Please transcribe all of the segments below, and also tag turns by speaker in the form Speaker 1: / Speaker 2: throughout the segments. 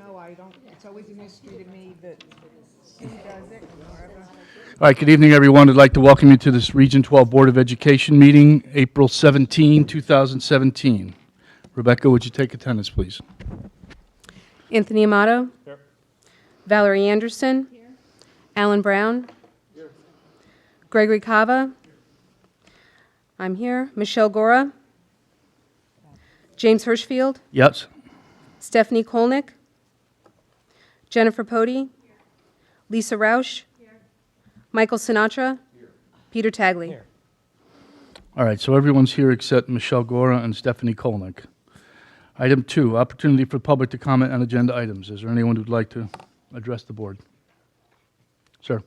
Speaker 1: know, I don't, it's always a mystery to me that who does it or whatever.
Speaker 2: All right, good evening, everyone. I'd like to welcome you to this Region 12 Board of Education meeting, April 17, 2017. Rebecca, would you take attendance, please?
Speaker 3: Anthony Amato. Here. Valerie Anderson. Here. Alan Brown. Here. Gregory Cava. I'm here. Michelle Gora. James Hirschfield.
Speaker 2: Yes.
Speaker 3: Stephanie Kolnick. Jennifer Pody. Lisa Rausch. Michael Sinatra. Peter Tagley.
Speaker 2: All right, so everyone's here except Michelle Gora and Stephanie Kolnick. Item 2, opportunity for the public to comment on agenda items. Is there anyone who'd like to address the board? Sir.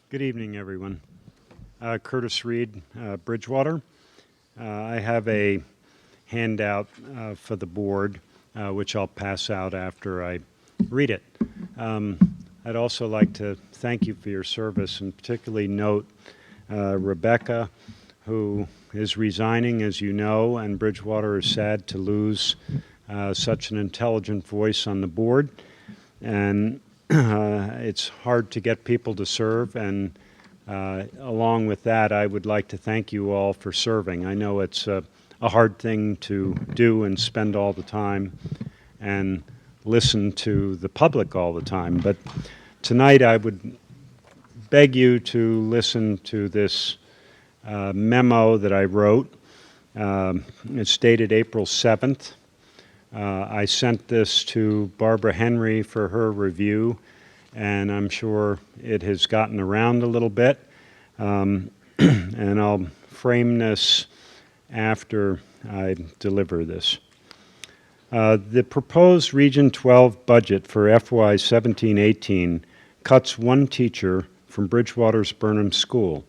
Speaker 4: Good evening, everyone. Curtis Reed, Bridgewater. I have a handout for the board, which I'll pass out after I read it. I'd also like to thank you for your service and particularly note Rebecca, who is resigning, as you know, and Bridgewater is sad to lose such an intelligent voice on the board. And it's hard to get people to serve, and along with that, I would like to thank you all for serving. I know it's a hard thing to do and spend all the time and listen to the public all the time, but tonight I would beg you to listen to this memo that I wrote. It's dated April 7th. I sent this to Barbara Henry for her review, and I'm sure it has gotten around a little bit. And I'll frame this after I deliver this. The proposed Region 12 budget for FY 17-18 cuts one teacher from Bridgewater's Burnham School.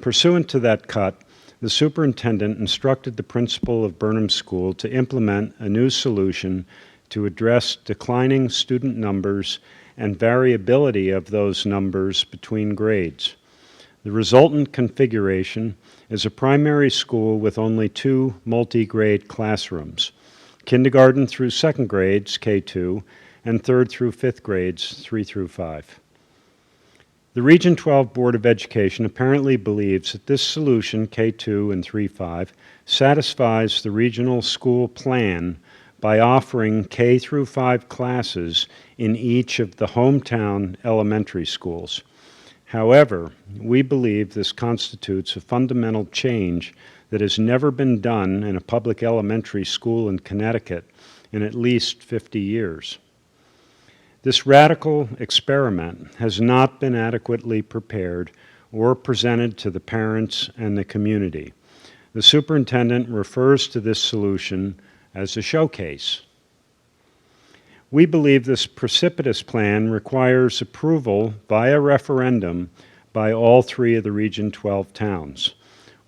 Speaker 4: Pursuant to that cut, the superintendent instructed the principal of Burnham School to implement a new solution to address declining student numbers and variability of those numbers between grades. The resultant configuration is a primary school with only 2 multi-grade classrooms, kindergarten through 2nd grades, K2, and 3rd through 5th grades, 3 through 5. The Region 12 Board of Education apparently believes that this solution, K2 and 3-5, satisfies the regional school plan by offering K through 5 classes in each of the hometown elementary schools. However, we believe this constitutes a fundamental change that has never been done in a public elementary school in Connecticut in at least 50 years. This radical experiment has not been adequately prepared or presented to the parents and the community. The superintendent refers to this solution as a showcase. We believe this precipitous plan requires approval via referendum by all 3 of the Region 12 towns.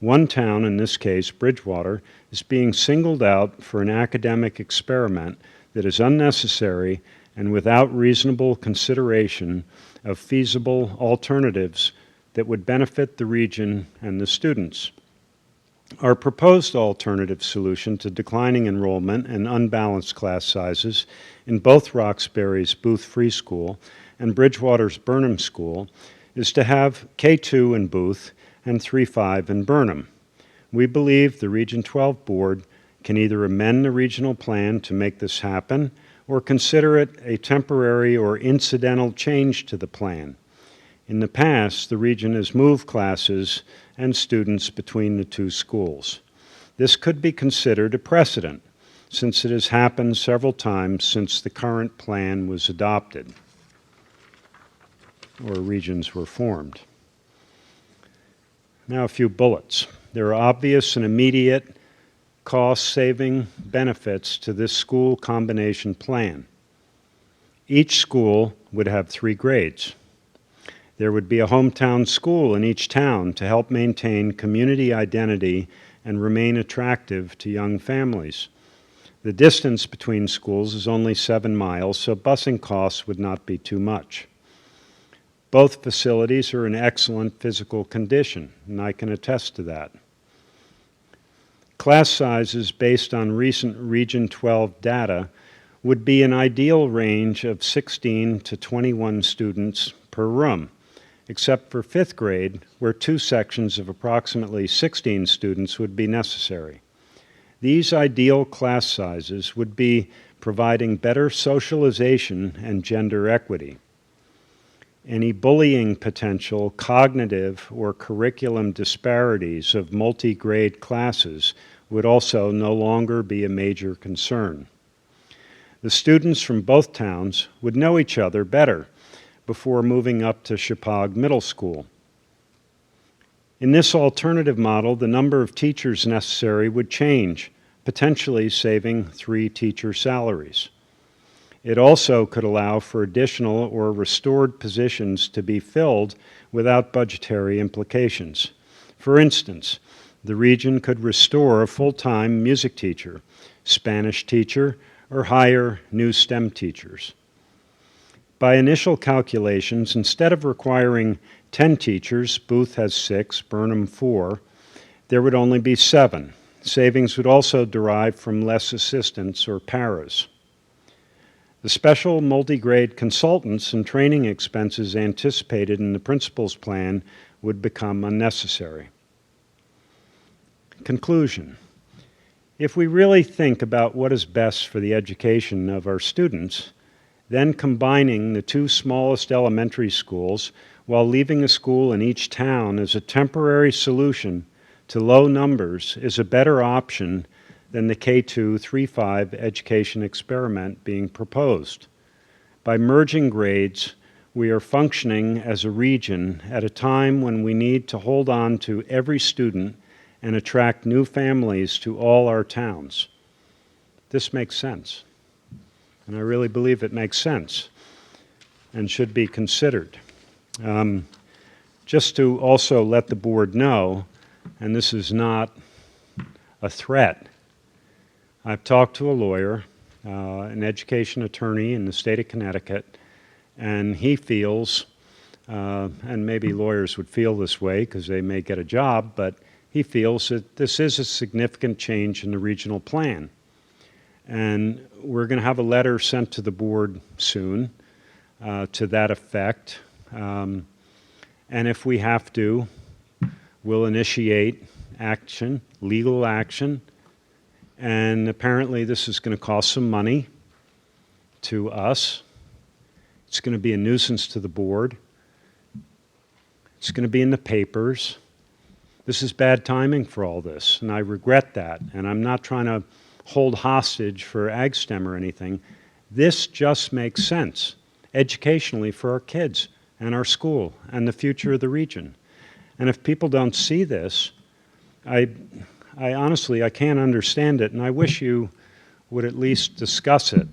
Speaker 4: One town, in this case Bridgewater, is being singled out for an academic experiment that is unnecessary and without reasonable consideration of feasible alternatives that would benefit the region and the students. Our proposed alternative solution to declining enrollment and unbalanced class sizes in both Roxbury's Booth Free School and Bridgewater's Burnham School is to have K2 in Booth and 3-5 in Burnham. We believe the Region 12 Board can either amend the regional plan to make this happen or consider it a temporary or incidental change to the plan. In the past, the region has moved classes and students between the 2 schools. This could be considered a precedent, since it has happened several times since the current plan was adopted or regions were formed. Now a few bullets. There are obvious and immediate cost-saving benefits to this school combination plan. Each school would have 3 grades. There would be a hometown school in each town to help maintain community identity and remain attractive to young families. The distance between schools is only 7 miles, so busing costs would not be too much. Both facilities are in excellent physical condition, and I can attest to that. Class sizes based on recent Region 12 data would be an ideal range of 16 to 21 students per room, except for 5th grade, where 2 sections of approximately 16 students would be necessary. These ideal class sizes would be providing better socialization and gender equity. Any bullying potential, cognitive, or curriculum disparities of multi-grade classes would also no longer be a major concern. The students from both towns would know each other better before moving up to Chippewa Middle School. In this alternative model, the number of teachers necessary would change, potentially saving 3 teacher salaries. It also could allow for additional or restored positions to be filled without budgetary implications. For instance, the region could restore a full-time music teacher, Spanish teacher, or hire new STEM teachers. By initial calculations, instead of requiring 10 teachers, Booth has 6, Burnham 4, there would only be 7. Savings would also derive from less assistants or paras. The special multi-grade consultants and training expenses anticipated in the principal's plan would become unnecessary. Conclusion. If we really think about what is best for the education of our students, then combining the 2 smallest elementary schools while leaving a school in each town as a temporary solution to low numbers is a better option than the K2-3-5 education experiment being proposed. By merging grades, we are functioning as a region at a time when we need to hold on to every student and attract new families to all our towns. This makes sense, and I really believe it makes sense and should be considered. Just to also let the board know, and this is not a threat, I've talked to a lawyer, an education attorney in the state of Connecticut, and he feels, and maybe lawyers would feel this way because they may get a job, but he feels that this is a significant change in the regional plan. And we're going to have a letter sent to the board soon to that effect. And if we have to, we'll initiate action, legal action. And apparently this is going to cost some money to us. It's going to be a nuisance to the board. It's going to be in the papers. This is bad timing for all this, and I regret that. And I'm not trying to hold hostage for AgSTEM or anything. This just makes sense educationally for our kids and our school and the future of the region. And if people don't see this, I honestly, I can't understand it, and I wish you would at least discuss it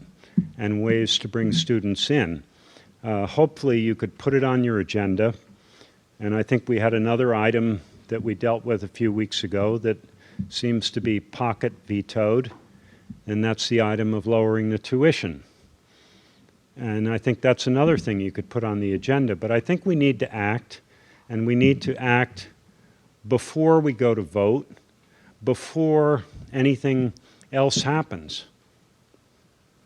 Speaker 4: and ways to bring students in. Hopefully you could put it on your agenda, and I think we had another item that we dealt with a few weeks ago that seems to be pocket vetoed, and that's the item of lowering the tuition. And I think that's another thing you could put on the agenda, but I think we need to act, and we need to act before we go to vote, before anything else happens.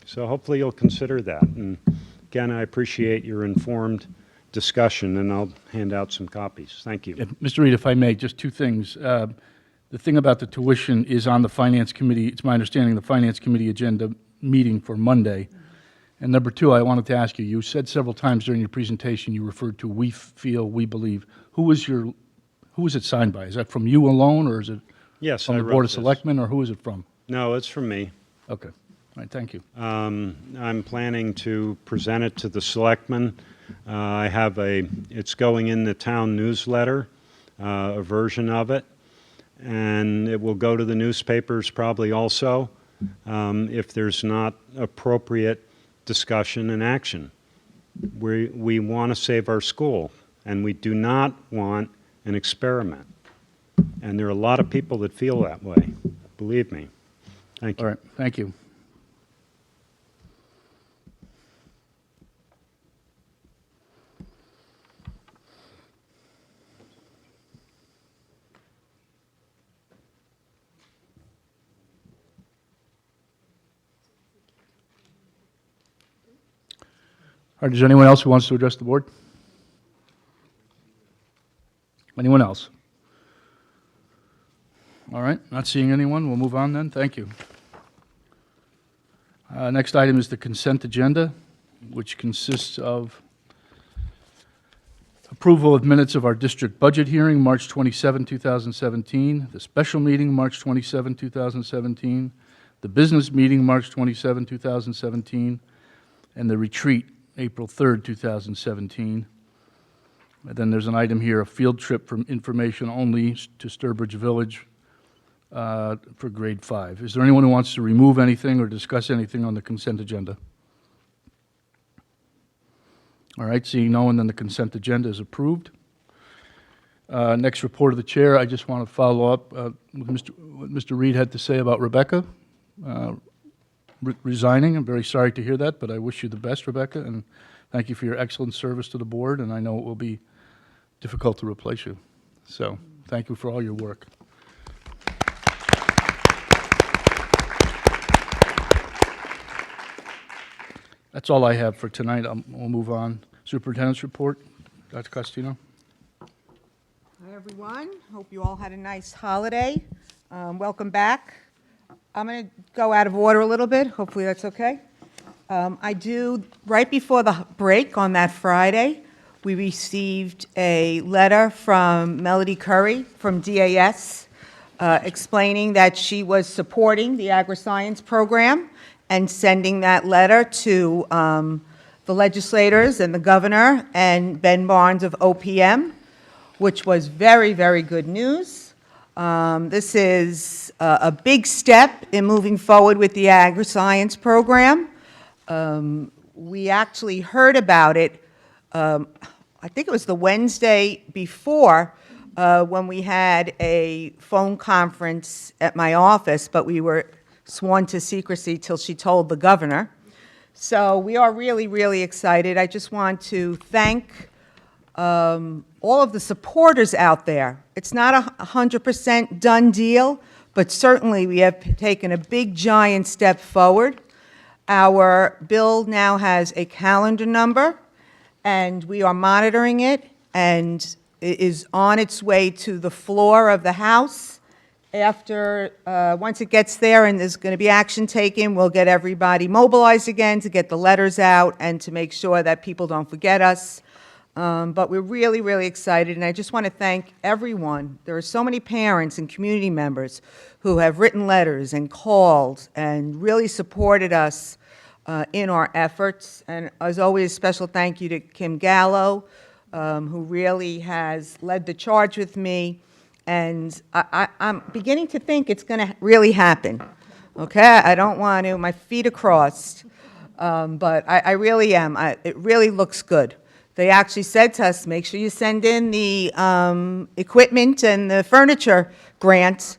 Speaker 4: So hopefully you'll consider that. And again, I appreciate your informed discussion, and I'll hand out some copies. Thank you.
Speaker 2: Mr. Reed, if I may, just 2 things. The thing about the tuition is on the Finance Committee, it's my understanding, the Finance Committee agenda meeting for Monday. And number 2, I wanted to ask you, you said several times during your presentation, you referred to we feel, we believe. Who was it signed by? Is that from you alone, or is it
Speaker 4: Yes,
Speaker 2: from
Speaker 4: I
Speaker 2: the
Speaker 4: wrote
Speaker 2: Board of
Speaker 4: this.
Speaker 2: Selectmen, or who is it from?
Speaker 4: No, it's from me.
Speaker 2: Okay. All right, thank you.
Speaker 4: I'm planning to present it to the selectmen. It's going in the town newsletter, a version of it, and it will go to the newspapers probably also if there's not appropriate discussion and action. We want to save our school, and we do not want an experiment. And there are a lot of people that feel that way, believe me. Thank you.
Speaker 2: All right, thank you. right, is there anyone else who wants to address the board? Anyone else? All right, not seeing anyone, we'll move on then. Thank you. Next item is the consent agenda, which consists of approval of minutes of our district budget hearing, March 27, 2017, the special meeting, March 27, 2017, the business meeting, March 27, 2017, and the retreat, April 3rd, 2017. And then there's an item here, a field trip from information only to Sturbridge Village for grade 5. Is there anyone who wants to remove anything or discuss anything on the consent agenda? All right, seeing no one, then the consent agenda is approved. Next report of the chair, I just want to follow up with what Mr. Reed had to say about Rebecca resigning. I'm very sorry to hear that, but I wish you the best, Rebecca, and thank you for your excellent service to the board, and I know it will be difficult to replace you. So thank you for all your work. That's all I have for tonight. We'll move on. Superintendent's report, Dr. Costino.
Speaker 1: Hi, everyone. Hope you all had a nice holiday. Welcome back. I'm going to go out of order a little bit. Hopefully that's okay. Right before the break on that Friday, we received a letter from Melody Curry from DAS explaining that she was supporting the agri-science program and sending that letter to the legislators and the governor and Ben Barnes of OPM, which was very, very good news. This is a big step in moving forward with the agri-science program. We actually heard about it, I think it was the Wednesday before, when we had a phone conference at my office, but we were sworn to secrecy till she told the governor. So we are really, really excited. I just want to thank all of the supporters out there. It's not a 100% done deal, but certainly we have taken a big, giant step forward. Our bill now has a calendar number, and we are monitoring it, and it is on its way to the floor of the House. Once it gets there and there's going to be action taken, we'll get everybody mobilized again to get the letters out and to make sure that people don't forget us. But we're really, really excited, and I just want to thank everyone. There are so many parents and community members who have written letters and called and really supported us in our efforts. And as always, special thank you to Kim Gallo, who really has led the charge with me. And I'm beginning to think it's going to really happen, okay? I don't want to, my feet are crossed, but I really am. It really looks good. They actually said to us, make sure you send in the equipment and the furniture grant.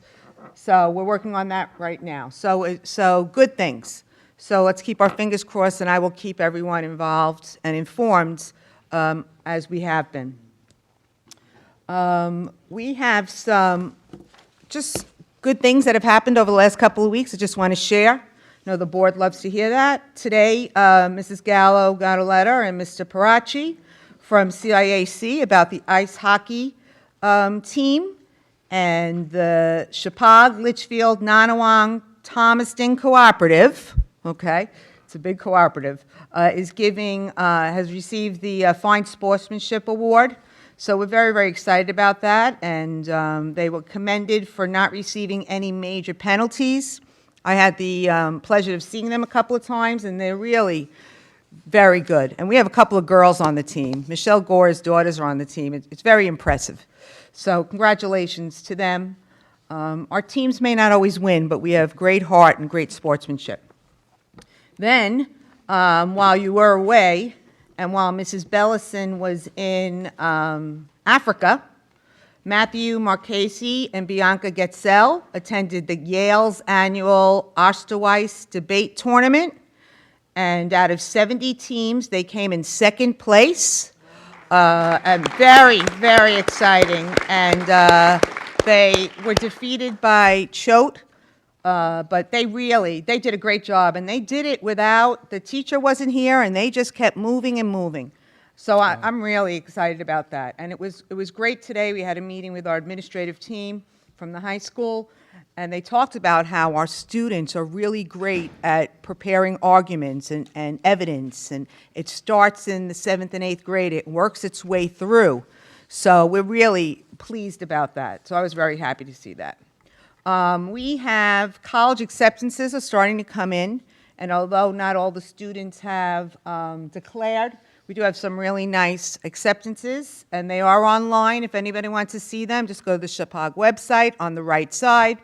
Speaker 1: So we're working on that right now. So good things. So let's keep our fingers crossed, and I will keep everyone involved and informed as we have been. We have some just good things that have happened over the last couple of weeks I just want to share. I know the board loves to hear that. Today, Mrs. Gallo got a letter, and Mr. Parachi from CIAC about the ice hockey team and the Chapag, Litchfield, Nanawang, Thomaston Cooperative, okay, it's a big cooperative, has received the Fine Sportsmanship Award. So we're very, very excited about that, and they were commended for not receiving any major penalties. I had the pleasure of seeing them a couple of times, and they're really very good. And we have a couple of girls on the team. Michelle Gore's daughters are on the team. It's very impressive. So congratulations to them. Our teams may not always win, but we have great heart and great sportsmanship. Then, while you were away, and while Mrs. Bellison was in Africa, Matthew Marchese and Bianca Getzel attended the Yale's annual Osterweiss debate tournament. And out of 70 teams, they came in second place. And very, very exciting. And they were defeated by Choate But they did a great job, and they did it without, the teacher wasn't here, and they just kept moving and moving. So I'm really excited about that. And it was great today. We had a meeting with our administrative team from the high school, and they talked about how our students are really great at preparing arguments and evidence, and it starts in the 7th and 8th grade. It works its way through. So we're really pleased about that. So I was very happy to see that. We have college acceptances are starting to come in, and although not all the students have declared, we do have some really nice acceptances, and they are online. If anybody wants to see them, just go to the Chapag website on the right side.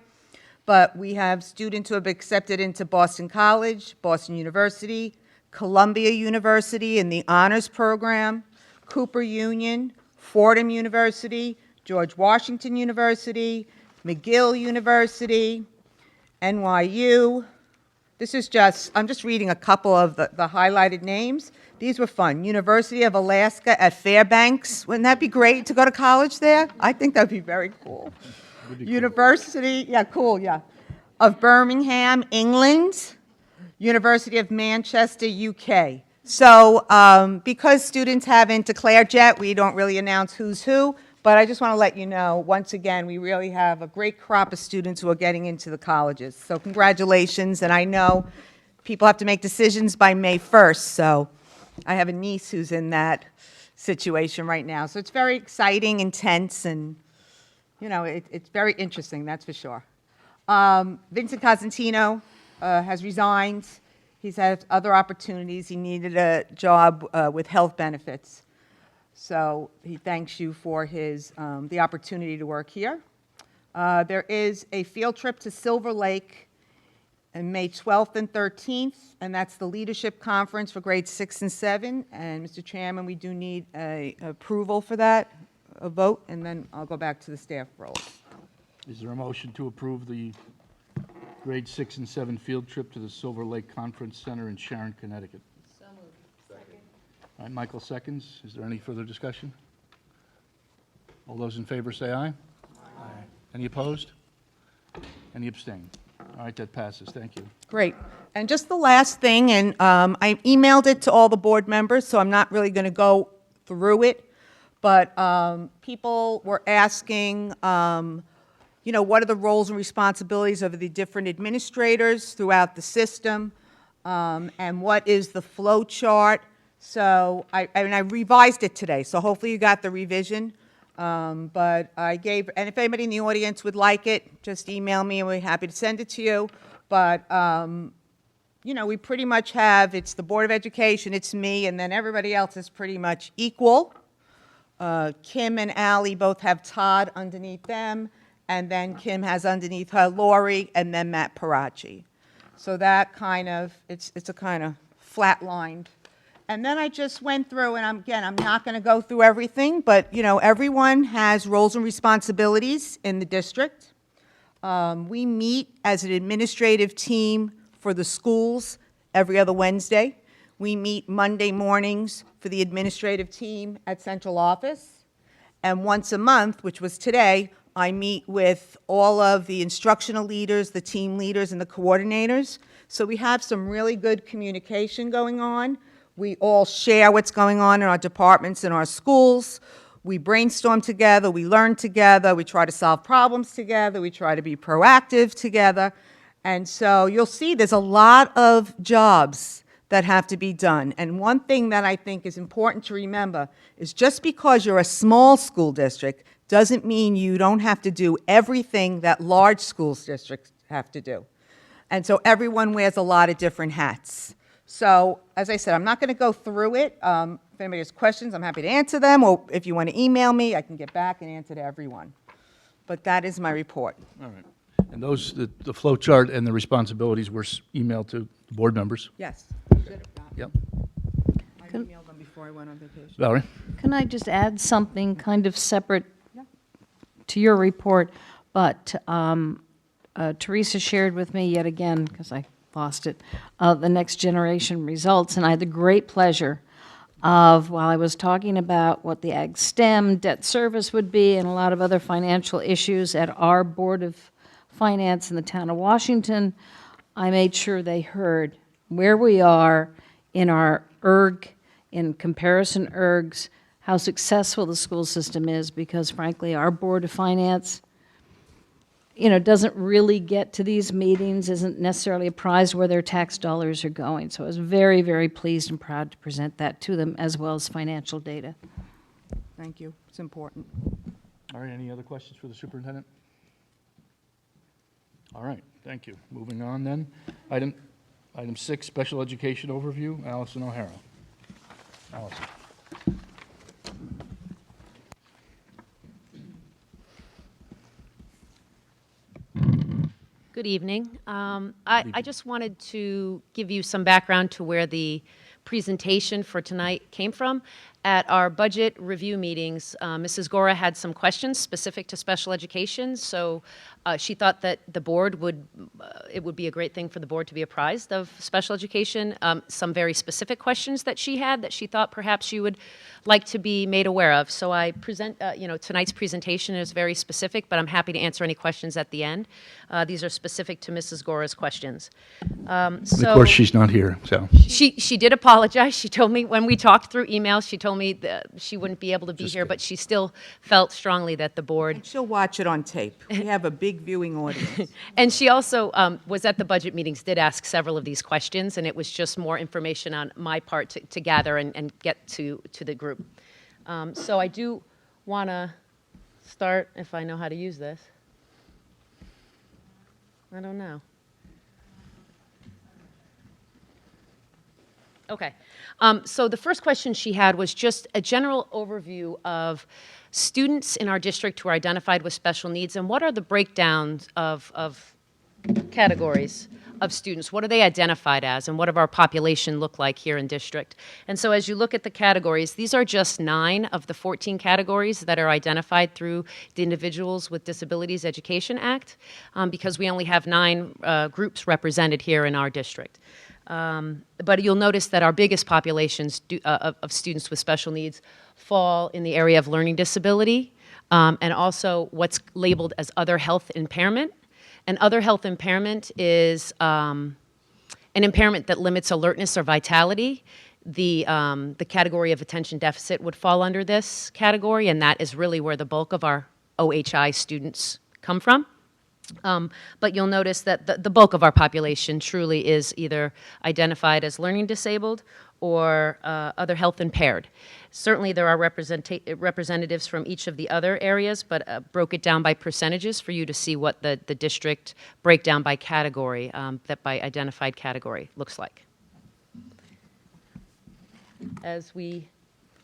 Speaker 1: But we have students who have accepted into Boston College, Boston University, Columbia University in the honors program, Cooper Union, Fordham University, George Washington University, McGill University, NYU. I'm just reading a couple of the highlighted names. These were fun. University of Alaska at Fairbanks. Wouldn't that be great to go to college there? I think that would be very cool. University, of Birmingham, England. University of Manchester, UK. So because students haven't declared yet, we don't really announce who's who, but I just want to let you know, once again, we really have a great crop of students who are getting into the colleges. So congratulations, and I know people have to make decisions by May 1st, so I have a niece who's in that situation right now. So it's very exciting, intense, and, it's very interesting, that's for sure. Vincent Cosentino has resigned. He's had other opportunities. He needed a job with health benefits. So he thanks you for the opportunity to work here. There is a field trip to Silver Lake on May 12th and 13th, and that's the leadership conference for grades 6 and 7. And Mr. Chairman, we do need a approval for that, a vote, and then I'll go back to the staff roles.
Speaker 2: Is there a motion to approve the grade 6 and 7 field trip to the Silver Lake Conference Center in Sharon, Connecticut? So moved. Second. All right, Michael seconds. Is there any further discussion? All those in favor say aye. Aye. Any opposed? Any abstain? All right, that passes. Thank you.
Speaker 1: Great. And just the last thing, and I emailed it to all the board members, so I'm not really going to go through it, but people were asking, what are the roles and responsibilities of the different administrators throughout the system, and what is the flow chart. So I revised it today, so hopefully you got the revision. But and if anybody in the audience would like it, just email me and we're happy to send it to you. But, we pretty much have, it's the Board of Education, it's me, and then everybody else is pretty much equal. Kim and Ally both have Todd underneath them, and then Kim has underneath her Lori, and then Matt Parachi. So that kind of, it's a kind of flatlined. And then I just went through, and I'm not going to go through everything, but, everyone has roles and responsibilities in the district. We meet as an administrative team for the schools every other Wednesday. We meet Monday mornings for the administrative team at central office. And once a month, which was today, I meet with all of the instructional leaders, the team leaders, and the coordinators. So we have some really good communication going on. We all share what's going on in our departments and our schools. We brainstorm together, we learn together, we try to solve problems together, we try to be proactive together. And so you'll see there's a lot of jobs that have to be done. And one thing that I think is important to remember is just because you're a small school district doesn't mean you don't have to do everything that large school districts have to do. And so everyone wears a lot of different hats. So, as I said, I'm not going to go through it. If anybody has questions, I'm happy to answer them, or if you want to email me, I can get back and answer to everyone. But that is my report.
Speaker 2: All right. And the flow chart and the responsibilities were emailed to the board members?
Speaker 1: Yes.
Speaker 2: Yep.
Speaker 1: I emailed them before I went on vacation.
Speaker 2: Valerie?
Speaker 5: Can I just add something kind of separate to your report? But Teresa shared with me yet again, because I lost it, the Next Generation results, and I had the great pleasure of, while I was talking about what the Ag STEM debt service would be and a lot of other financial issues at our Board of Finance in the town of Washington. I made sure they heard where we are in our ERG, in comparison ERGs, how successful the school system is, because frankly, our Board of Finance, doesn't really get to these meetings, isn't necessarily apprised where their tax dollars are going. So I was very, very pleased and proud to present that to them, as well as financial data.
Speaker 1: Thank you. It's important.
Speaker 2: All right, any other questions for the superintendent? All right, thank you. Moving on then. Item 6, special education overview, Allison O'Hara. Allison.
Speaker 6: Good evening. I just wanted to give you some background to where the presentation for tonight came from. At our budget review meetings, Mrs. Gora had some questions specific to special education, so she thought that the board it would be a great thing for the board to be apprised of special education. Some very specific questions that she had that she thought perhaps you would like to be made aware of. So I present, tonight's presentation is very specific, but I'm happy to answer any questions at the end. These are specific to Mrs. Gora's questions.
Speaker 2: Of course, she's not here, so.
Speaker 6: She did apologize. She told me when we talked through emails, she told me that she wouldn't be able to be here, but she still felt strongly that the board.
Speaker 1: And she'll watch it on tape. We have a big viewing audience.
Speaker 6: And she also was at the budget meetings, did ask several of these questions, and it was just more information on my part to gather and get to the group. So I do want to start, if I know how to use this. I don't know. Okay. So the first question she had was just a general overview of students in our district who are identified with special needs, and what are the breakdowns of categories of students? What are they identified as, and what does our population look like here in district? And so as you look at the categories, these are just 9 of the 14 categories that are identified through the Individuals with Disabilities Education Act, because we only have 9 groups represented here in our district. But you'll notice that our biggest populations of students with special needs fall in the area of learning disability, and also what's labeled as other health impairment. And other health impairment is an impairment that limits alertness or vitality. The category of attention deficit would fall under this category, and that is really where the bulk of our OHI students come from. But you'll notice that the bulk of our population truly is either identified as learning disabled or other health impaired. Certainly there are representatives from each of the other areas, but broke it down by percentages for you to see what the district breakdown by category, that by identified category looks like. As we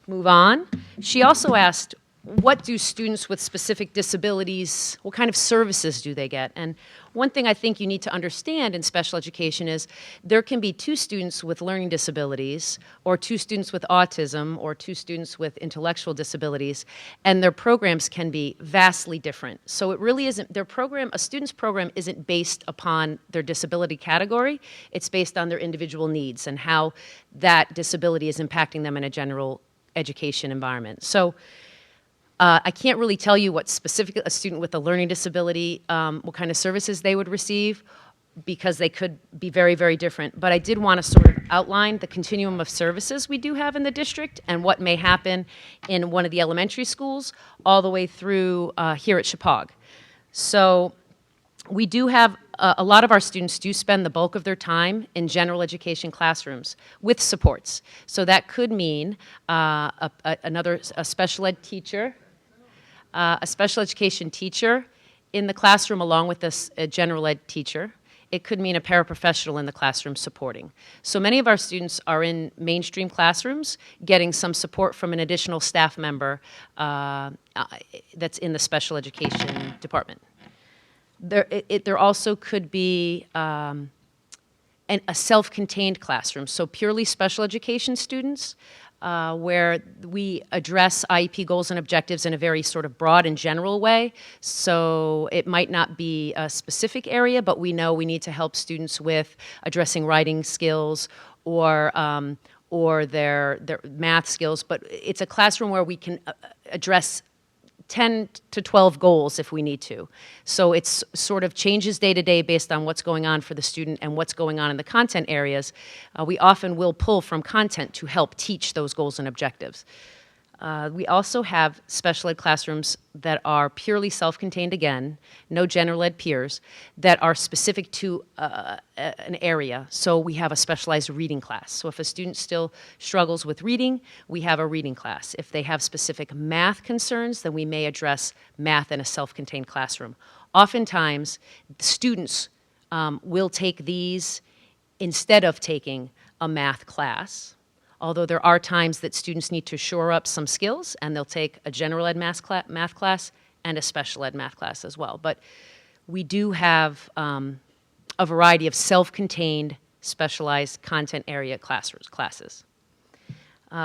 Speaker 6: move on, she also asked, what do students with specific disabilities, what kind of services do they get? And one thing I think you need to understand in special education is there can be 2 students with learning disabilities, or 2 students with autism, or 2 students with intellectual disabilities, and their programs can be vastly different. So it really isn't, a student's program isn't based upon their disability category, it's based on their individual needs and how that disability is impacting them in a general education environment. So I can't really tell you what specific a student with a learning disability, what kind of services they would receive, because they could be very, very different. But I did want to sort of outline the continuum of services we do have in the district and what may happen in one of the elementary schools all the way through here at Chippewa. So we do have a lot of our students do spend the bulk of their time in general education classrooms with supports. So that could mean a special ed teacher, a special education teacher in the classroom along with a general ed teacher. It could mean a paraprofessional in the classroom supporting. So many of our students are in mainstream classrooms getting some support from an additional staff member that's in the special education department. There also could be a self-contained classroom, so purely special education students, where we address IEP goals and objectives in a very sort of broad and general way. So it might not be a specific area, but we know we need to help students with addressing writing skills or their math skills. But it's a classroom where we can address 10 to 12 goals if we need to. So it's sort of changes day to day based on what's going on for the student and what's going on in the content areas. We often will pull from content to help teach those goals and objectives. We also have special ed classrooms that are purely self-contained, again, no general ed peers, that are specific to an area. So we have a specialized reading class. So if a student still struggles with reading, we have a reading class. If they have specific math concerns, then we may address math in a self-contained classroom. Oftentimes, students will take these instead of taking a math class. Although there are times that students need to shore up some skills, and they'll take a general ed math class and a special ed math class as well. But we do have a variety of self-contained, specialized content area classes.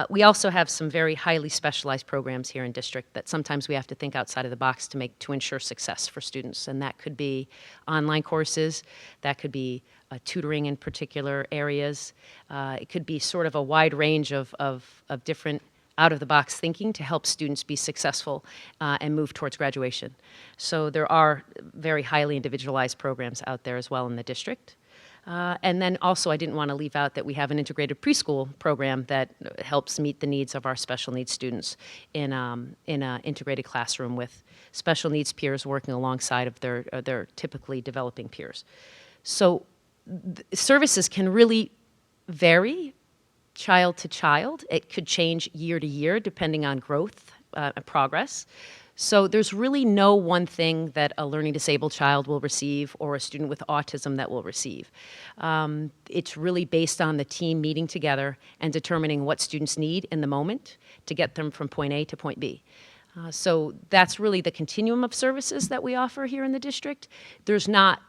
Speaker 6: We also have some very highly specialized programs here in district that sometimes we have to think outside of the box to ensure success for students, and that could be online courses, that could be tutoring in particular areas. It could be sort of a wide range of different out-of-the-box thinking to help students be successful and move towards graduation. So there are very highly individualized programs out there as well in the district. And then also, I didn't want to leave out that we have an integrated preschool program that helps meet the needs of our special needs students in an integrated classroom with special needs peers working alongside of their typically developing peers. So services can really vary child to child. It could change year to year depending on growth and progress. So there's really no one thing that a learning disabled child will receive or a student with autism that will receive. It's really based on the team meeting together and determining what students need in the moment to get them from point A to point B. So that's really the continuum of services that we offer here in the district. There's not,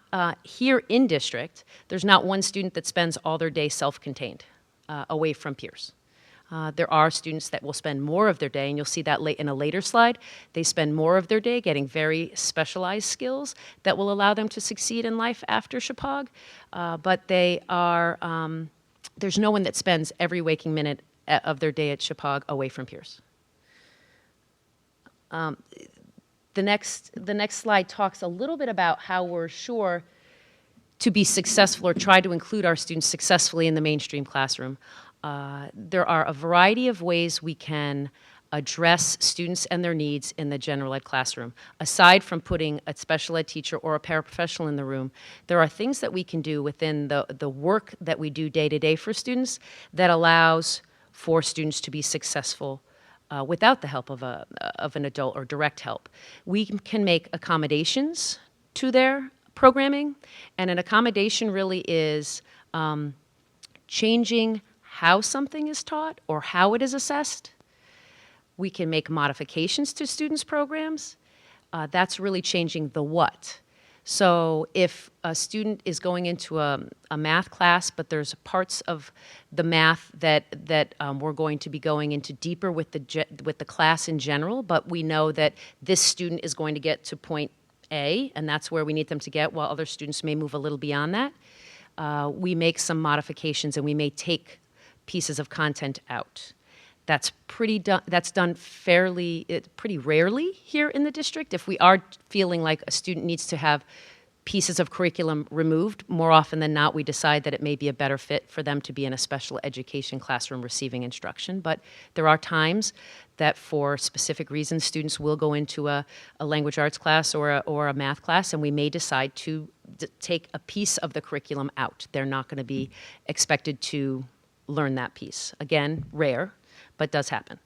Speaker 6: here in district, there's not one student that spends all their day self-contained, away from peers. There are students that will spend more of their day, and you'll see that in a later slide. They spend more of their day getting very specialized skills that will allow them to succeed in life after Chapag, but they are, there's no one that spends every waking minute of their day at Chapag away from peers. The next slide talks a little bit about how we're sure to be successful or try to include our students successfully in the mainstream classroom. There are a variety of ways we can address students and their needs in the general ed classroom. Aside from putting a special ed teacher or a paraprofessional in the room, there are things that we can do within the work that we do day to day for students that allows for students to be successful without the help of an adult or direct help. We can make accommodations to their programming, and an accommodation really is changing how something is taught or how it is assessed. We can make modifications to students' programs. That's really changing the what. So if a student is going into a math class, but there's parts of the math that we're going to be going into deeper with the class in general, but we know that this student is going to get to point A, and that's where we need them to get, while other students may move a little beyond that. We make some modifications, and we may take pieces of content out. That's done pretty rarely here in the district. If we are feeling like a student needs to have pieces of curriculum removed, more often than not, we decide that it may be a better fit for them to be in a special education classroom receiving instruction. But there are times that for specific reasons, students will go into a language arts class or a math class, and we may decide to take a piece of the curriculum out. They're not going to be expected to learn that piece. Again, rare, but does happen.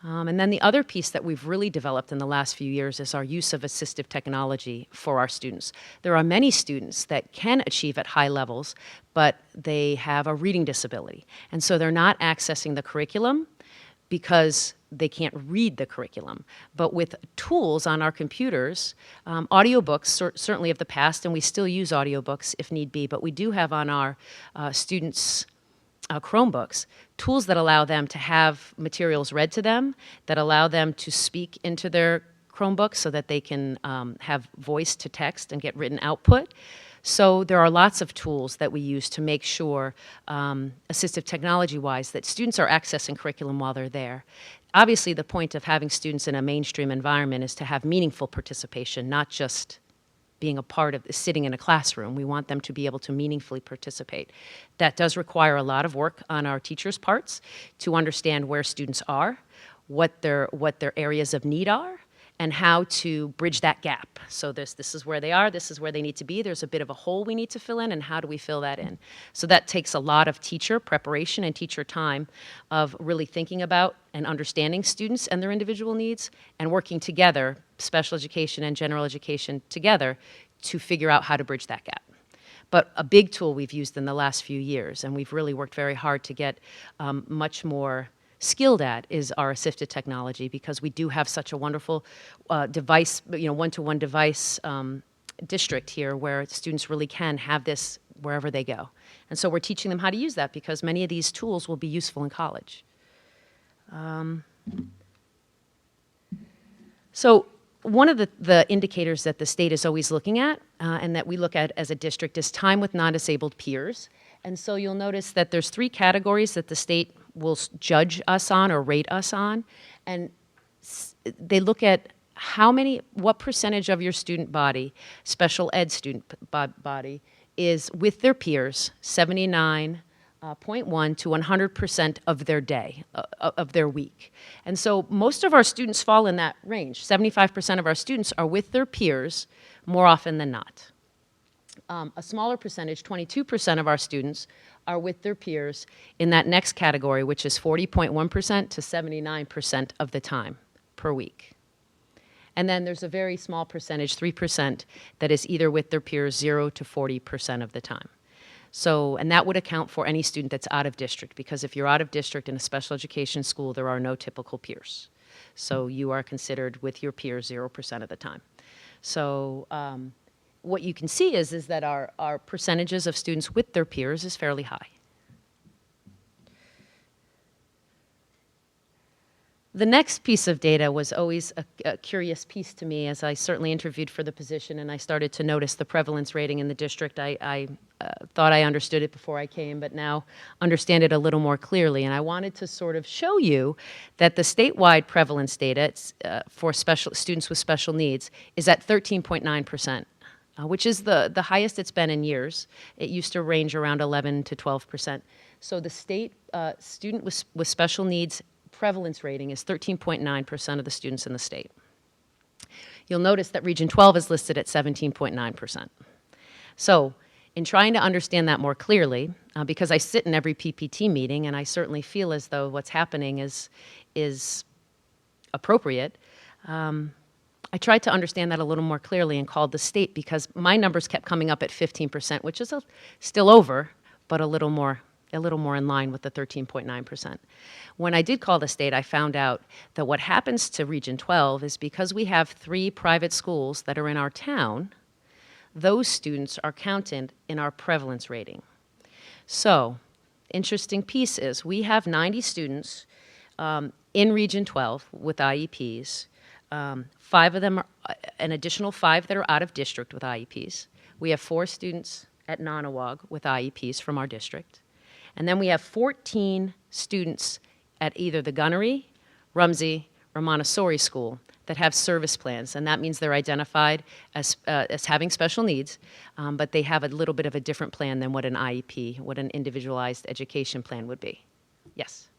Speaker 6: And then the other piece that we've really developed in the last few years is our use of assistive technology for our students. There are many students that can achieve at high levels, but they have a reading disability. And so they're not accessing the curriculum because they can't read the curriculum. But with tools on our computers, audiobooks certainly of the past, and we still use audiobooks if need be, but we do have on our students' Chromebooks, tools that allow them to have materials read to them, that allow them to speak into their Chromebook so that they can have voice to text and get written output. So there are lots of tools that we use to make sure, assistive technology-wise, that students are accessing curriculum while they're there. obviously the point of having students in a mainstream environment is to have meaningful participation, not just being a part of sitting in a classroom. We want them to be able to meaningfully participate. That does require a lot of work on our teachers' parts to understand where students are, what their areas of need are, and how to bridge that gap. So this is where they are, this is where they need to be, there's a bit of a hole we need to fill in, and how do we fill that in? So that takes a lot of teacher preparation and teacher time of really thinking about and understanding students and their individual needs, and working together, special education and general education together, to figure out how to bridge that gap. But a big tool we've used in the last few years, and we've really worked very hard to get much more skilled at, is our assistive technology, because we do have such a wonderful device, one-to-one device district here where students really can have this wherever they go. And so we're teaching them how to use that, because many of these tools will be useful in college. So one of the indicators that the state is always looking at, and that we look at as a district, is time with non-disabled peers. And so you'll notice that there's 3 categories that the state will judge us on or rate us on. And they look at what percentage of your student body, special ed student body, is with their peers, 79.1 to 100% of their day, of their week. And so most of our students fall in that range. 75% of our students are with their peers more often than not. A smaller percentage, 22% of our students, are with their peers in that next category, which is 40.1% to 79% of the time per week. And then there's a very small percentage, 3%, that is either with their peers 0 to 40% of the time. So, and that would account for any student that's out of district, because if you're out of district in a special education school, there are no typical peers. So you are considered with your peers 0% of the time. So what you can see is that our percentages of students with their peers is fairly high. The next piece of data was always a curious piece to me, as I certainly interviewed for the position and I started to notice the prevalence rating in the district. I thought I understood it before I came, but now understand it a little more clearly. And I wanted to sort of show you that the statewide prevalence data for students with special needs is at 13.9%. Which is the highest it's been in years. It used to range around 11 to 12%. So the state student with special needs prevalence rating is 13.9% of the students in the state. You'll notice that Region 12 is listed at 17.9%. So in trying to understand that more clearly, because I sit in every PPT meeting and I certainly feel as though what's happening is appropriate, I tried to understand that a little more clearly and called the state, because my numbers kept coming up at 15%, which is still over, but a little more in line with the 13.9%. When I did call the state, I found out that what happens to Region 12 is because we have 3 private schools that are in our town, those students are counted in our prevalence rating. So, interesting piece is we have 90 students in Region 12 with IEPs. 5 of them are an additional 5 that are out of district with IEPs. We have 4 students at Nonawag with IEPs from our district. And then we have 14 students at either the Gunnery, Rumsey, or Montessori school that have service plans. And that means they're identified as having special needs, but they have a little bit of a different plan than what an IEP, what an individualized education plan would be. Yes?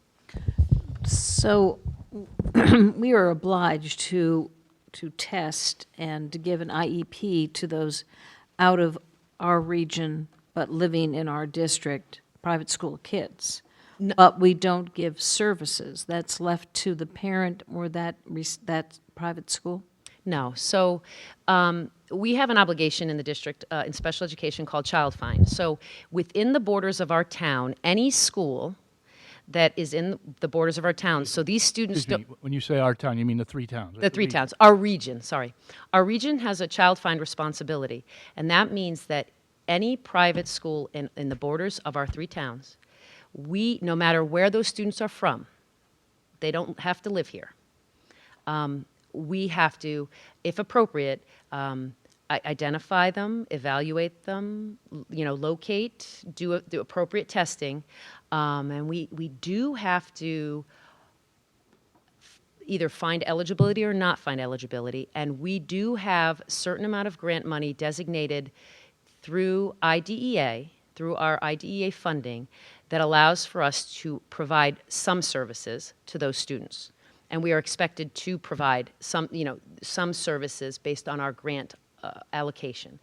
Speaker 5: So we are obliged to test and to give an IEP to those out of our region but living in our district private school kids. No. But we don't give services. That's left to the parent or that private school?
Speaker 6: No. So we have an obligation in the district in special education called Child Find. So within the borders of our town, any school that is in the borders of our town, so these students...
Speaker 2: Excuse me, when you say our town, you mean the 3 towns, right?
Speaker 6: The 3 towns. Our region, sorry. Our region has a Child Find responsibility, and that means that any private school in the borders of our 3 towns, no matter where those students are from, they don't have to live here. We have to, if appropriate, identify them, evaluate them, locate, do appropriate testing, and we do have to either find eligibility or not find eligibility. And we do have a certain amount of grant money designated through IDEA, through our IDEA funding, that allows for us to provide some services to those students. And we are expected to provide some services based on our grant allocation.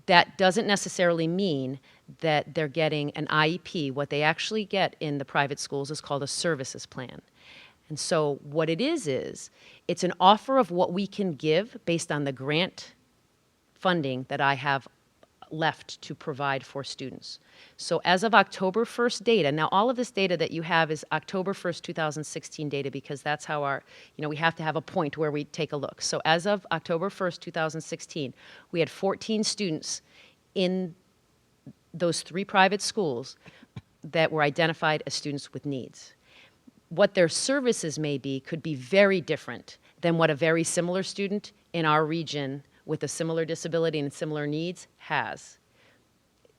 Speaker 6: That doesn't necessarily mean that they're getting an IEP. What they actually get in the private schools is called a services plan. And so what it is it's an offer of what we can give based on the grant funding that I have left to provide for students. So as of October 1st data, now all of this data that you have is October 1st, 2016 data, because that's how our, we have to have a point where we take a look. So as of October 1st, 2016, we had 14 students in those 3 private schools that were identified as students with needs. What their services may be could be very different than what a very similar student in our region with a similar disability and similar needs has.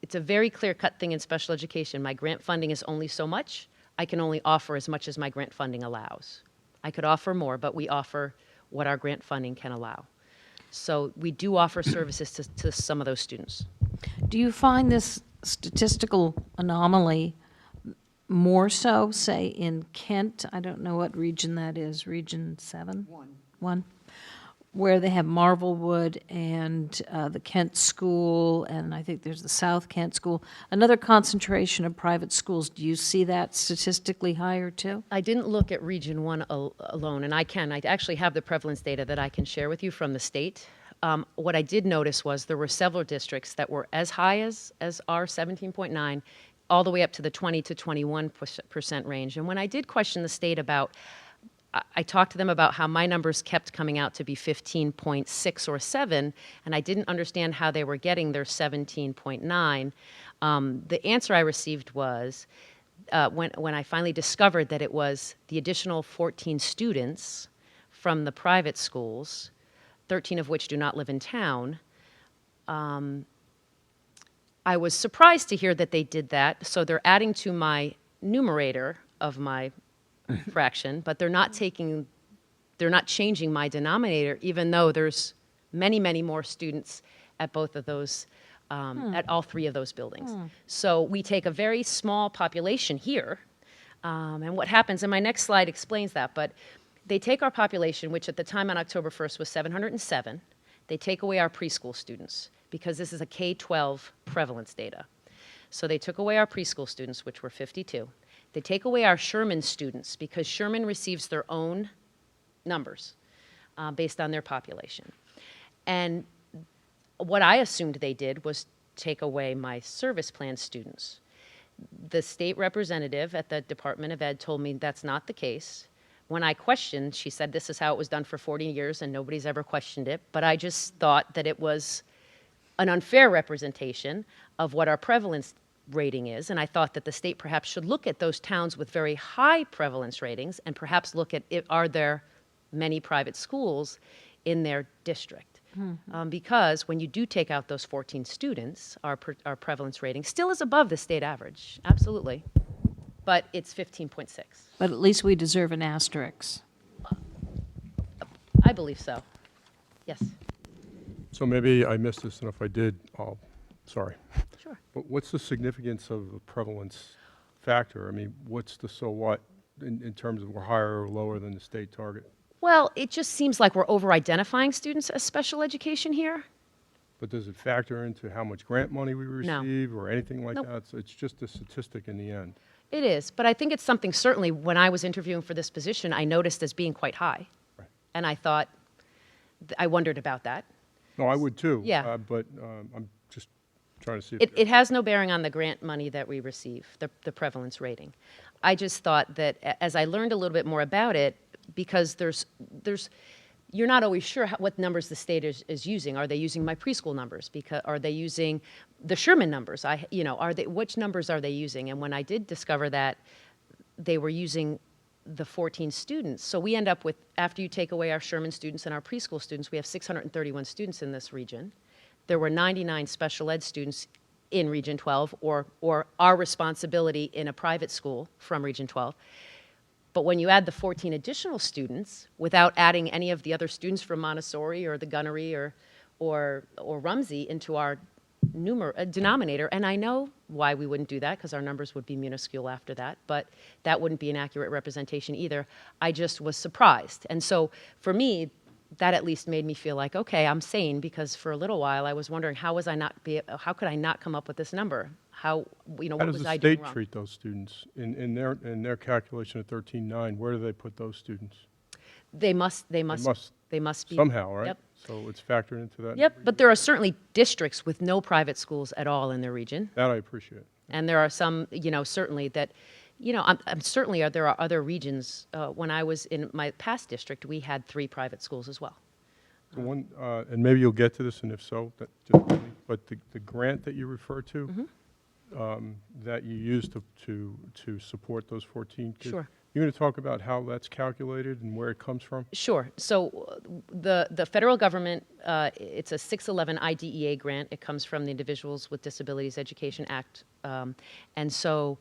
Speaker 6: It's a very clear-cut thing in special education. My grant funding is only so much. I can only offer as much as my grant funding allows. I could offer more, but we offer what our grant funding can allow. So we do offer services to some of those students.
Speaker 5: Do you find this statistical anomaly more so, say, in Kent? I don't know what region that is, Region 7? 1. Where they have Marvelwood and the Kent School, and I think there's the South Kent School, another concentration of private schools. Do you see that statistically higher too?
Speaker 6: I didn't look at Region 1 alone, and I actually have the prevalence data that I can share with you from the state. What I did notice was there were several districts that were as high as our 17.9, all the way up to the 20 to 21% range. And when I did question the state about, I talked to them about how my numbers kept coming out to be 15.6 or 7, and I didn't understand how they were getting their 17.9. The answer I received was, when I finally discovered that it was the additional 14 students from the private schools, 13 of which do not live in town, I was surprised to hear that they did that. So they're adding to my numerator of my fraction, but they're not changing my denominator, even though there's many, many more students at both of those, at all 3 of those buildings. So we take a very small population here, and what happens, and my next slide explains that, but they take our population, which at the time on October 1st was 707, they take away our preschool students, because this is a K-12 prevalence data. So they took away our preschool students, which were 52. They take away our Sherman students, because Sherman receives their own numbers based on their population. And what I assumed they did was take away my service plan students. The state representative at the Department of Ed told me that's not the case. When I questioned, she said this is how it was done for 40 years and nobody's ever questioned it, but I just thought that it was an unfair representation of what our prevalence rating is, and I thought that the state perhaps should look at those towns with very high prevalence ratings and perhaps look at are there many private schools in their district. Because when you do take out those 14 students, our prevalence rating still is above the state average, absolutely, but it's 15.6.
Speaker 5: But at least we deserve an asterisk.
Speaker 6: I believe so, yes.
Speaker 7: So maybe I missed this, and if I did, sorry.
Speaker 6: Sure.
Speaker 7: But what's the significance of the prevalence factor? I mean, what's the so what in terms of we're higher or lower than the state target?
Speaker 6: Well, it just seems like we're over-identifying students as special education here.
Speaker 7: But does it factor into how much grant money we
Speaker 6: No.
Speaker 7: receive or anything like
Speaker 6: Nope.
Speaker 7: that? So it's just a statistic in the end.
Speaker 6: It is, but I think it's something certainly when I was interviewing for this position, I noticed as being quite high.
Speaker 7: Right.
Speaker 6: And I thought, I wondered about that.
Speaker 7: No, I would too.
Speaker 6: Yeah.
Speaker 7: But I'm just trying to see if
Speaker 6: It has no bearing on the grant money that we receive, the prevalence rating. I just thought that as I learned a little bit more about it, because you're not always sure what numbers the state is using. Are they using my preschool numbers? Are they using the Sherman numbers? Which numbers are they using? And when I did discover that they were using the 14 students, so we end up with, after you take away our Sherman students and our preschool students, we have 631 students in this region. There were 99 special ed students in Region 12, or our responsibility in a private school from Region 12. But when you add the 14 additional students, without adding any of the other students from Montessori or the Gunnery or Rumsey into our denominator, and I know why we wouldn't do that, because our numbers would be minuscule after that, but that wouldn't be an accurate representation either. I just was surprised. And so for me, that at least made me feel like, okay, I'm sane, because for a little while I was wondering how could I not come up with this number?
Speaker 7: How
Speaker 6: What
Speaker 7: does
Speaker 6: was
Speaker 7: the
Speaker 6: I doing
Speaker 7: state
Speaker 6: wrong?
Speaker 7: treat those students? In their calculation of 13.9, where do they put those students?
Speaker 6: They must be.
Speaker 7: Somehow, right?
Speaker 6: Yep.
Speaker 7: So it's factored into that?
Speaker 6: Yep, but there are certainly districts with no private schools at all in their region.
Speaker 7: That I appreciate.
Speaker 6: And there are some, certainly that, I'm certainly there are other regions. When I was in my past district, we had 3 private schools as well.
Speaker 7: The one, and maybe you'll get to this, and if so, but the grant that you refer to,
Speaker 6: Mm-hmm.
Speaker 7: that you used to support those 14 kids.
Speaker 6: Sure.
Speaker 7: You're going to talk about how that's calculated and where it comes from?
Speaker 6: Sure. So the federal government, it's a 611 IDEA grant. It comes from the Individuals with Disabilities Education Act. And so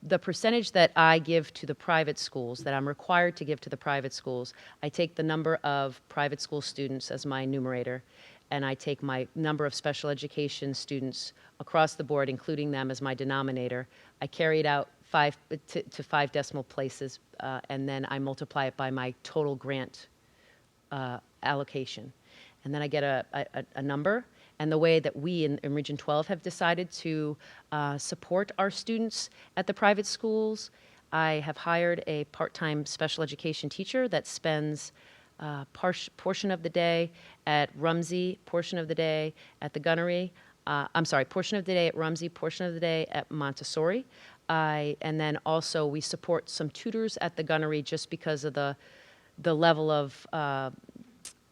Speaker 6: the percentage that I give to the private schools, that I'm required to give to the private schools, I take the number of private school students as my numerator, and I take my number of special education students across the board, including them, as my denominator. I carry it out 5 to 5 decimal places, and then I multiply it by my total grant allocation. And then I get a number. And the way that we in Region 12 have decided to support our students at the private schools, I have hired a part-time special education teacher that spends portion of the day at Rumsey, portion of the day at the Gunnery. Portion of the day at Rumsey, portion of the day at Montessori. And then also we support some tutors at the Gunnery just because of the level of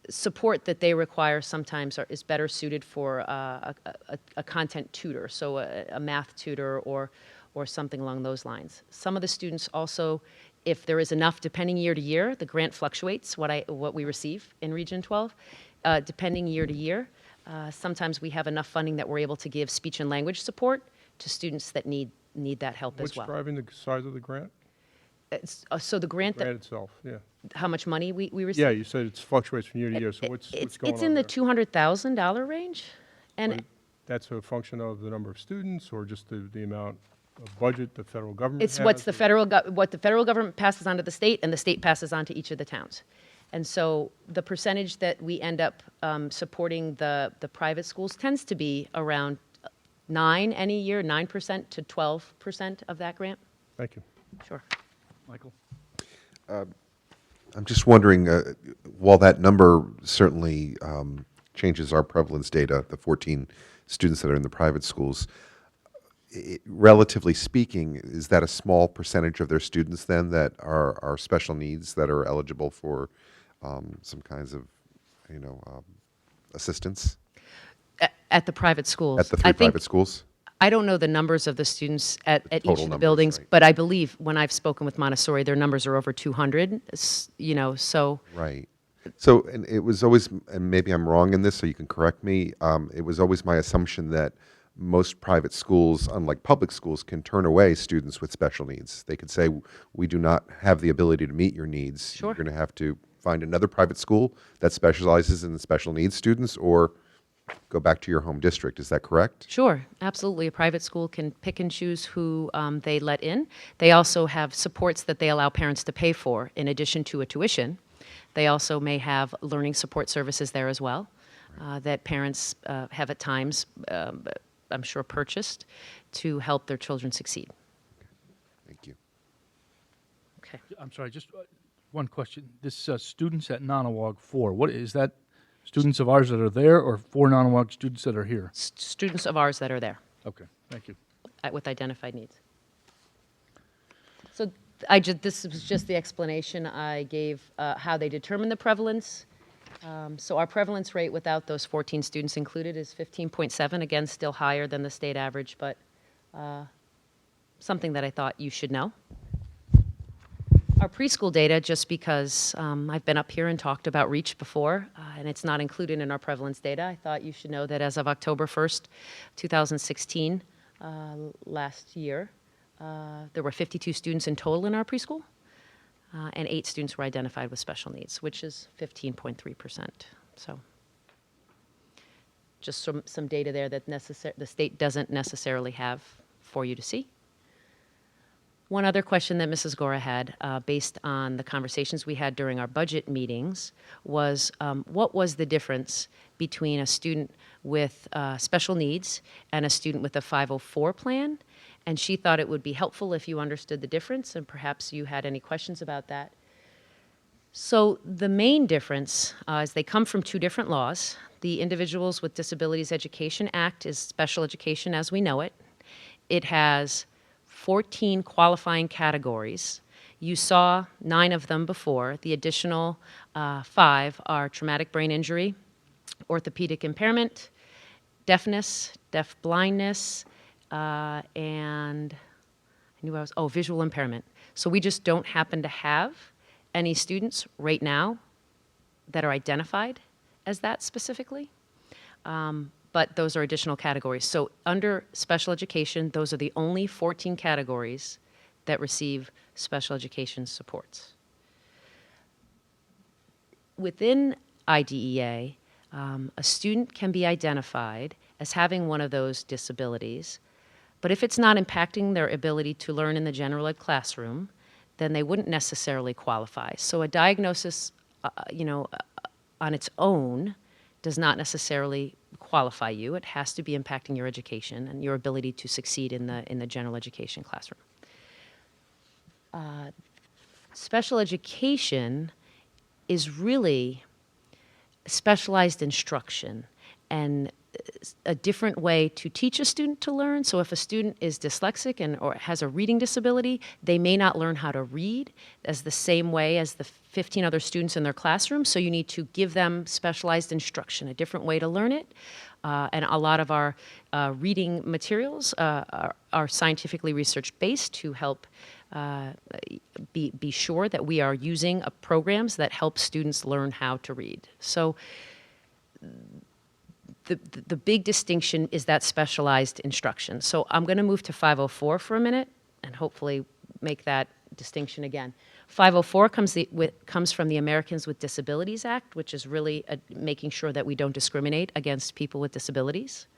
Speaker 6: support that they require sometimes is better suited for a content tutor, so a math tutor or something along those lines. Some of the students also, if there is enough, depending year to year, the grant fluctuates, what we receive in Region 12, depending year to year. Sometimes we have enough funding that we're able to give speech and language support to students that need that help as well.
Speaker 7: What's driving the size of the grant?
Speaker 6: So the grant,
Speaker 7: Grant itself, yeah.
Speaker 6: how much money we receive?
Speaker 7: Yeah, you said it fluctuates from year to year, so what's going on
Speaker 6: It's in the
Speaker 7: there?
Speaker 6: $200,000 range. And
Speaker 7: But That's a function of the number of students, or just the amount of budget the federal government has?
Speaker 6: it's what the federal government passes on to the state, and the state passes on to each of the towns. And so the percentage that we end up supporting the private schools tends to be around 9% any year, 9% to 12% of that grant.
Speaker 7: Thank you.
Speaker 6: Sure.
Speaker 2: Michael?
Speaker 8: I'm just wondering, while that number certainly changes our prevalence data, the 14 students that are in the private schools, relatively speaking, is that a small percentage of their students then that are special needs, that are eligible for some kinds of, assistance
Speaker 6: At the private schools.
Speaker 8: at the 3 private schools?
Speaker 6: I don't know the numbers of the students at each
Speaker 8: total
Speaker 6: of the
Speaker 8: numbers,
Speaker 6: buildings,
Speaker 8: right.
Speaker 6: but I believe when I've spoken with Montessori, their numbers are over 200, so.
Speaker 8: Right. So, and it was always, and maybe I'm wrong in this, so you can correct me, it was always my assumption that most private schools, unlike public schools, can turn away students with special needs. They could say, we do not have the ability to meet your needs.
Speaker 6: Sure.
Speaker 8: You're going to have to find another private school that specializes in the special needs students, or go back to your home district. Is that correct?
Speaker 6: Sure, absolutely. A private school can pick and choose who they let in. They also have supports that they allow parents to pay for in addition to a tuition. They also may have learning support services there as well that parents have at times, I'm sure, purchased to help their children succeed.
Speaker 8: Thank you.
Speaker 6: Okay.
Speaker 2: I'm sorry, just one question. This students at Nanawag 4, what is that? Students of ours that are there, or 4 Nanawag students that are here?
Speaker 6: Students of ours that are there
Speaker 2: Okay, thank you.
Speaker 6: with identified needs. So this was just the explanation I gave how they determine the prevalence. So our prevalence rate without those 14 students included is 15.7, again, still higher than the state average, but something that I thought you should know. Our preschool data, just because I've been up here and talked about REACH before, and it's not included in our prevalence data, I thought you should know that as of October 1st, 2016, last year, there were 52 students in total in our preschool. and 8 students were identified with special needs, which is 15.3%. So just some data there that the state doesn't necessarily have for you to see. One other question that Mrs. Gora had, based on the conversations we had during our budget meetings, was what was the difference between a student with special needs and a student with a 504 plan? And she thought it would be helpful if you understood the difference, and perhaps you had any questions about that. So the main difference is they come from 2 different laws. The Individuals with Disabilities Education Act is special education as we know it. It has 14 qualifying categories. You saw 9 of them before. The additional 5 are traumatic brain injury, orthopedic impairment, deafness, deaf blindness, and visual impairment. So we just don't happen to have any students right now that are identified as that specifically. But those are additional categories. So under special education, those are the only 14 categories that receive special education supports. Within IDEA, a student can be identified as having one of those disabilities, but if it's not impacting their ability to learn in the general ed classroom, then they wouldn't necessarily qualify. So a diagnosis, on its own does not necessarily qualify you. It has to be impacting your education and your ability to succeed in the general education classroom. Special education is really specialized instruction and a different way to teach a student to learn. So if a student is dyslexic or has a reading disability, they may not learn how to read as the same way as the 15 other students in their classroom. So you need to give them specialized instruction, a different way to learn it. And a lot of our reading materials are scientifically research-based to help be sure that we are using programs that help students learn how to read. So the big distinction is that specialized instruction. So I'm going to move to 504 for a minute and hopefully make that distinction again. 504 comes from the Americans with Disabilities Act, which is really making sure that we don't discriminate against people with disabilities.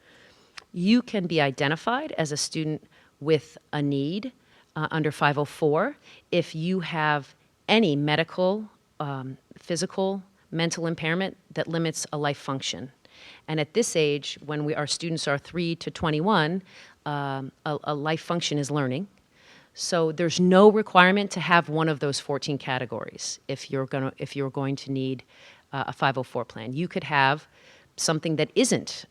Speaker 6: You can be identified as a student with a need under 504 if you have any medical, physical, mental impairment that limits a life function. And at this age, when our students are 3 to 21, a life function is learning. So there's no requirement to have one of those 14 categories if you're going to need a 504 plan. You could have something that isn't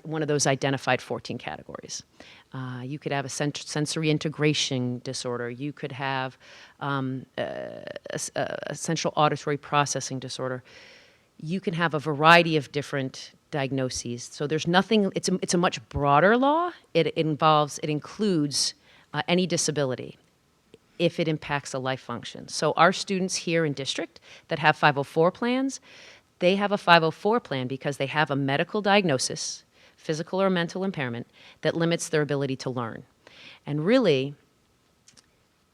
Speaker 6: one of those identified 14 categories. You could have a sensory integration disorder. You could have a central auditory processing disorder. You can have a variety of different diagnoses. So there's nothing, it's a much broader law. It includes any disability if it impacts a life function. So our students here in district that have 504 plans, they have a 504 plan because they have a medical diagnosis, physical or mental impairment, that limits their ability to learn. And really,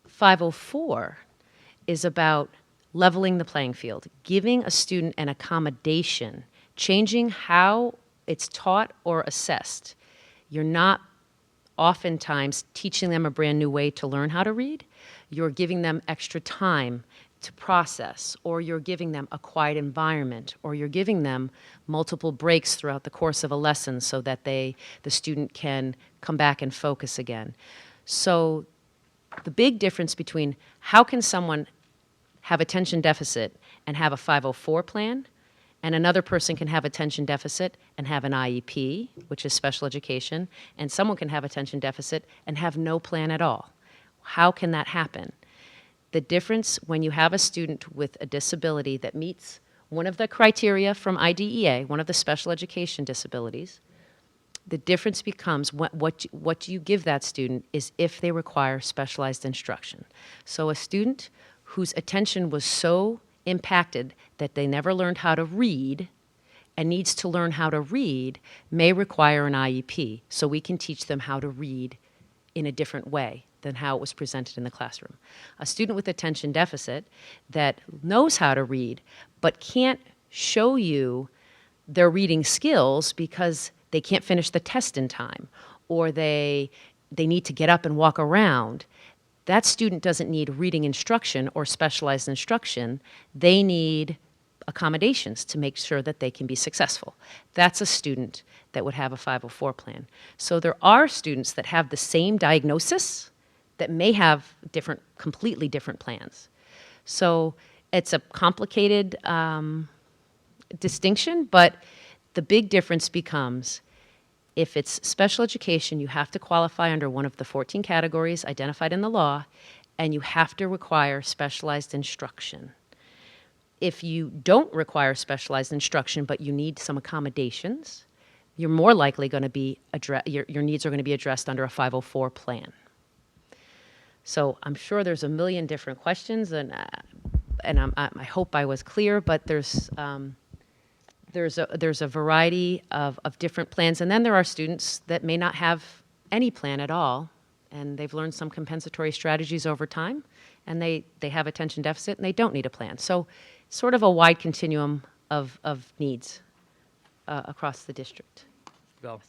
Speaker 6: 504 is about leveling the playing field, giving a student an accommodation, changing how it's taught or assessed. You're not oftentimes teaching them a brand new way to learn how to read. You're giving them extra time to process, or you're giving them a quiet environment, or you're giving them multiple breaks throughout the course of a lesson so that the student can come back and focus again. So the big difference between how can someone have attention deficit and have a 504 plan, and another person can have attention deficit and have an IEP, which is special education, and someone can have attention deficit and have no plan at all. How can that happen? The difference when you have a student with a disability that meets one of the criteria from IDEA, one of the special education disabilities, the difference becomes what do you give that student is if they require specialized instruction. So a student whose attention was so impacted that they never learned how to read and needs to learn how to read may require an IEP, so we can teach them how to read in a different way than how it was presented in the classroom. A student with attention deficit that knows how to read but can't show you their reading skills because they can't finish the test in time, or they need to get up and walk around, that student doesn't need reading instruction or specialized instruction. They need accommodations to make sure that they can be successful. That's a student that would have a 504 plan. So there are students that have the same diagnosis that may have completely different plans. So it's a complicated distinction, but the big difference becomes if it's special education, you have to qualify under one of the 14 categories identified in the law, and you have to require specialized instruction. If you don't require specialized instruction, but you need some accommodations, you're more likely going to be your needs are going to be addressed under a 504 plan. So I'm sure there's a million different questions, and I hope I was clear, but there's a variety of different plans, and then there are students that may not have any plan at all, and they've learned some compensatory strategies over time, and they have attention deficit, and they don't need a plan. So sort of a wide continuum of needs across the district.
Speaker 2: Val?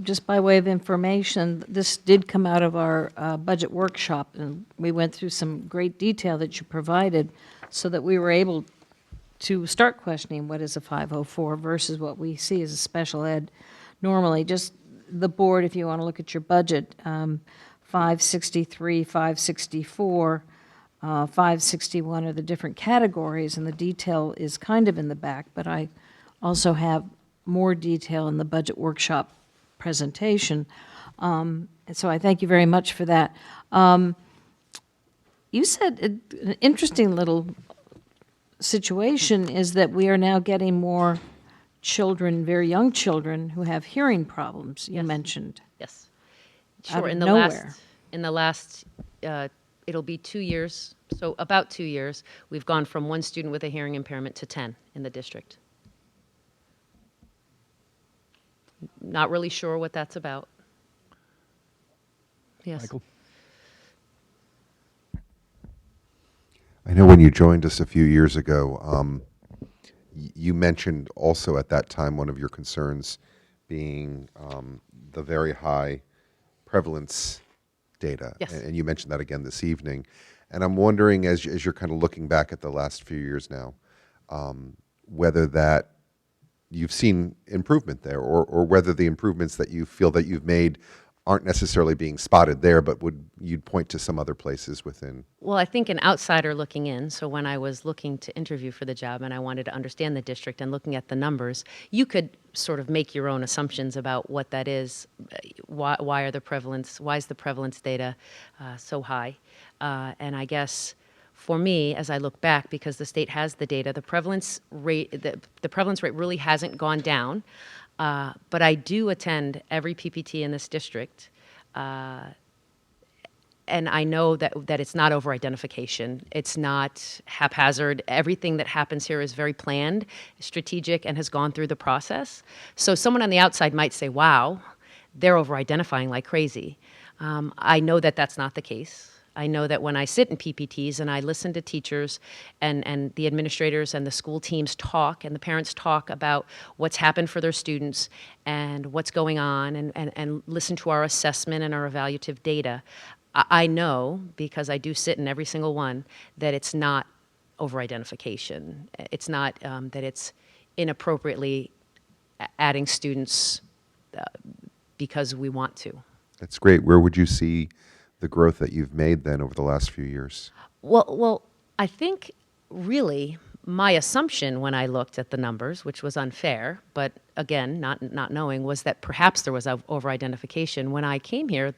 Speaker 5: Just by way of information, this did come out of our budget workshop, and we went through some great detail that you provided so that we were able to start questioning what is a 504 versus what we see as a special ed normally. Just the board, if you want to look at your budget, 563, 564, 561 are the different categories, and the detail is kind of in the back, but I also have more detail in the budget workshop presentation. And so I thank you very much for that. You said an interesting little situation is that we are now getting more children, very young children, who have hearing problems, you mentioned.
Speaker 6: Yes.
Speaker 5: Out
Speaker 6: Sure.
Speaker 5: of
Speaker 6: In the
Speaker 5: nowhere.
Speaker 6: last, it'll be 2 years, so about 2 years, we've gone from 1 student with a hearing impairment to 10 in the district. Not really sure what that's about. Yes.
Speaker 2: Michael?
Speaker 8: I know when you joined us a few years ago, you mentioned also at that time one of your concerns being the very high prevalence data.
Speaker 6: Yes.
Speaker 8: And you mentioned that again this evening. And I'm wondering, as you're kind of looking back at the last few years now, whether that you've seen improvement there, or whether the improvements that you feel that you've made aren't necessarily being spotted there, but you'd point to some other places within?
Speaker 6: Well, I think an outsider looking in, so when I was looking to interview for the job and I wanted to understand the district and looking at the numbers, you could sort of make your own assumptions about what that is. Why is the prevalence data so high? And I guess for me, as I look back, because the state has the data, the prevalence rate really hasn't gone down. But I do attend every PPT in this district, and I know that it's not over-identification. It's not haphazard. Everything that happens here is very planned, strategic, and has gone through the process. So someone on the outside might say, wow, they're over-identifying like crazy. I know that that's not the case. I know that when I sit in PPTs and I listen to teachers and the administrators and the school teams talk and the parents talk about what's happened for their students and what's going on and listen to our assessment and our evaluative data, I know, because I do sit in every single one, that it's not over-identification. It's not that it's inappropriately adding students because we want to.
Speaker 8: That's great. Where would you see the growth that you've made then over the last few years?
Speaker 6: Well, I think really my assumption when I looked at the numbers, which was unfair, but again, not knowing, was that perhaps there was over-identification. When I came here,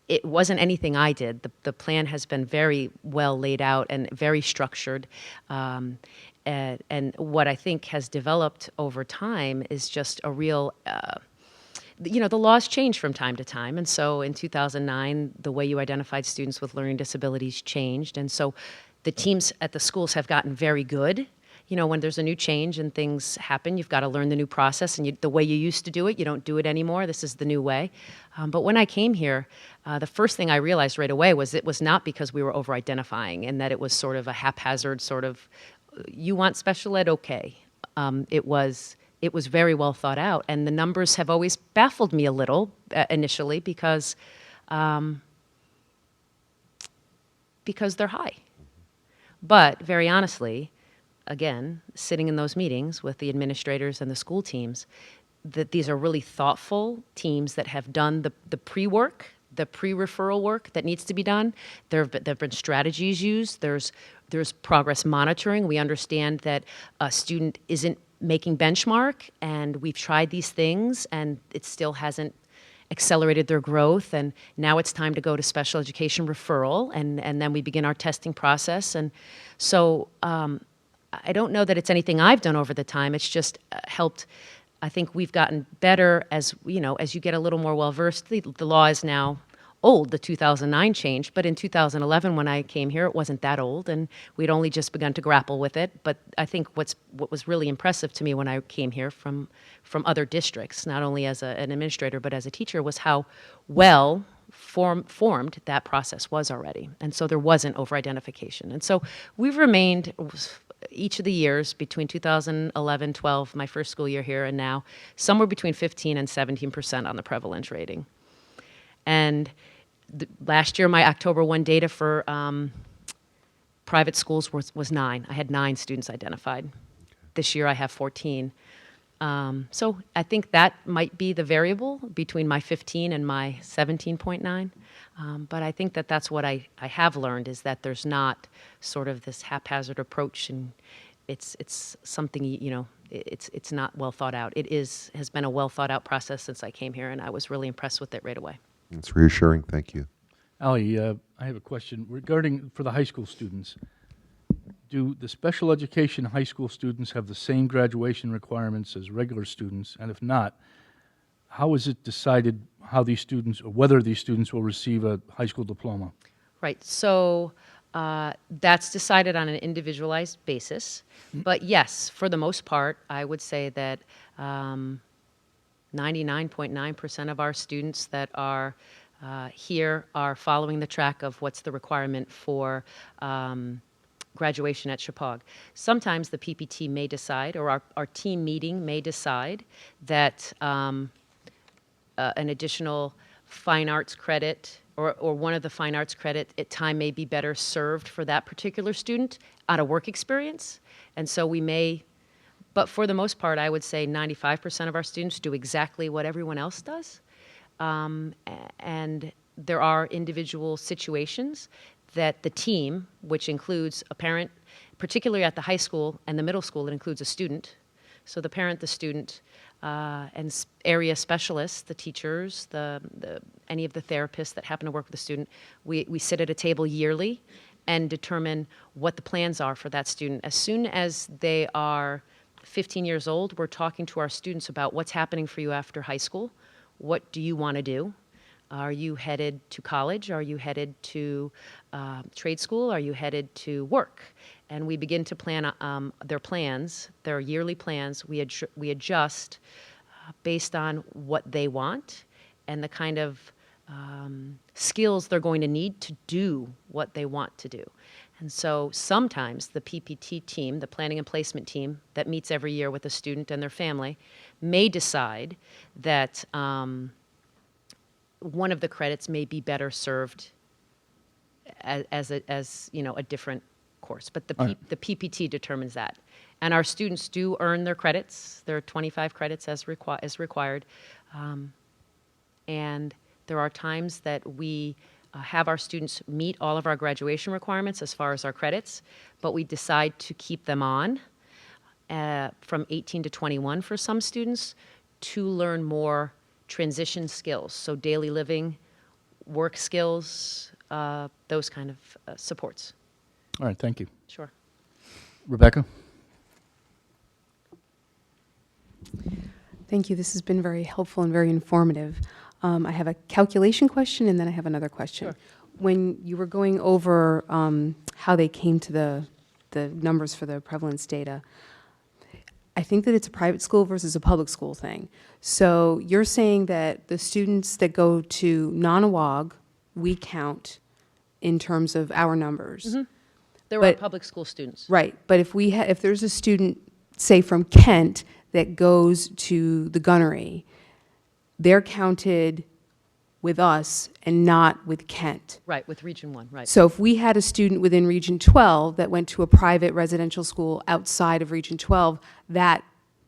Speaker 6: it wasn't anything I did. The plan has been very well laid out and very structured. And what I think has developed over time is just a real the laws change from time to time. And so in 2009, the way you identified students with learning disabilities changed. And so the teams at the schools have gotten very good. you know, when there's a new change and things happen, you've got to learn the new process, and the way you used to do it, you don't do it anymore. This is the new way. But when I came here, the first thing I realized right away was it was not because we were over-identifying and that it was sort of a haphazard sort of, you want special ed, okay. It was very well thought out, and the numbers have always baffled me a little initially because they're high. But very honestly, again, sitting in those meetings with the administrators and the school teams, that these are really thoughtful teams that have done the pre-work, the pre-referral work that needs to be done. There have been strategies used. There's progress monitoring. We understand that a student isn't making benchmark, and we've tried these things, and it still hasn't accelerated their growth, and now it's time to go to special education referral, and then we begin our testing process. And so I don't know that it's anything I've done over the time. It's just helped. I think we've gotten better as, you know, as you get a little more well-versed. The law is now old, the 2009 change, but in 2011 when I came here, it wasn't that old, and we'd only just begun to grapple with it. But I think what was really impressive to me when I came here from other districts, not only as an administrator but as a teacher, was how well formed that process was already. And so there wasn't over-identification. And so we've remained, each of the years between 2011, 12, my first school year here, and now, somewhere between 15 and 17% on the prevalence rating. And last year, my October 1 data for private schools was 9. I had 9 students identified. This year, I have 14. So I think that might be the variable between my 15 and my 17.9. But I think that's what I have learned, is that there's not sort of this haphazard approach, and it's something, you know, it's not well thought out. It has been a well thought out process since I came here, and I was really impressed with it right away.
Speaker 8: It's reassuring. Thank you.
Speaker 2: Ally, I have a question regarding for the high school students. Do the special education high school students have the same graduation requirements as regular students? And if not, how is it decided how these students, or whether these students will receive a high school diploma?
Speaker 6: Right. So that's decided on an individualized basis. But yes, for the most part, I would say that 99.9% of our students that are here are following the track of what's the requirement for graduation at Chapag. Sometimes the PPT may decide, or our team meeting may decide, that an additional fine arts credit or one of the fine arts credit at time may be better served for that particular student out of work experience. And so we may, but for the most part, I would say 95% of our students do exactly what everyone else does. And there are individual situations that the team, which includes a parent, particularly at the high school and the middle school, it includes a student. So the parent, the student, and area specialists, the teachers, any of the therapists that happen to work with the student, we sit at a table yearly and determine what the plans are for that student. As soon as they are 15 years old, we're talking to our students about what's happening for you after high school. What do you want to do? Are you headed to college? Are you headed to trade school? Are you headed to work? And we begin to plan their plans, their yearly plans. We adjust based on what they want and the kind of skills they're going to need to do what they want to do. And so sometimes the PPT team, the planning and placement team that meets every year with a student and their family, may decide that one of the credits may be better served as you know, a different course. But the PPT determines that. And our students do earn their credits. There are 25 credits as required. And there are times that we have our students meet all of our graduation requirements as far as our credits, but we decide to keep them on from 18 to 21 for some students to learn more transition skills, so daily living, work skills, those kind of supports.
Speaker 2: All right, thank you.
Speaker 6: Sure.
Speaker 2: Rebecca?
Speaker 3: Thank you. This has been very helpful and very informative. I have a calculation question, and then I have another question.
Speaker 6: Sure.
Speaker 3: When you were going over how they came to the numbers for the prevalence data. I think that it's a private school versus a public school thing. So you're saying that the students that go to Nonawag, we count in terms of our numbers.
Speaker 6: There are
Speaker 3: But-
Speaker 6: public school students.
Speaker 3: Right, but if there's a student, say from Kent, that goes to the Gunnery, they're counted with us and not with Kent.
Speaker 6: Right, with Region 1, right.
Speaker 3: So if we had a student within Region 12 that went to a private residential school outside of Region 12, that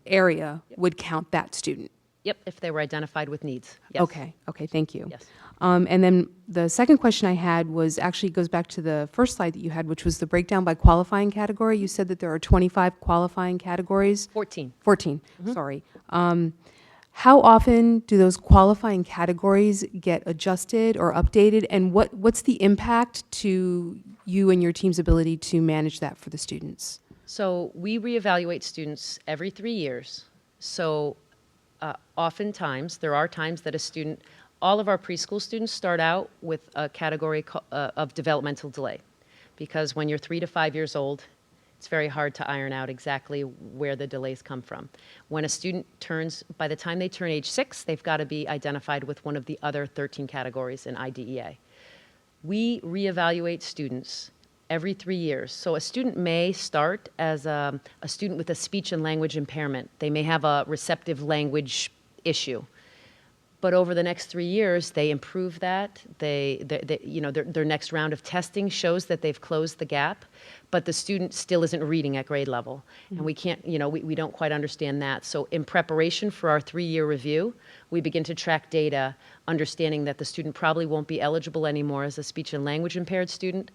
Speaker 3: area would count that student.
Speaker 6: Yep, if they were identified with needs. Yes.
Speaker 3: Okay, thank you.
Speaker 6: Yes.
Speaker 3: And then the second question I had was, actually goes back to the first slide that you had, which was the breakdown by qualifying category. You said that there are 25 qualifying categories.
Speaker 6: 14.
Speaker 3: 14, sorry. How often do those qualifying categories get adjusted or updated? And what's the impact to you and your team's ability to manage that for the students?
Speaker 6: So we reevaluate students every 3 years. So oftentimes, there are times that a student, all of our preschool students start out with a category of developmental delay. Because when you're 3 to 5 years old, it's very hard to iron out exactly where the delays come from. When a student turns, by the time they turn age 6, they've got to be identified with one of the other 13 categories in IDEA. We reevaluate students every 3 years. So a student may start as a student with a speech and language impairment. They may have a receptive language issue. But over the next 3 years, they improve that. Their next round of testing shows that they've closed the gap, but the student still isn't reading at grade level. And we can't, we don't quite understand that. So in preparation for our 3-year review, we begin to track data, understanding that the student probably won't be eligible anymore as a speech and language impaired student.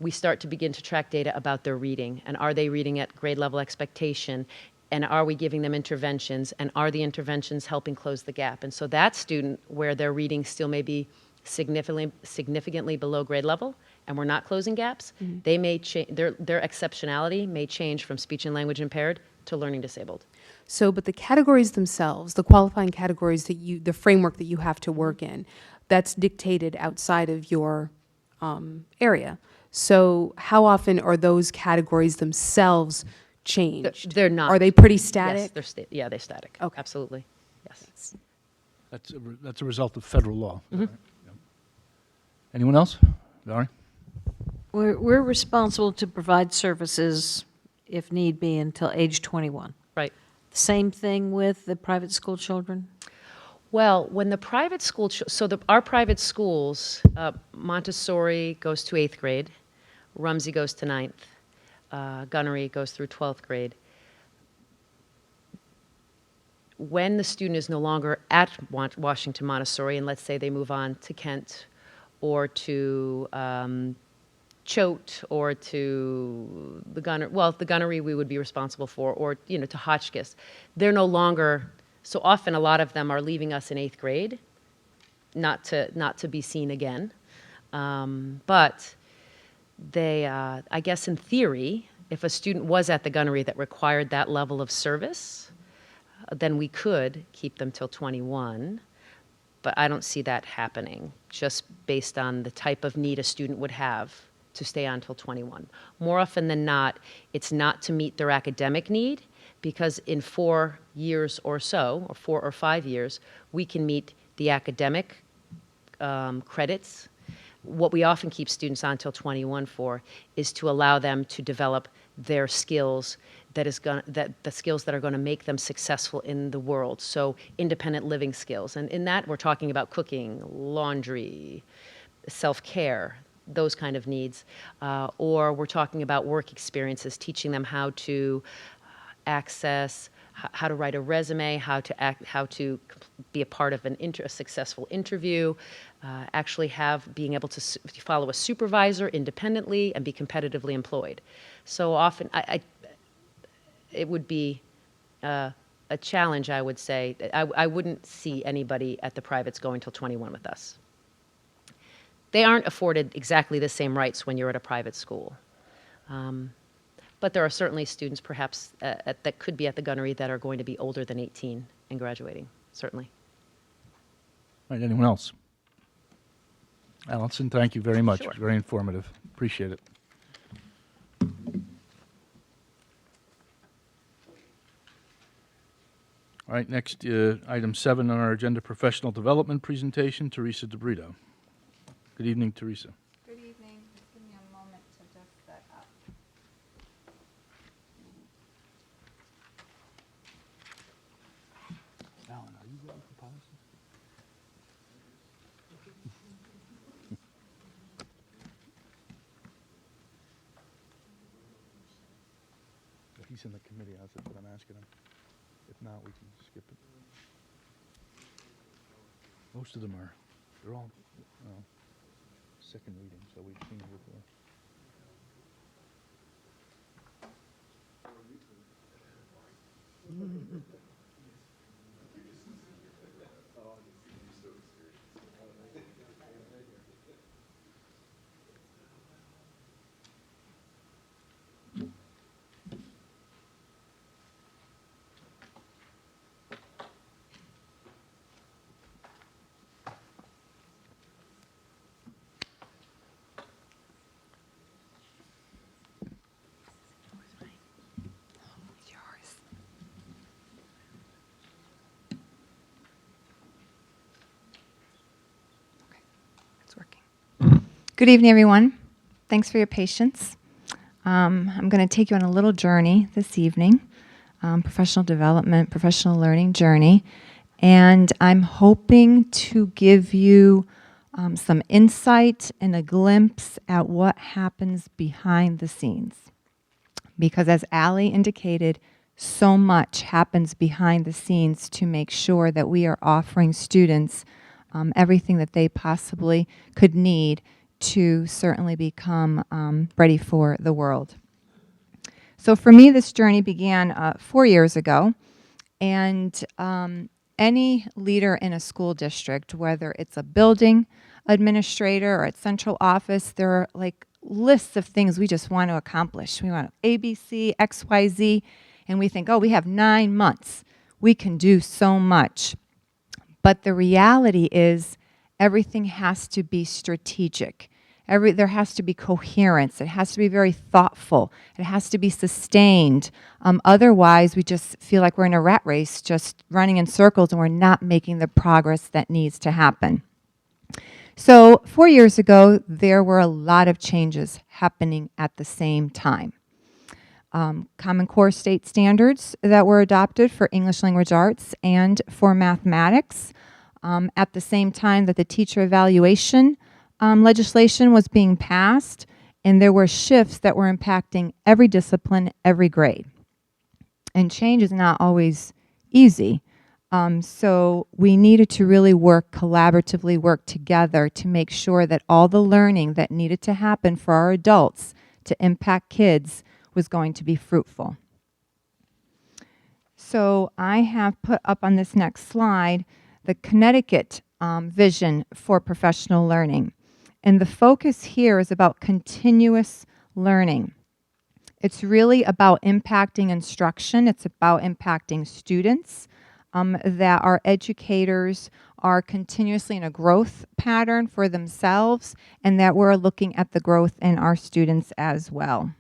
Speaker 6: We start to begin to track data about their reading, and are they reading at grade level expectation? And are we giving them interventions, and are the interventions helping close the gap? And so that student, where their reading still may be significantly below grade level, and we're not closing gaps, they may their exceptionality may change from speech and language impaired to learning disabled.
Speaker 3: So, but the categories themselves, the qualifying categories the framework that you have to work in, that's dictated outside of your area. So how often are those categories themselves changed?
Speaker 6: They're not.
Speaker 3: Are they pretty static?
Speaker 6: Yes, they're static.
Speaker 3: Okay.
Speaker 6: Absolutely. Yes.
Speaker 2: That's a result of federal law. Yeah. Anyone else? Valerie?
Speaker 5: We're responsible to provide services, if need be, until age 21.
Speaker 6: Right.
Speaker 5: Same thing with the private school children?
Speaker 6: Well, when the private school, our private schools, Montessori goes to 8th grade, Rumsey goes to 9th, Gunnery goes through 12th grade. When the student is no longer at Washington Montessori, and let's say they move on to Kent or to Choate or to the Gunnery we would be responsible for, or to Hotchkiss, they're no longer. So often, a lot of them are leaving us in 8th grade, not to be seen again. But they, I guess, in theory, if a student was at the Gunnery that required that level of service, then we could keep them till 21. But I don't see that happening, just based on the type of need a student would have to stay on till 21. More often than not, it's not to meet their academic need, because in 4 years or so, or 4 or 5 years, we can meet the academic credits. What we often keep students on till 21 for is to allow them to develop their skills, the skills that are going to make them successful in the world. So independent living skills. And in that, we're talking about cooking, laundry, self-care, those kind of needs. Or we're talking about work experiences, teaching them how to access, how to write a resume, how to be a part of a successful interview, actually being able to follow a supervisor independently and be competitively employed. So often, it would be a challenge, I would say. I wouldn't see anybody at the privates going till 21 with us. They aren't afforded exactly the same rights when you're at a private school. But there are certainly students, perhaps, that could be at the Gunnery that are going to be older than 18 and graduating, certainly.
Speaker 2: All right, anyone else? Allison, thank you very much.
Speaker 6: Sure.
Speaker 2: Very informative. Appreciate it. All right, next, item 7 on our agenda, professional development presentation, Teresa DeBrito. Good evening, Teresa.
Speaker 9: Good evening. Just give me a moment to just set up.
Speaker 2: Alan, are you ready for policy? He's in the committee, that's what I'm asking him. If not, we can skip it. Most of them are, they're all, second reading, so we've seen it before.
Speaker 9: It's working. Good evening, everyone. Thanks for your patience. I'm going to take you on a little journey this evening, professional development, professional learning journey, and I'm hoping to give you some insight and a glimpse at what happens behind the scenes. Because as Allie indicated, so much happens behind the scenes to make sure that we are offering students everything that they possibly could need to certainly become ready for the world. So for me, this journey began 4 years ago, and any leader in a school district, whether it's a building administrator or at central office, there are like lists of things we just want to accomplish. We want A, B, C, X, Y, Z, and we think, oh, we have 9 months. We can do so much. But the reality is everything has to be strategic. There has to be coherence. It has to be very thoughtful. It has to be sustained. Otherwise, we just feel like we're in a rat race, just running in circles, and we're not making the progress that needs to happen. So 4 years ago, there were a lot of changes happening at the same time. Common Core state standards that were adopted for English language arts and for mathematics. At the same time that the teacher evaluation legislation was being passed, and there were shifts that were impacting every discipline, every grade. And change is not always easy. So we needed to really collaboratively work together to make sure that all the learning that needed to happen for our adults to impact kids was going to be fruitful. So I have put up on this next slide the Connecticut vision for professional learning. And the focus here is about continuous learning. It's really about impacting instruction. It's about impacting students, that our educators are continuously in a growth pattern for themselves, and that we're looking at the growth in our students as well.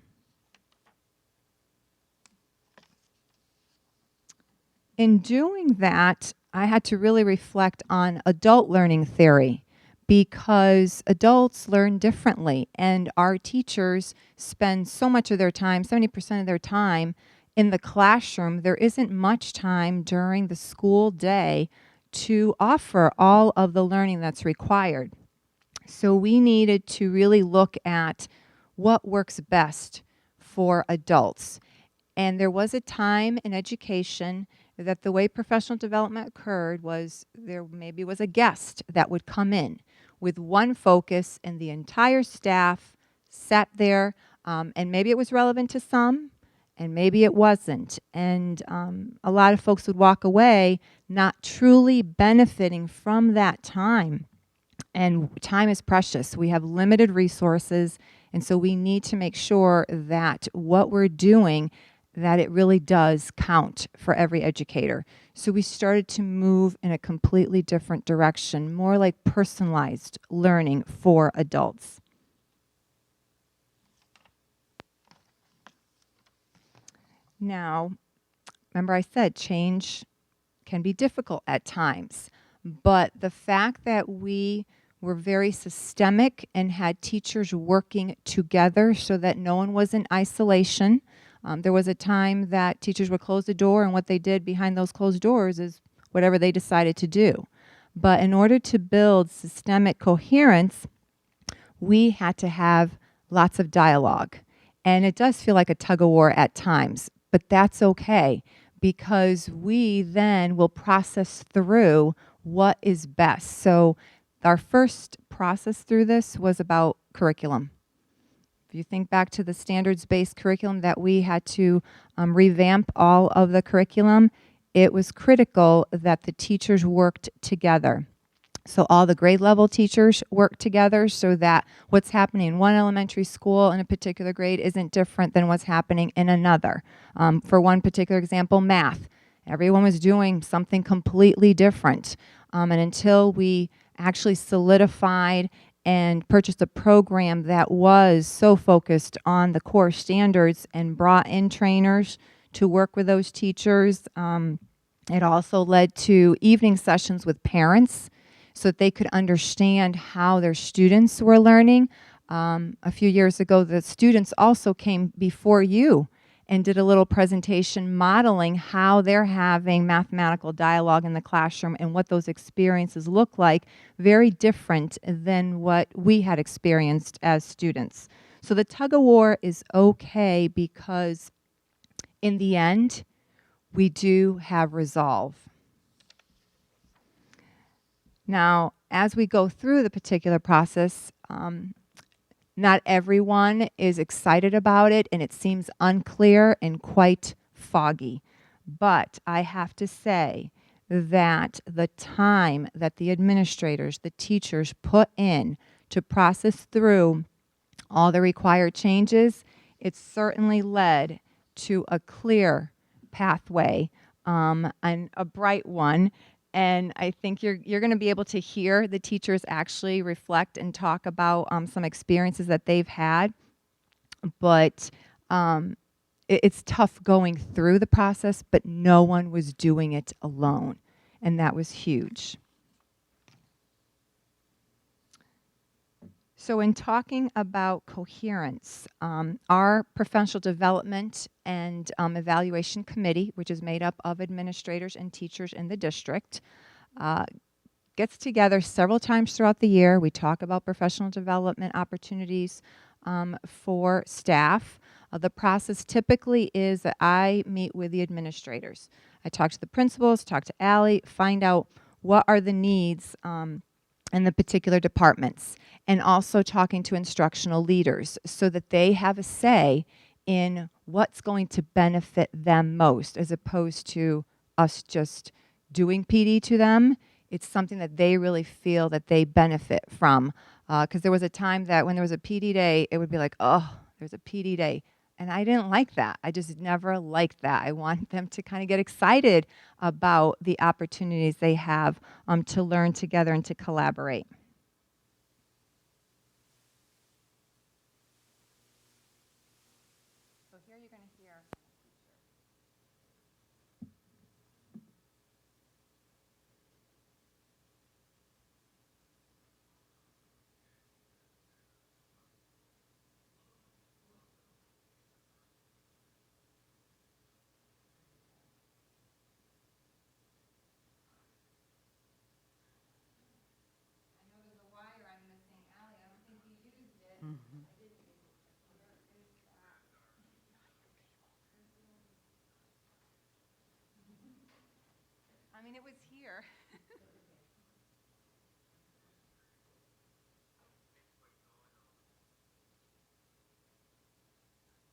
Speaker 9: In doing that, I had to really reflect on adult learning theory, because adults learn differently, and our teachers spend so much of their time, 70% of their time, in the classroom. There isn't much time during the school day to offer all of the learning that's required. So we needed to really look at what works best for adults. And there was a time in education that the way professional development occurred was there maybe was a guest that would come in with one focus, and the entire staff sat there, and maybe it was relevant to some, and maybe it wasn't. And a lot of folks would walk away not truly benefiting from that time. And time is precious. We have limited resources, and so we need to make sure that what we're doing, that it really does count for every educator. So we started to move in a completely different direction, more like personalized learning for adults. Now, remember I said change can be difficult at times. But the fact that we were very systemic and had teachers working together so that no one was in isolation. There was a time that teachers would close the door, and what they did behind those closed doors is whatever they decided to do. But in order to build systemic coherence, we had to have lots of dialogue. And it does feel like a tug of war at times, but that's okay, because we then will process through what is best. So our first process through this was about curriculum. If you think back to the standards-based curriculum that we had to revamp all of the curriculum, it was critical that the teachers worked together. So all the grade level teachers work together so that what's happening in one elementary school in a particular grade isn't different than what's happening in another. For one particular example, math. Everyone was doing something completely different. And until we actually solidified and purchased a program that was so focused on the core standards and brought in trainers to work with those teachers, it also led to evening sessions with parents so that they could understand how their students were learning. A few years ago, the students also came before you and did a little presentation modeling how they're having mathematical dialogue in the classroom and what those experiences look like, very different than what we had experienced as students. So the tug of war is okay because in the end, we do have resolve. Now, as we go through the particular process, not everyone is excited about it, and it seems unclear and quite foggy. But I have to say that the time that the administrators, the teachers put in to process through all the required changes, it certainly led to a clear pathway and a bright one. And I think you're going to be able to hear the teachers actually reflect and talk about some experiences that they've had. But it's tough going through the process, but no one was doing it alone. And that was huge. So in talking about coherence, our professional development and evaluation committee, which is made up of administrators and teachers in the district, gets together several times throughout the year. We talk about professional development opportunities for staff. The process typically is that I meet with the administrators. I talk to the principals, talk to Allie, find out what are the needs in the particular departments, and also talking to instructional leaders so that they have a say in what's going to benefit them most, as opposed to us just doing PD to them. It's something that they really feel that they benefit from. Because there was a time that when there was a PD day, it would be like, oh, there's a PD day. And I didn't like that. I just never liked that. I want them to kind of get excited about the opportunities they have to learn together and to collaborate. So here you're going to hear. I mean, it was here.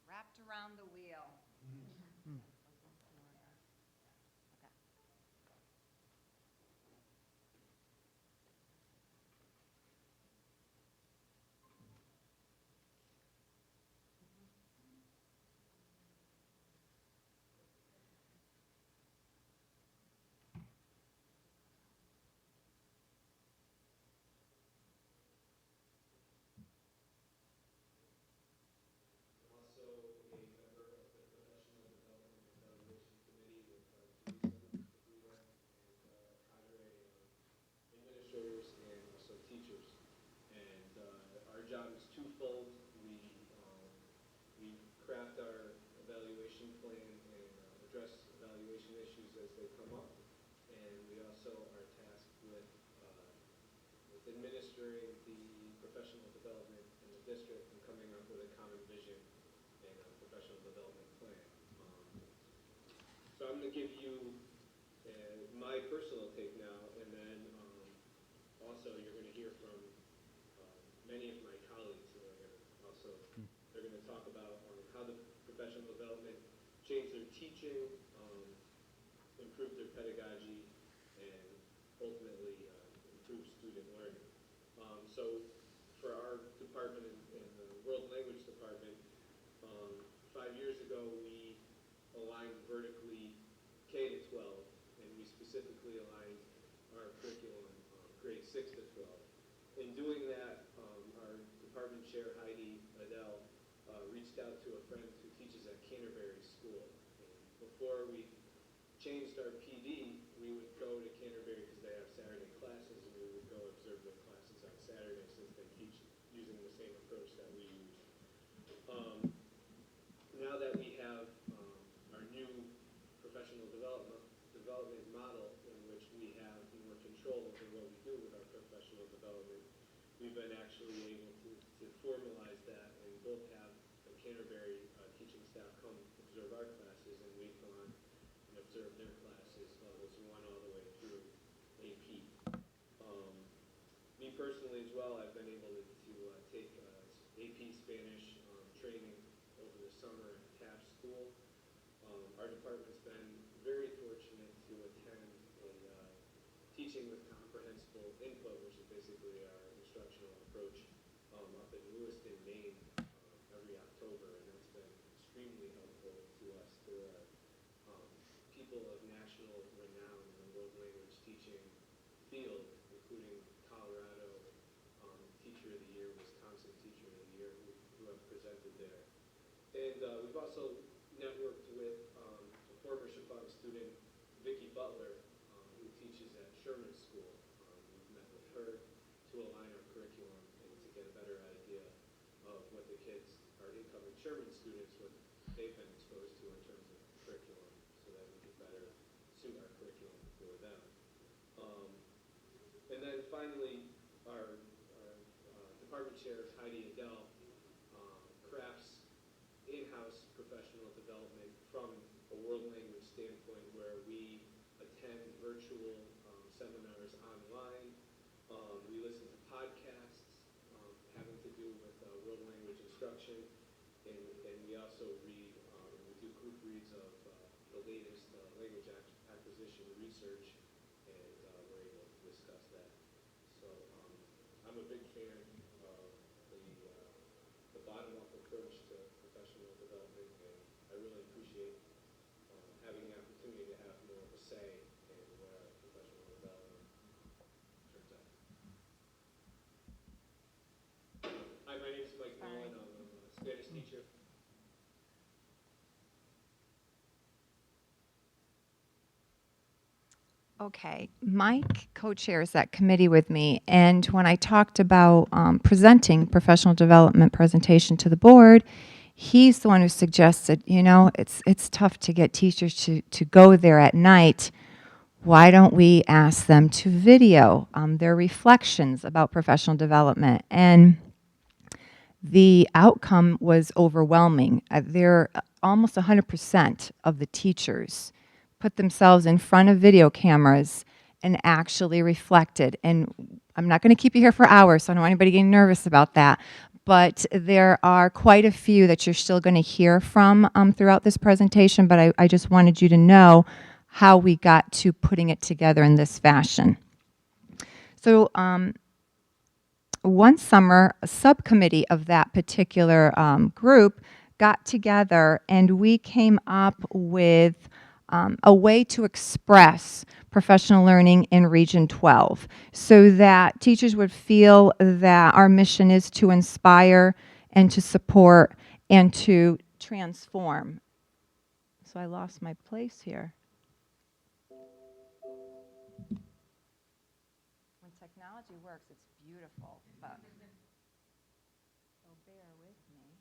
Speaker 9: Wrapped around the wheel.
Speaker 10: job is twofold. We craft our evaluation plan and address evaluation issues as they come up. And we also are tasked with administering the professional development in the district and coming up with a common vision and a professional development plan. So I'm going to give you my personal take now, and then also you're going to hear from many of my colleagues who are going to also, they're going to talk about how the professional development changed their teaching, improved their pedagogy, and ultimately improved student learning. So for our department in the World Language Department, 5 years ago we aligned vertically K to 12, and we specifically aligned our curriculum grades 6 to 12. In doing that, our department chair, Heidi Adele, reached out to a friend who teaches at Canterbury School. And before we changed our PD, we would go to Canterbury because they have Saturday classes, and we would go observe their classes on Saturday since they teach using the same approach that we use. Now that we have our new professional development model in which we have more control over what we do with our professional development, we've been actually able to formalize that and both have the Canterbury teaching staff come observe our classes, and we've gone and observed their classes, levels 1 all the way through AP. Me personally as well, I've been able to take AP Spanish training over the summer at TAP School. Our department's been very fortunate to attend a teaching with comprehensible input, which is basically our instructional approach up in Lewiston, Maine, every October, and that's been extremely helpful to us. There are people of national renown in the world language teaching field, including Colorado Teacher of the Year, Wisconsin Teacher of the Year, who have presented there. And we've also networked with a former Chicago student, Vicki Butler, who teaches at Sherman School. We've met with her to align our curriculum and to get a better idea of what the kids, our incoming Sherman students, what they've been exposed to in terms of curriculum, so that we can better suit our curriculum for them. And then finally, our department chair, Heidi Adele, crafts in-house professional development from a world language standpoint, where we attend virtual seminars online. We listen to podcasts having to do with world language instruction, and we also read, we do group reads of the latest language acquisition research, and we're able to discuss that. So I'm a big fan of the bottom-up approach to professional development, and I really appreciate having the opportunity to have more of a say in what our professional development turns out. Hi, my name is Mike Nolan. I'm a Spanish teacher.
Speaker 9: Okay, Mike co-chairs that committee with me, and when I talked about presenting professional development presentation to the board, he's the one who suggested, it's tough to get teachers to go there at night. Why don't we ask them to video their reflections about professional development? And the outcome was overwhelming. They're almost 100% of the teachers put themselves in front of video cameras and actually reflected. And I'm not going to keep you here for hours, so I don't want anybody getting nervous about that. But there are quite a few that you're still going to hear from throughout this presentation, but I just wanted you to know how we got to putting it together in this fashion. So one summer, a subcommittee of that particular group got together, and we came up with a way to express professional learning in Region 12 so that teachers would feel that our mission is to inspire and to support and to transform. So I lost my place here. When technology works, it's beautiful. But bear with me.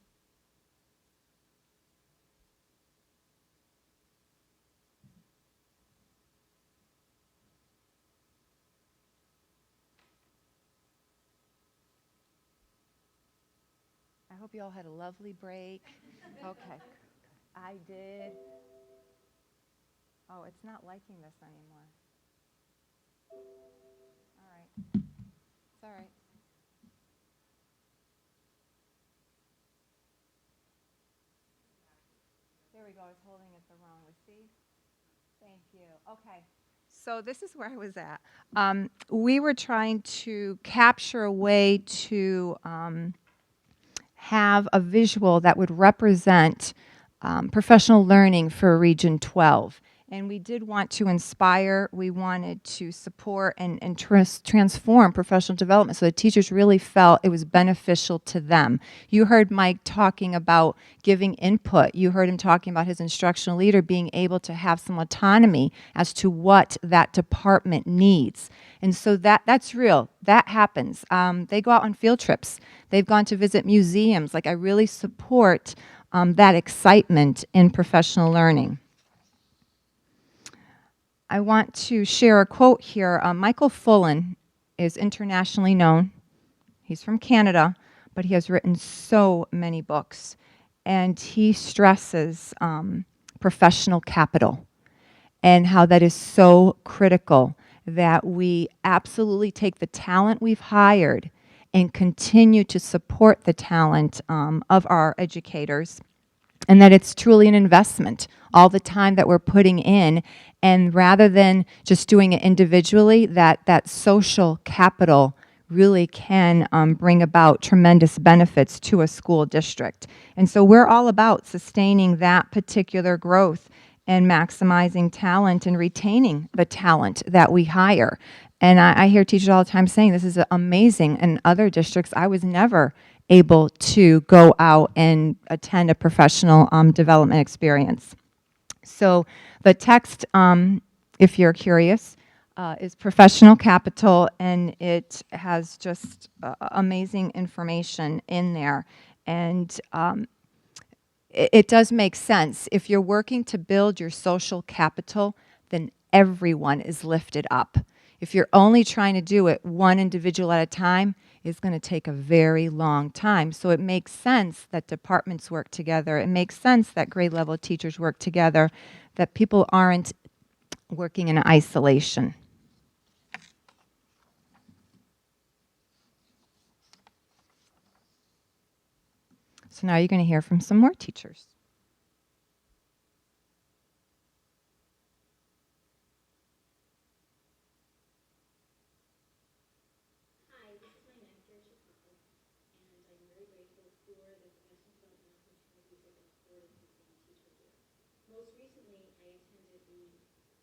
Speaker 9: I hope you all had a lovely break. Okay. I did. Oh, it's not liking this anymore. All right. It's all right. There we go. I was holding it the wrong way. See? Thank you. Okay. So this is where I was at. We were trying to capture a way to have a visual that would represent professional learning for Region 12. And we did want to inspire, we wanted to support and transform professional development so the teachers really felt it was beneficial to them. You heard Mike talking about giving input. You heard him talking about his instructional leader being able to have some autonomy as to what that department needs. And so that's real. That happens. They go out on field trips. They've gone to visit museums. Like, I really support that excitement in professional learning. I want to share a quote here. Michael Fullen is internationally known. He's from Canada, but he has written so many books. And he stresses professional capital and how that is so critical, that we absolutely take the talent we've hired and continue to support the talent of our educators, and that it's truly an investment, all the time that we're putting in. And rather than just doing it individually, that social capital really can bring about tremendous benefits to a school district. And so we're all about sustaining that particular growth and maximizing talent and retaining the talent that we hire. And I hear teachers all the time saying this is amazing. In other districts, I was never able to go out and attend a professional development experience. So the text, if you're curious, is Professional Capital, and it has just amazing information in there. And it does make sense. If you're working to build your social capital, then everyone is lifted up. If you're only trying to do it one individual at a time, it's going to take a very long time. So it makes sense that departments work together. It makes sense that grade level teachers work together, that people aren't working in isolation. So now you're going to hear from some more teachers.
Speaker 11: Hi, this is my next year at Chicago, and I'm very grateful for the professional development opportunities that have been afforded since I'm a teacher here. Most recently, I attended the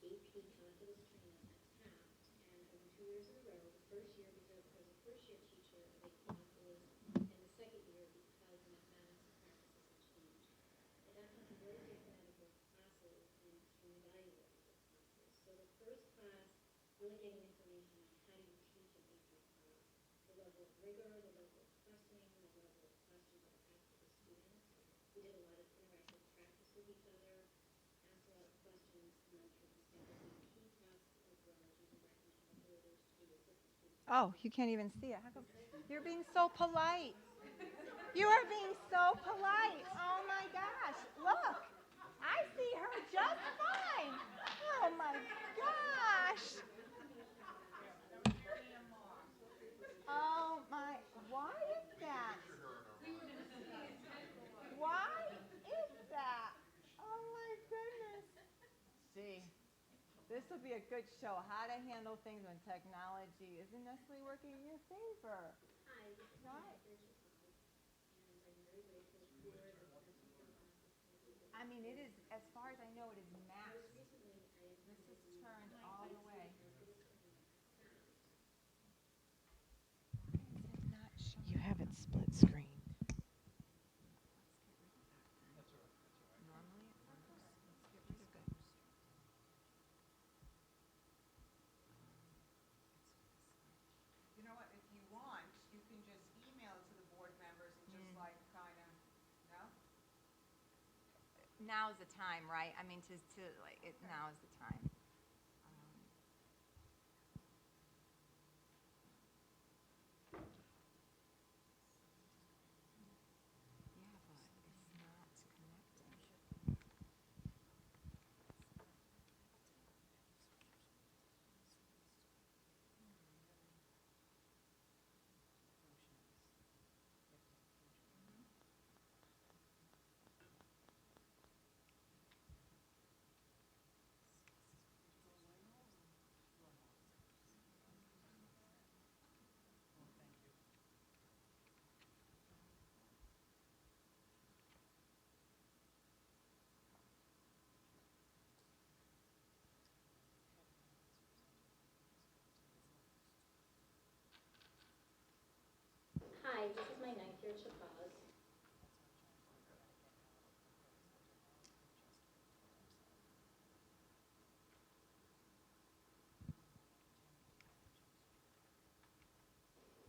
Speaker 11: AP Calculus training at Taft, and I won 2 years in a row. The first year because I was a first-year teacher of AP Calculus, and the second year because mathematics practices have changed. I got something very different out of both classes and extremely valuable out of both classes. So the first class, really getting information on how do you teach an AP class, the level of rigor, the level of questioning, the level of questions that are asked of the students. We did a lot of interactive practice with each other, asked a lot of questions, and then through some sample AP tests, as well as using recognition abilities to assist the students.
Speaker 9: Oh, you can't even see it. How come? You're being so polite. You are being so polite. Oh my gosh. Look, I see her just fine. Oh my gosh. Oh my, why is that? Why is that? Oh my goodness. See, this will be a good show. How to handle things when technology isn't necessarily working in your favor.
Speaker 11: Hi, this is my next year at Chicago, and I'm very grateful for the professional development opportunities that
Speaker 9: I mean, it is, as far as I know, it is max.
Speaker 11: most recently I
Speaker 9: This
Speaker 11: attended
Speaker 9: is
Speaker 11: the
Speaker 9: turned all the way.
Speaker 11: Calculus training at Taft.
Speaker 5: You have it split screen.
Speaker 1: You know what, if you want, you can just email it to the board members and just like
Speaker 9: now is the time, right? I mean, now is the time. Yeah, but it's not connecting.
Speaker 11: Hi, this is my ninth year at Chapaz.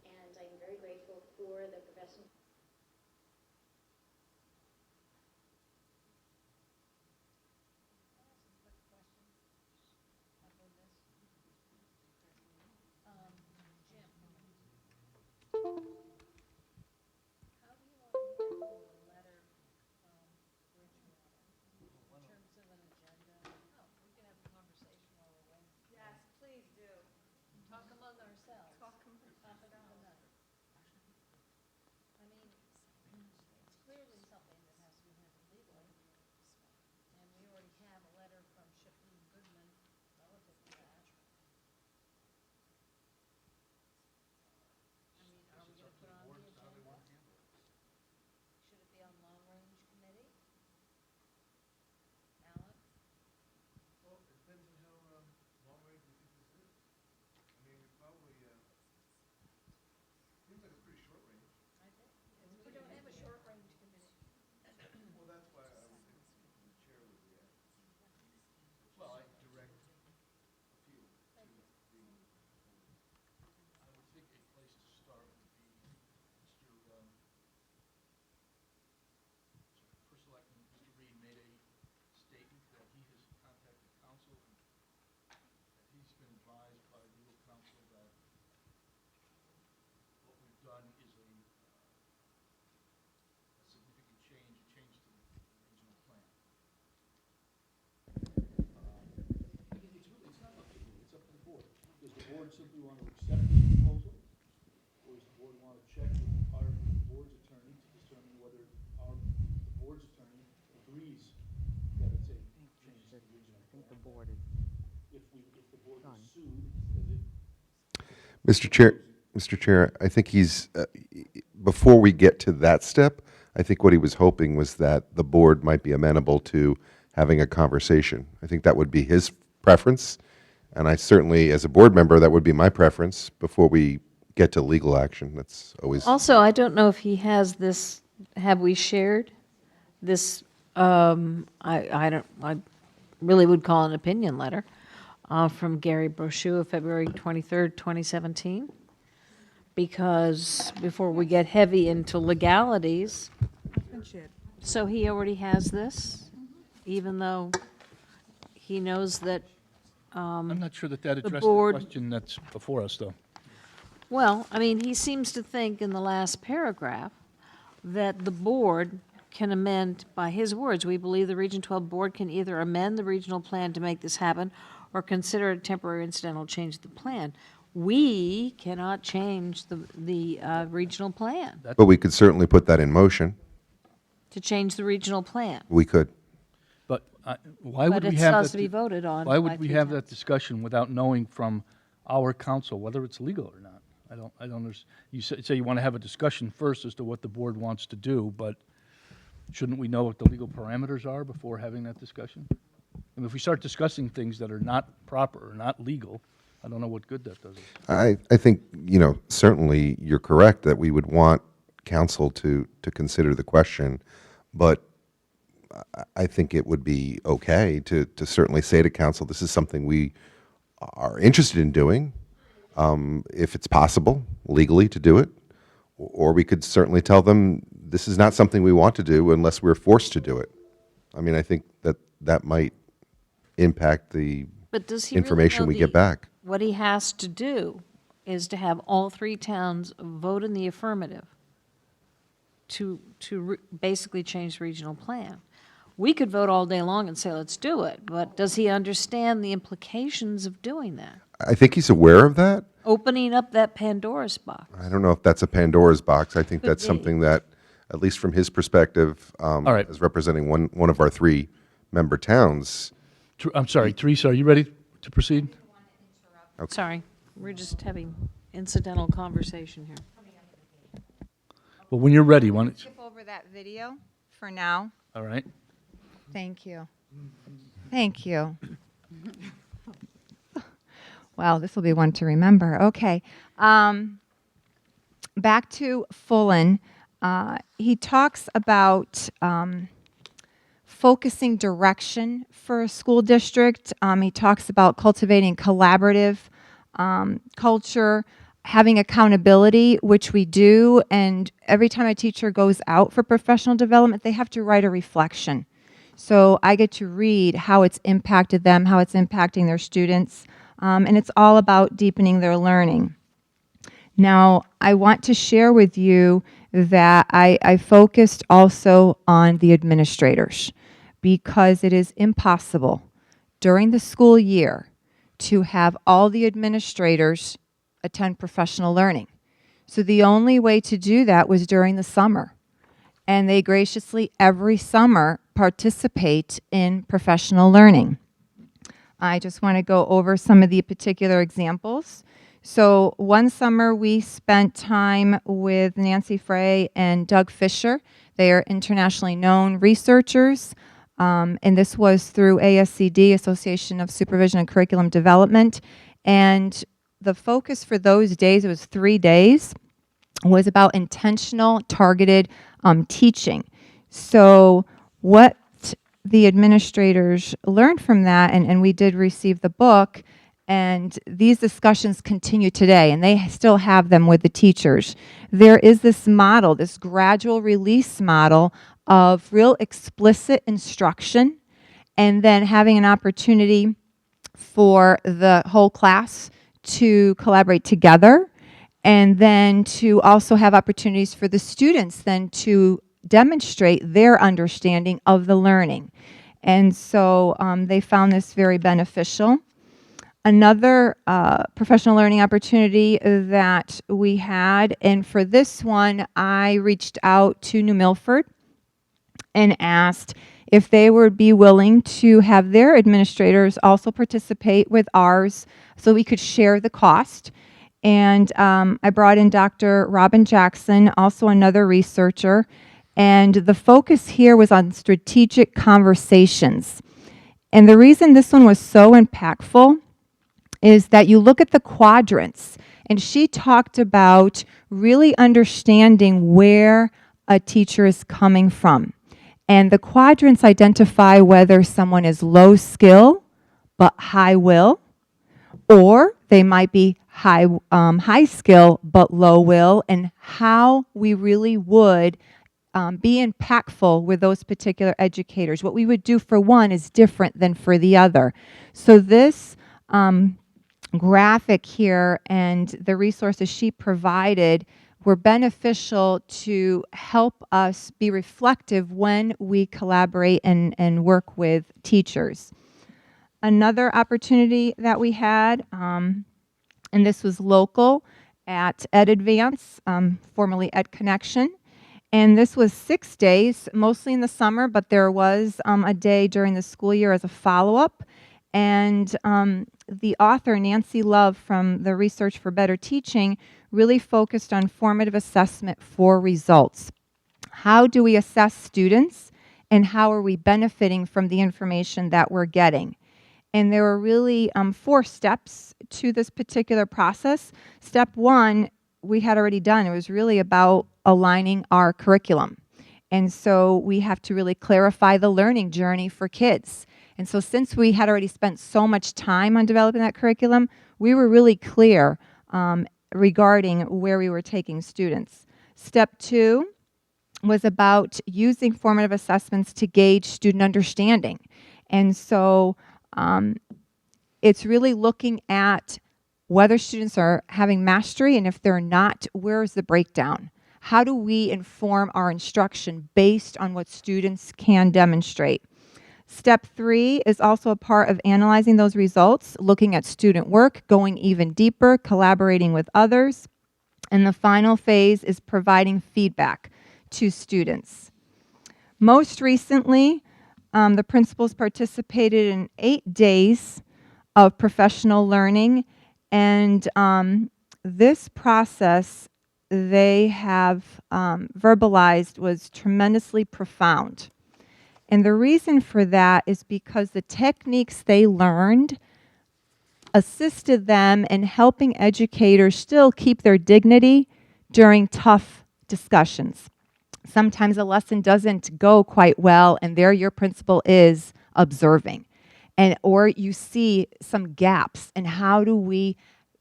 Speaker 11: And I'm very grateful for the professional.
Speaker 2: I would think a place to start would be First Selectman, Mr. Reed made a statement that he has contacted council and that he's been advised by legal counsel that what we've done is a significant change, a change to the regional plan. It's not up to you, it's up to the board. Does the board simply want to accept the proposal? Or does the board want to check with our board's attorney to determine whether the board's attorney agrees that it's a change to the regional plan? If the board is sued, does it?
Speaker 8: Mr. Chair, I think he's, before we get to that step, I think what he was hoping was that the board might be amenable to having a conversation. I think that would be his preference, and I certainly, as a board member, that would be my preference before we get to legal action. That's always,
Speaker 5: Also, I don't know if he has this, have we shared this, I really would call an opinion letter from Gary Brochu of February 23rd, 2017. Because before we get heavy into legalities, so he already has this, even though he knows that,
Speaker 2: I'm not sure that that addressed the
Speaker 5: board-
Speaker 2: question that's before us, though.
Speaker 5: well, I mean, he seems to think in the last paragraph that the board can amend, by his words, we believe the Region 12 board can either amend the regional plan to make this happen or consider a temporary incidental change to the plan. We cannot change the regional plan,
Speaker 8: but we could certainly put that in motion.
Speaker 5: to change the regional plan.
Speaker 8: We could.
Speaker 2: But why would
Speaker 5: But
Speaker 2: we
Speaker 5: it
Speaker 2: have
Speaker 5: still has
Speaker 2: that?
Speaker 5: to be voted on
Speaker 2: Why
Speaker 5: by
Speaker 2: would we
Speaker 5: 3/10.
Speaker 2: have that discussion without knowing from our counsel whether it's legal or not? I don't understand. You say you want to have a discussion first as to what the board wants to do, but shouldn't we know what the legal parameters are before having that discussion? And if we start discussing things that are not proper or not legal, I don't know what good that does us.
Speaker 8: I think, certainly you're correct that we would want council to consider the question, but I think it would be okay to certainly say to council, this is something we are interested in doing, if it's possible legally to do it, or we could certainly tell them, this is not something we want to do unless we're forced to do it. I mean, I think that that might impact the
Speaker 5: But does he really
Speaker 8: information
Speaker 5: know
Speaker 8: we get back.
Speaker 5: What he has to do is to have all 3 towns vote in the affirmative to basically change the regional plan. We could vote all day long and say, let's do it, but does he understand the implications of doing that?
Speaker 8: I think he's aware of that.
Speaker 5: Opening up that Pandora's box.
Speaker 8: I don't know if that's a Pandora's box. I think
Speaker 5: Could
Speaker 8: that's
Speaker 5: be.
Speaker 8: something that, at least from his perspective,
Speaker 2: right.
Speaker 8: as representing one of our 3 member towns.
Speaker 2: I'm sorry, Teresa, are you ready to proceed?
Speaker 5: Sorry, we're just having incidental conversation here.
Speaker 2: Well, when you're ready, why don't you?
Speaker 9: Skip over that video for now.
Speaker 2: All right.
Speaker 9: Thank you. Thank you. Wow, this will be one to remember. Okay. Back to Fullen. He talks about focusing direction for a school district. He talks about cultivating collaborative culture, having accountability, which we do. And every time a teacher goes out for professional development, they have to write a reflection. So I get to read how it's impacted them, how it's impacting their students, and it's all about deepening their learning. Now, I want to share with you that I focused also on the administrators because it is impossible during the school year to have all the administrators attend professional learning. So the only way to do that was during the summer. And they graciously, every summer, participate in professional learning. I just want to go over some of the particular examples. So one summer we spent time with Nancy Frey and Doug Fisher. They are internationally known researchers, and this was through ASCD, Association of Supervision and Curriculum Development. And the focus for those days, it was 3 days, was about intentional, targeted teaching. So what the administrators learned from that, and we did receive the book, and these discussions continue today, and they still have them with the teachers. There is this model, this gradual release model of real explicit instruction, and then having an opportunity for the whole class to collaborate together, and then to also have opportunities for the students then to demonstrate their understanding of the learning. And so they found this very beneficial. Another professional learning opportunity that we had, and for this one, I reached out to New Milford and asked if they would be willing to have their administrators also participate with ours so we could share the cost. And I brought in Dr. Robin Jackson, also another researcher, and the focus here was on strategic conversations. And the reason this one was so impactful is that you look at the quadrants, and she talked about really understanding where a teacher is coming from. And the quadrants identify whether someone is low skill but high will, or they might be high skill but low will, and how we really would be impactful with those particular educators. What we would do for one is different than for the other. So this graphic here and the resources she provided were beneficial to help us be reflective when we collaborate and work with teachers. Another opportunity that we had, and this was local at EdAdvance, formerly EdConnection, and this was 6 days, mostly in the summer, but there was a day during the school year as a follow-up. And the author, Nancy Love, from the Research for Better Teaching, really focused on formative assessment for results. How do we assess students, and how are we benefiting from the information that we're getting? And there were really 4 steps to this particular process. Step 1, we had already done. It was really about aligning our curriculum. And so we have to really clarify the learning journey for kids. And so since we had already spent so much time on developing that curriculum, we were really clear regarding where we were taking students. Step 2 was about using formative assessments to gauge student understanding. And so it's really looking at whether students are having mastery, and if they're not, where is the breakdown? How do we inform our instruction based on what students can demonstrate? Step 3 is also a part of analyzing those results, looking at student work, going even deeper, collaborating with others. And the final phase is providing feedback to students. Most recently, the principals participated in 8 days of professional learning, and this process they have verbalized was tremendously profound. And the reason for that is because the techniques they learned assisted them in helping educators still keep their dignity during tough discussions. Sometimes a lesson doesn't go quite well, and there your principal is observing. Or you see some gaps, and how do we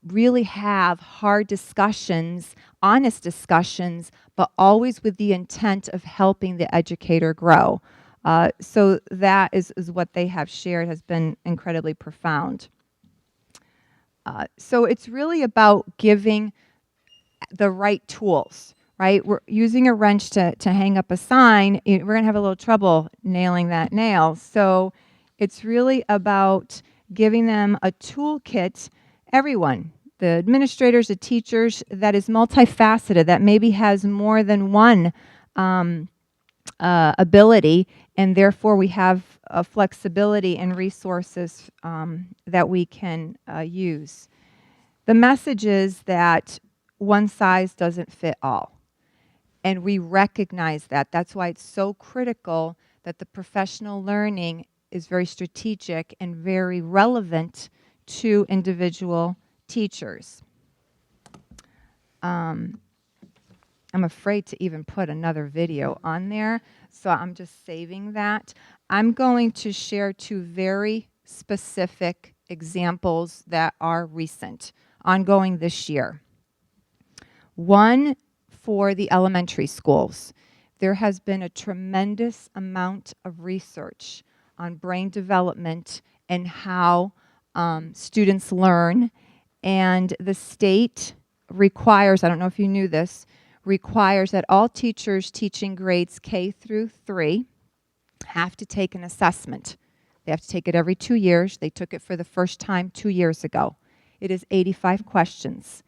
Speaker 9: really have hard discussions, honest discussions, but always with the intent of helping the educator grow. So that is what they have shared has been incredibly profound. So it's really about giving the right tools, right? We're using a wrench to hang up a sign. We're going to have a little trouble nailing that nail. So it's really about giving them a toolkit, everyone, the administrators, the teachers, that is multifaceted, that maybe has more than one ability, and therefore we have a flexibility and resources that we can use. The message is that one size doesn't fit all, and we recognize that. That's why it's so critical that the professional learning is very strategic and very relevant to individual teachers. I'm afraid to even put another video on there, so I'm just saving that. I'm going to share 2 very specific examples that are recent, ongoing this year. One for the elementary schools. There has been a tremendous amount of research on brain development and how students learn, and the state requires, I don't know if you knew this, requires that all teachers teaching grades K through 3 have to take an assessment. They have to take it every 2 years. They took it for the first time 2 years ago. It is 85 questions.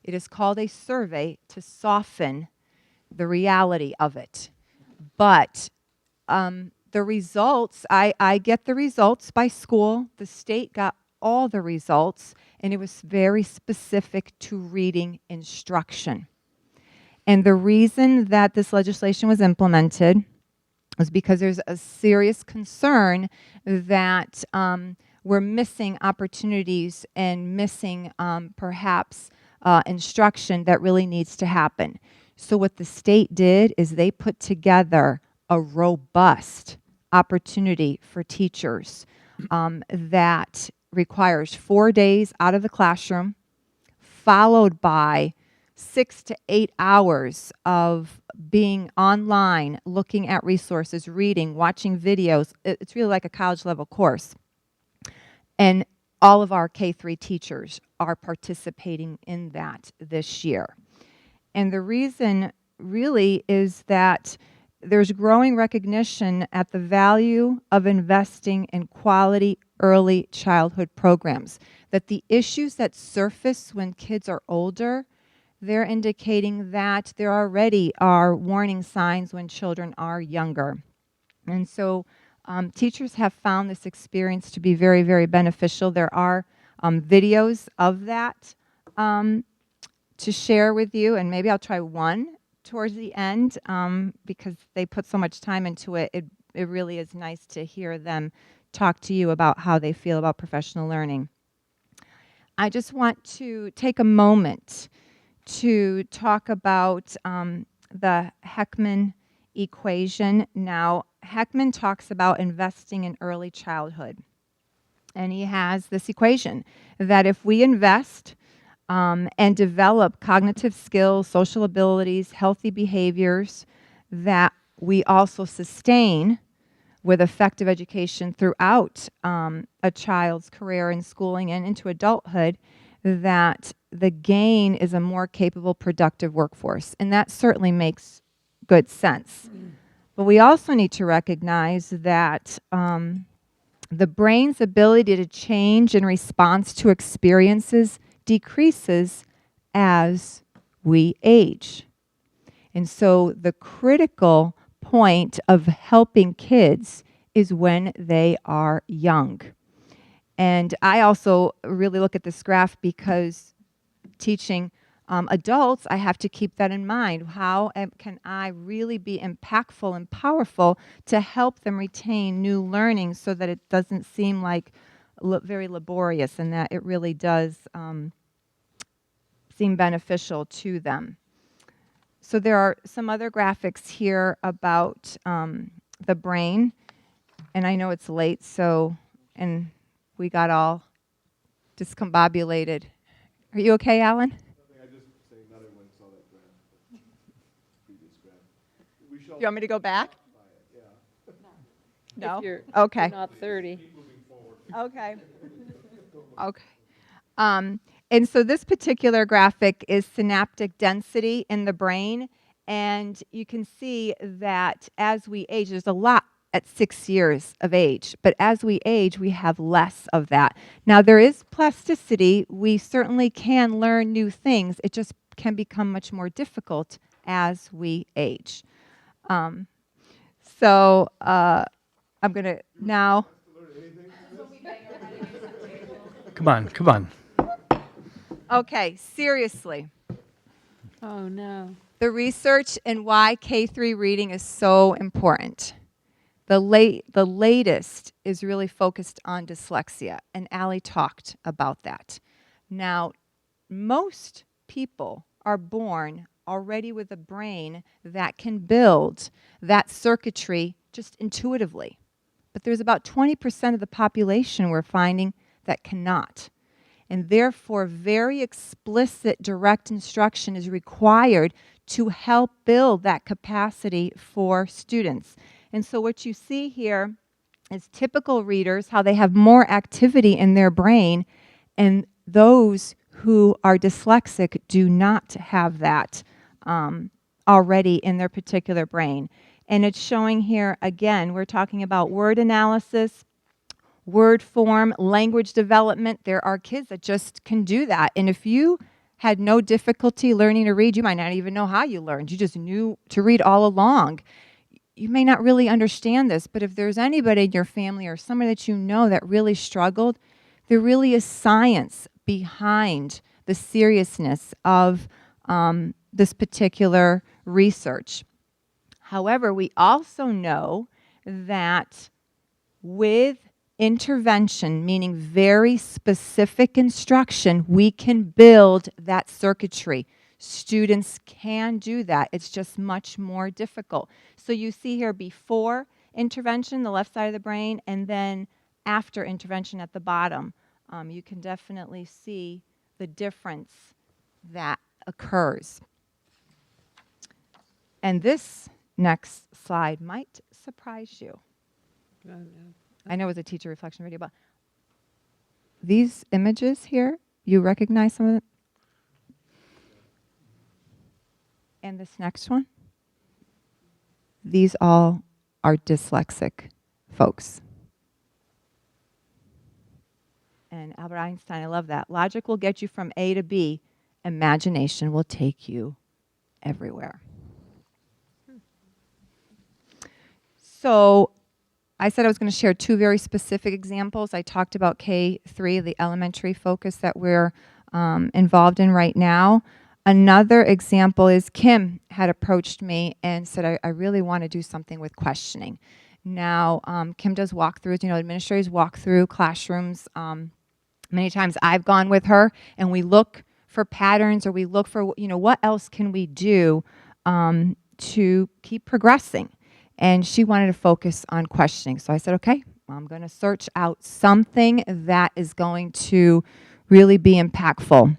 Speaker 9: It is called a survey to soften the reality of it. But the results, I get the results by school. The state got all the results, and it was very specific to reading instruction. And the reason that this legislation was implemented was because there's a serious concern that we're missing opportunities and missing perhaps instruction that really needs to happen. So what the state did is they put together a robust opportunity for teachers that requires 4 days out of the classroom, followed by 6 to 8 hours of being online, looking at resources, reading, watching videos. It's really like a college level course. And all of our K-3 teachers are participating in that this year. And the reason really is that there's growing recognition at the value of investing in quality early childhood programs, that the issues that surface when kids are older, they're indicating that there already are warning signs when children are younger. And so teachers have found this experience to be very, very beneficial. There are videos of that to share with you, and maybe I'll try one towards the end because they put so much time into it. It really is nice to hear them talk to you about how they feel about professional learning. I just want to take a moment to talk about the Heckman equation. Now, Heckman talks about investing in early childhood. And he has this equation that if we invest and develop cognitive skills, social abilities, healthy behaviors, that we also sustain with effective education throughout a child's career in schooling and into adulthood, that the gain is a more capable, productive workforce. And that certainly makes good sense. But we also need to recognize that the brain's ability to change in response to experiences decreases as we age. And so the critical point of helping kids is when they are young. And I also really look at this graph because teaching adults, I have to keep that in mind. How can I really be impactful and powerful to help them retain new learning so that it doesn't seem like very laborious, and that it really does seem beneficial to them. So there are some other graphics here about the brain, and I know it's late, and we got all discombobulated. Are you okay, Alan?
Speaker 10: I just saying not everyone saw that graph, previous graph.
Speaker 9: You want me to go back? No?
Speaker 5: If you're
Speaker 9: Okay.
Speaker 5: not 30.
Speaker 9: Okay. Okay. And so this particular graphic is synaptic density in the brain, and you can see that as we age, there's a lot at 6 years of age, but as we age, we have less of that. Now, there is plasticity. We certainly can learn new things. It just can become much more difficult as we age. I'm going to now...
Speaker 2: Come on.
Speaker 9: Okay, seriously.
Speaker 5: Oh, no.
Speaker 9: The research and why K3 reading is so important. The latest is really focused on dyslexia, and Allie talked about that. Now, most people are born already with a brain that can build that circuitry just intuitively. But there's about 20% of the population we're finding that cannot. And therefore, very explicit direct instruction is required to help build that capacity for students. And so what you see here is typical readers, how they have more activity in their brain, and those who are dyslexic do not have that already in their particular brain. And it's showing here, again, we're talking about word analysis, word form, language development. There are kids that just can do that. And if you had no difficulty learning to read, you might not even know how you learned. You just knew to read all along. You may not really understand this, but if there's anybody in your family or somebody that you know that really struggled, there really is science behind the seriousness of this particular research. However, we also know that with intervention, meaning very specific instruction, we can build that circuitry. Students can do that. It's just much more difficult. So you see here before intervention, the left side of the brain, and then after intervention at the bottom. You can definitely see the difference that occurs. And this next slide might surprise you. I know it was a teacher reflection video, but these images here, you recognize some of it? And this next one? These all are dyslexic folks. And Albert Einstein, I love that. Logic will get you from A to B. Imagination will take you everywhere. So I said I was going to share two very specific examples. I talked about K3, the elementary focus that we're involved in right now. Another example is Kim had approached me and said, I really want to do something with questioning. Now, Kim does walkthroughs, administrators walk through classrooms. Many times I've gone with her and we look for patterns, or we look for, what else can we do to keep progressing. And she wanted to focus on questioning. So I said, okay, I'm going to search out something that is going to really be impactful.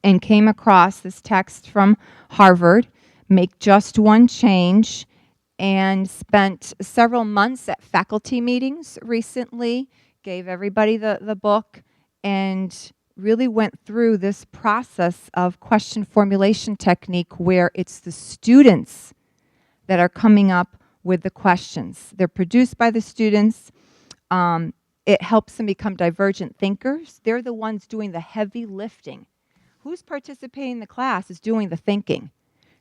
Speaker 9: And came across this text from Harvard make just one change, and spent several months at faculty meetings recently, gave everybody the book, and really went through this process of question formulation technique where it's the students that are coming up with the questions. They're produced by the students. It helps them become divergent thinkers. They're the ones doing the heavy lifting. Who's participating in the class is doing the thinking.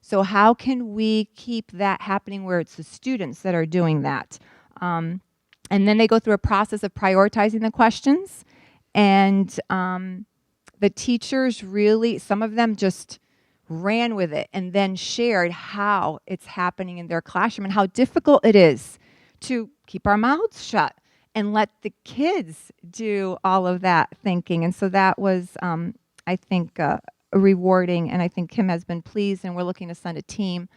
Speaker 9: So how can we keep that happening where it's the students that are doing that? And then they go through a process of prioritizing the questions. And the teachers really, some of them just ran with it and then shared how it's happening in their classroom and how difficult it is to keep our mouths shut and let the kids do all of that thinking. And so that was, I think, rewarding, and I think Kim has been pleased, and we're looking to send a team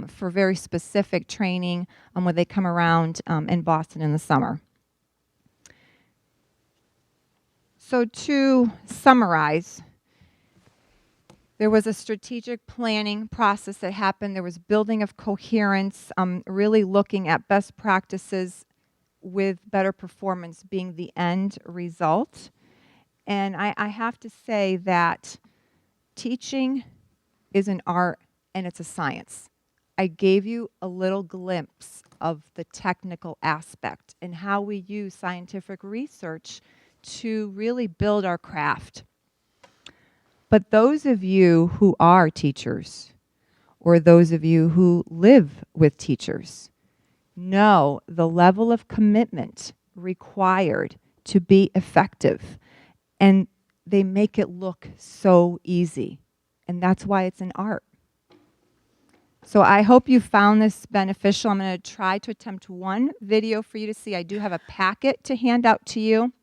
Speaker 9: for very specific training when they come around in Boston in the summer. So to summarize, there was a strategic planning process that happened. There was building of coherence, really looking at best practices with better performance being the end result. And I have to say that teaching is an art and it's a science. I gave you a little glimpse of the technical aspect and how we use scientific research to really build our craft. But those of you who are teachers, or those of you who live with teachers, know the level of commitment required to be effective. And they make it look so easy. And that's why it's an art. So I hope you found this beneficial. I'm going to try to attempt one video for you to see. I do have a packet to hand out to you.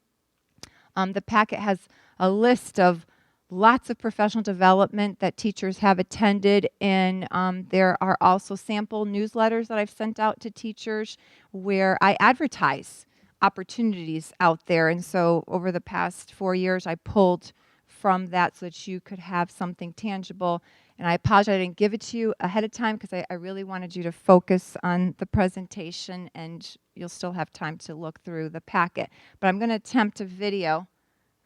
Speaker 9: The packet has a list of lots of professional development that teachers have attended, and there are also sample newsletters that I've sent out to teachers where I advertise opportunities out there. And so over the past 4 years, I pulled from that so that you could have something tangible. And I apologize I didn't give it to you ahead of time because I really wanted you to focus on the presentation, and you'll still have time to look through the packet. But I'm going to attempt a video.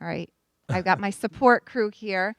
Speaker 9: All right. I've got my support crew here.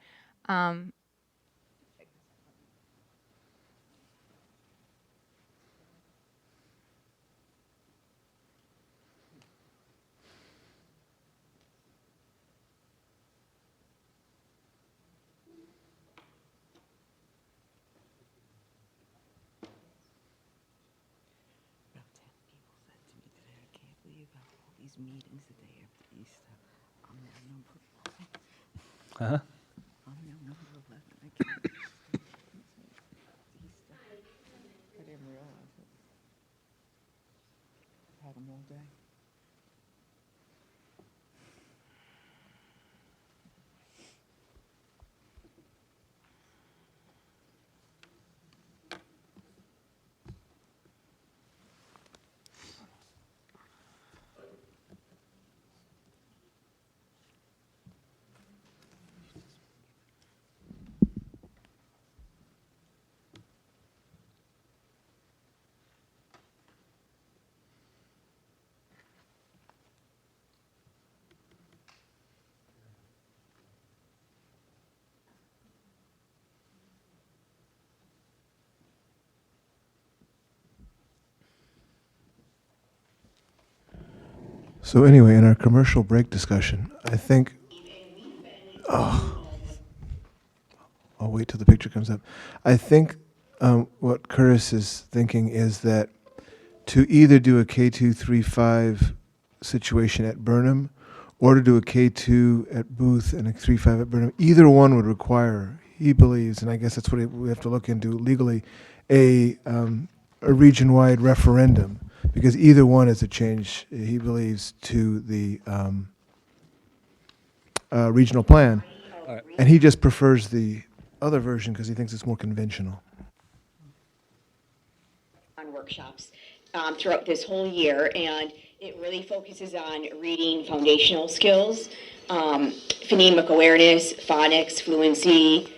Speaker 2: Uh-huh.
Speaker 12: So anyway, in our commercial break discussion, I think, I'll wait till the picture comes up. I think what Curtis is thinking is that to either do a K2-3-5 situation at Burnham or to do a K2 at Booth and a 3-5 at Burnham, either one would require, he believes, and I guess that's what we have to look into legally, a region-wide referendum. Because either one is a change, he believes, to the regional plan.
Speaker 2: Right.
Speaker 12: And he just prefers the other version because he thinks it's more conventional.
Speaker 13: On workshops throughout this whole year, and it really focuses on reading foundational skills, phonemic awareness, phonics, fluency,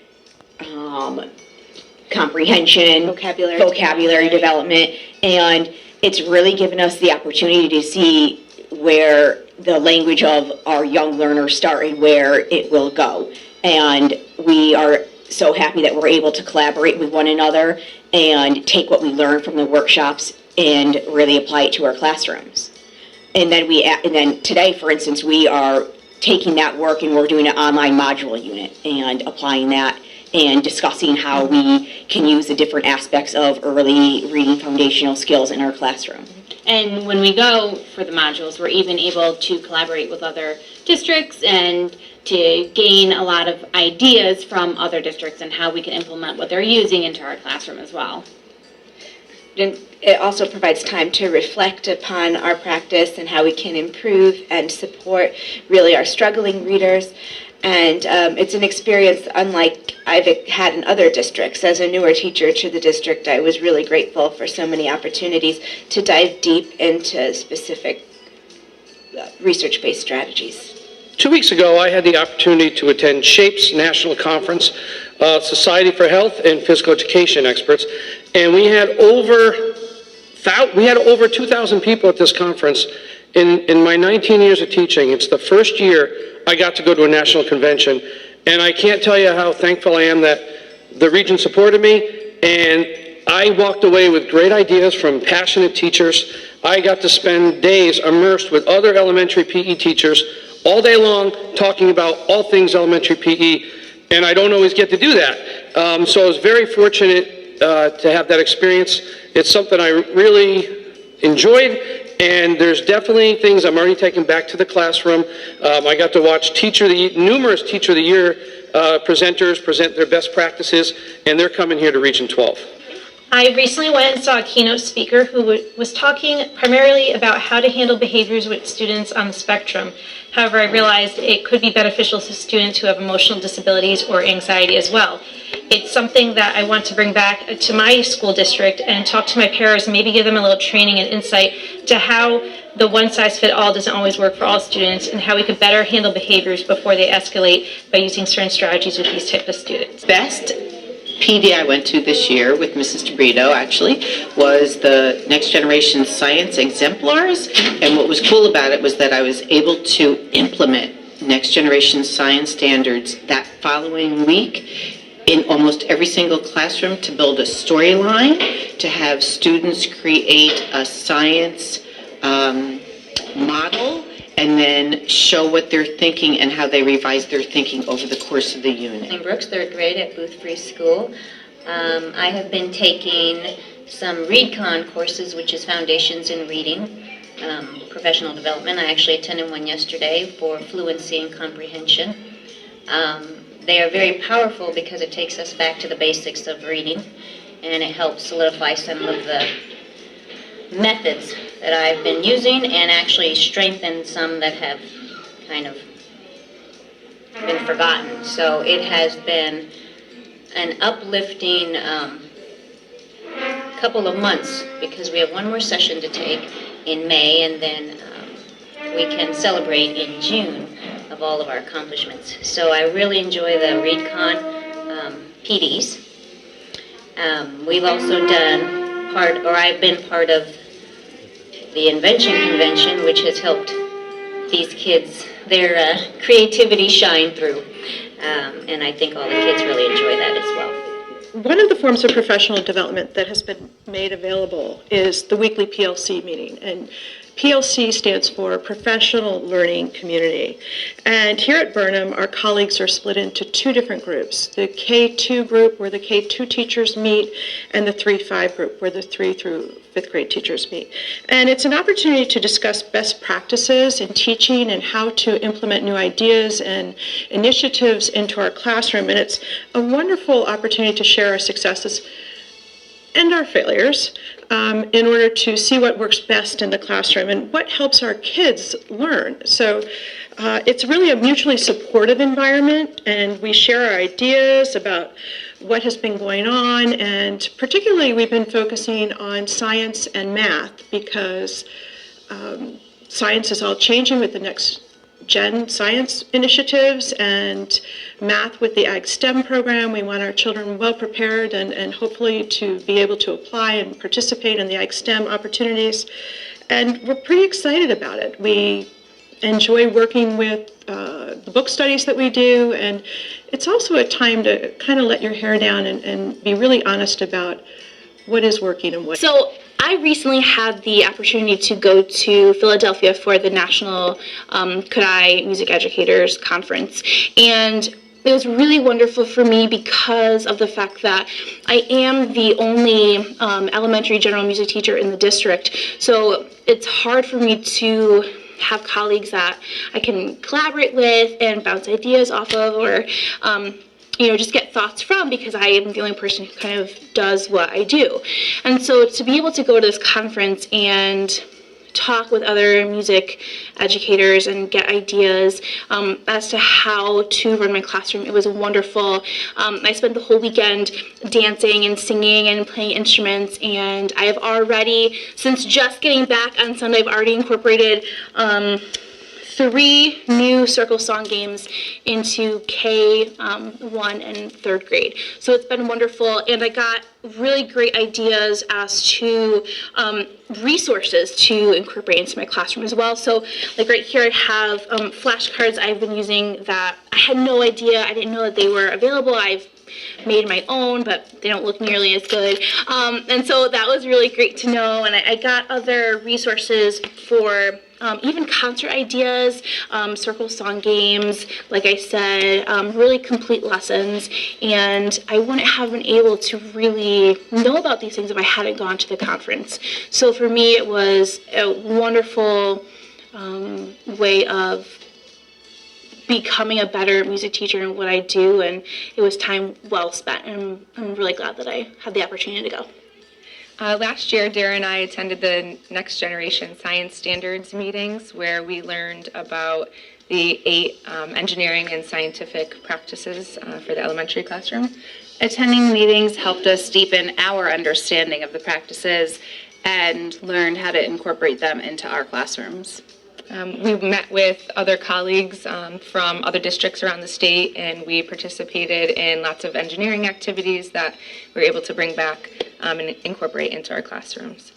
Speaker 13: comprehension, vocabulary development, and it's really given us the opportunity to see where the language of our young learners start and where it will go. And we are so happy that we're able to collaborate with one another and take what we learn from the workshops and really apply it to our classrooms. And then today, for instance, we are taking that work and we're doing an online module unit and applying that and discussing how we can use the different aspects of early reading foundational skills in our classroom.
Speaker 11: And when we go for the modules, we're even able to collaborate with other districts and to gain a lot of ideas from other districts and how we can implement what they're using into our classroom as well.
Speaker 14: And it also provides time to reflect upon our practice and how we can improve and support really our struggling readers. And it's an experience unlike I've had in other districts. As a newer teacher to the district, I was really grateful for so many opportunities to dive deep into specific research-based strategies.
Speaker 10: 2 weeks ago, I had the opportunity to attend SHAPE's National Conference, Society for Health and Physical Education Experts, and we had over 2,000 people at this conference. In my 19 years of teaching, it's the first year I got to go to a national convention, and I can't tell you how thankful I am that the region supported me, and I walked away with great ideas from passionate teachers. I got to spend days immersed with other elementary PE teachers all day long talking about all things elementary PE, and I don't always get to do that. So I was very fortunate to have that experience. It's something I really enjoyed, and there's definitely things I'm already taking back to the classroom. I got to watch numerous Teacher of the Year presenters present their best practices, and they're coming here to Region 12.
Speaker 11: I recently went and saw a keynote speaker who was talking primarily about how to handle behaviors with students on the spectrum. However, I realized it could be beneficial to students who have emotional disabilities or anxiety as well. It's something that I want to bring back to my school district and talk to my parents and maybe give them a little training and insight to how the one-size-fits-all doesn't always work for all students and how we could better handle behaviors before they escalate by using certain strategies with these type of students.
Speaker 15: Best PD I went to this year with Mrs. DeBrito actually was the Next Generation Science Exemplars, and what was cool about it was that I was able to implement Next Generation Science standards that following week in almost every single classroom to build a storyline, to have students create a science model, and then show what they're thinking and how they revise their thinking over the course of the unit.
Speaker 16: I'm Brooks, third grade at Booth Free School. I have been taking some ReadCon courses, which is Foundations in Reading, Professional Development. I actually attended one yesterday for fluency and comprehension. They are very powerful because it takes us back to the basics of reading, and it helps solidify some of the methods that I've been using and actually strengthen some that have kind of been forgotten. So it has been an uplifting couple of months because we have one more session to take in May, and then we can celebrate in June of all of our accomplishments. So I really enjoy the ReadCon PDs. We've also done I've been part of the Invention Convention, which has helped these kids, their creativity shine through. And I think all the kids really enjoy that as well.
Speaker 17: One of the forms of professional development that has been made available is the weekly PLC meeting. And PLC stands for Professional Learning Community. And here at Burnham, our colleagues are split into two different groups. The K2 group, where the K2 teachers meet, and the 3-5 group, where the 3 through 5th grade teachers meet. And it's an opportunity to discuss best practices in teaching and how to implement new ideas and initiatives into our classroom. And it's a wonderful opportunity to share our successes and our failures in order to see what works best in the classroom and what helps our kids learn. So it's really a mutually supportive environment, and we share our ideas about what has been going on, and particularly we've been focusing on science and math because science is all changing with the next Gen Science initiatives and math with the Ag STEM program. We want our children well prepared and hopefully to be able to apply and participate in the Ag STEM opportunities. And we're pretty excited about it. We enjoy working with the book studies that we do, and it's also a time to kind of let your hair down and be really honest about what is working and what.
Speaker 18: So I recently had the opportunity to go to Philadelphia for the National Kodály Music Educators Conference, and it was really wonderful for me because of the fact that I am the only elementary general music teacher in the district. So it's hard for me to have colleagues that I can collaborate with and bounce ideas off of, or just get thoughts from, because I am the only person who kind of does what I do. And so to be able to go to this conference and talk with other music educators and get ideas as to how to run my classroom, it was wonderful. I spent the whole weekend dancing and singing and playing instruments, and I have already, since just getting back on Sunday, I've already incorporated 3 new circle song games into K1 and 3rd grade. So it's been wonderful, and I got really great ideas as to resources to incorporate into my classroom as well. So like right here I have flashcards I've been using that I had no idea, I didn't know that they were available. I've made my own, but they don't look nearly as good. And so that was really great to know, and I got other resources for even concert ideas, circle song games, like I said, really complete lessons, and I wouldn't have been able to really know about these things if I hadn't gone to the conference. So for me, it was a wonderful way of becoming a better music teacher in what I do, and it was time well spent, and I'm really glad that I had the opportunity to go.
Speaker 19: Last year, Dara and I attended the Next Generation Science Standards meetings, where we learned about the 8 engineering and scientific practices for the elementary classroom. Attending meetings helped us deepen our understanding of the practices and learn how to incorporate them into our classrooms. We met with other colleagues from other districts around the state, and we participated in lots of engineering activities that we were able to bring back and incorporate into our classrooms.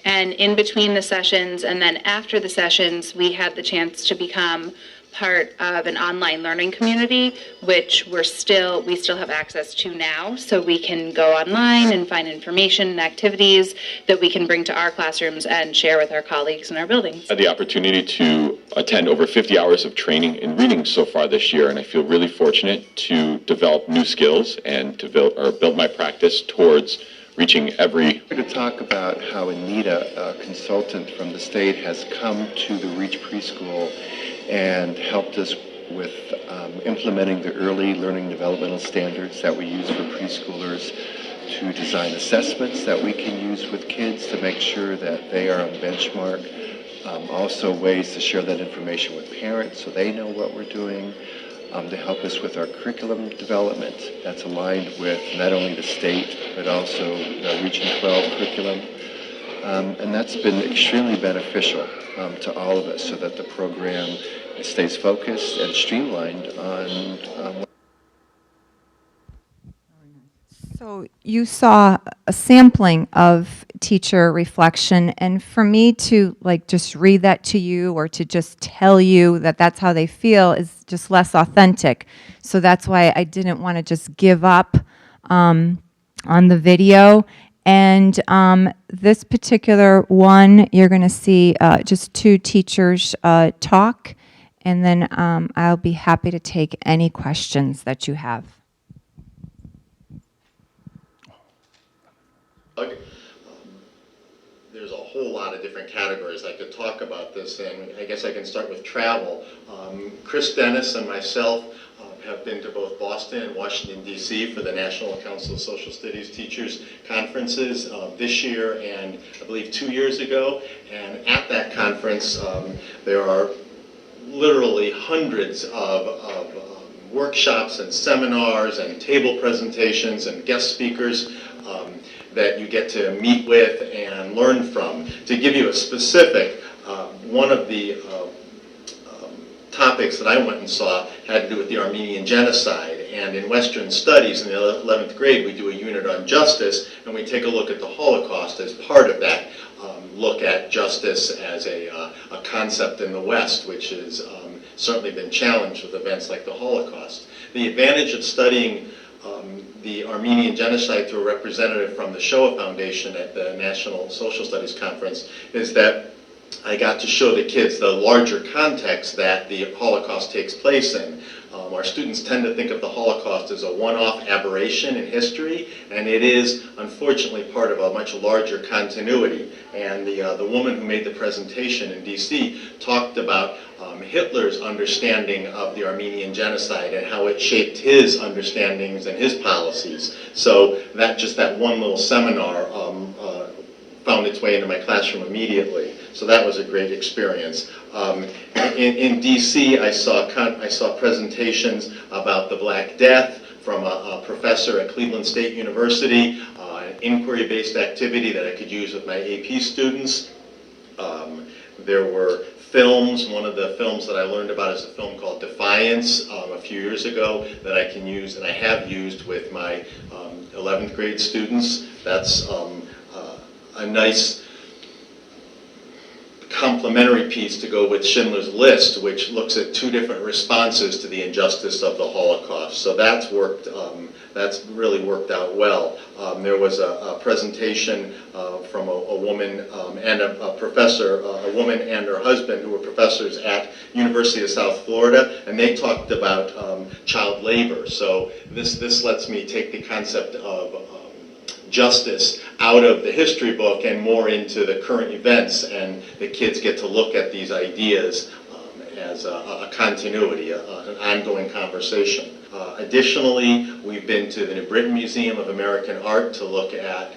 Speaker 19: And in between the sessions and then after the sessions, we had the chance to become part of an online learning community, which we still have access to now, so we can go online and find information and activities that we can bring to our classrooms and share with our colleagues in our buildings.
Speaker 20: I had the opportunity to attend over 50 hours of training in reading so far this year, and I feel really fortunate to develop new skills and to build my practice towards reaching every...
Speaker 21: To talk about how Anita, a consultant from the state, has come to the Reach Preschool and helped us with implementing the early learning developmental standards that we use for preschoolers, to design assessments that we can use with kids to make sure that they are on benchmark. Also ways to share that information with parents so they know what we're doing, to help us with our curriculum development that's aligned with not only the state but also the Region 12 curriculum. And that's been extremely beneficial to all of us, so that the program stays focused and streamlined on
Speaker 9: So you saw a sampling of teacher reflection, and for me to just read that to you or to just tell you that that's how they feel is just less authentic. So that's why I didn't want to just give up on the video. And this particular one, you're going to see just 2 teachers talk, and then I'll be happy to take any questions that you have.
Speaker 22: There's a whole lot of different categories I could talk about this, and I guess I can start with travel. Chris Dennis and myself have been to both Boston and Washington, D.C. for the National Council of Social Studies Teachers conferences this year and I believe 2 years ago. And at that conference, there are literally hundreds of workshops and seminars and table presentations and guest speakers that you get to meet with and learn from. To give you a specific, one of the topics that I went and saw had to do with the Armenian genocide. And in Western Studies in the 11th grade, we do a unit on justice, and we take a look at the Holocaust as part of that look at justice as a concept in the West, which has certainly been challenged with events like the Holocaust. The advantage of studying the Armenian genocide through a representative from the Shoah Foundation at the National Social Studies Conference is that I got to show the kids the larger context that the Holocaust takes place in. Our students tend to think of the Holocaust as a one-off aberration in history, and it is, unfortunately, part of a much larger continuity. And the woman who made the presentation in D.C. talked about Hitler's understanding of the Armenian genocide and how it shaped his understandings and his policies. So that one little seminar found its way into my classroom immediately. So that was a great experience. In DC, I saw presentations about the Black Death from a professor at Cleveland State University, an inquiry-based activity that I could use with my AP students. There were films. One of the films that I learned about is a film called Defiance a few years ago that I can use, and I have used with my 11th grade students. That's a nice complementary piece to go with Schindler's List, which looks at two different responses to the injustice of the Holocaust. So that's worked. That's really worked out well. There was a presentation from a woman and a professor, a woman and her husband, who were professors at University of South Florida, and they talked about child labor. So this lets me take the concept of justice out of the history book and more into the current events, and the kids get to look at these ideas as a continuity, an ongoing conversation. Additionally, we've been to the New Britain Museum of American Art to look at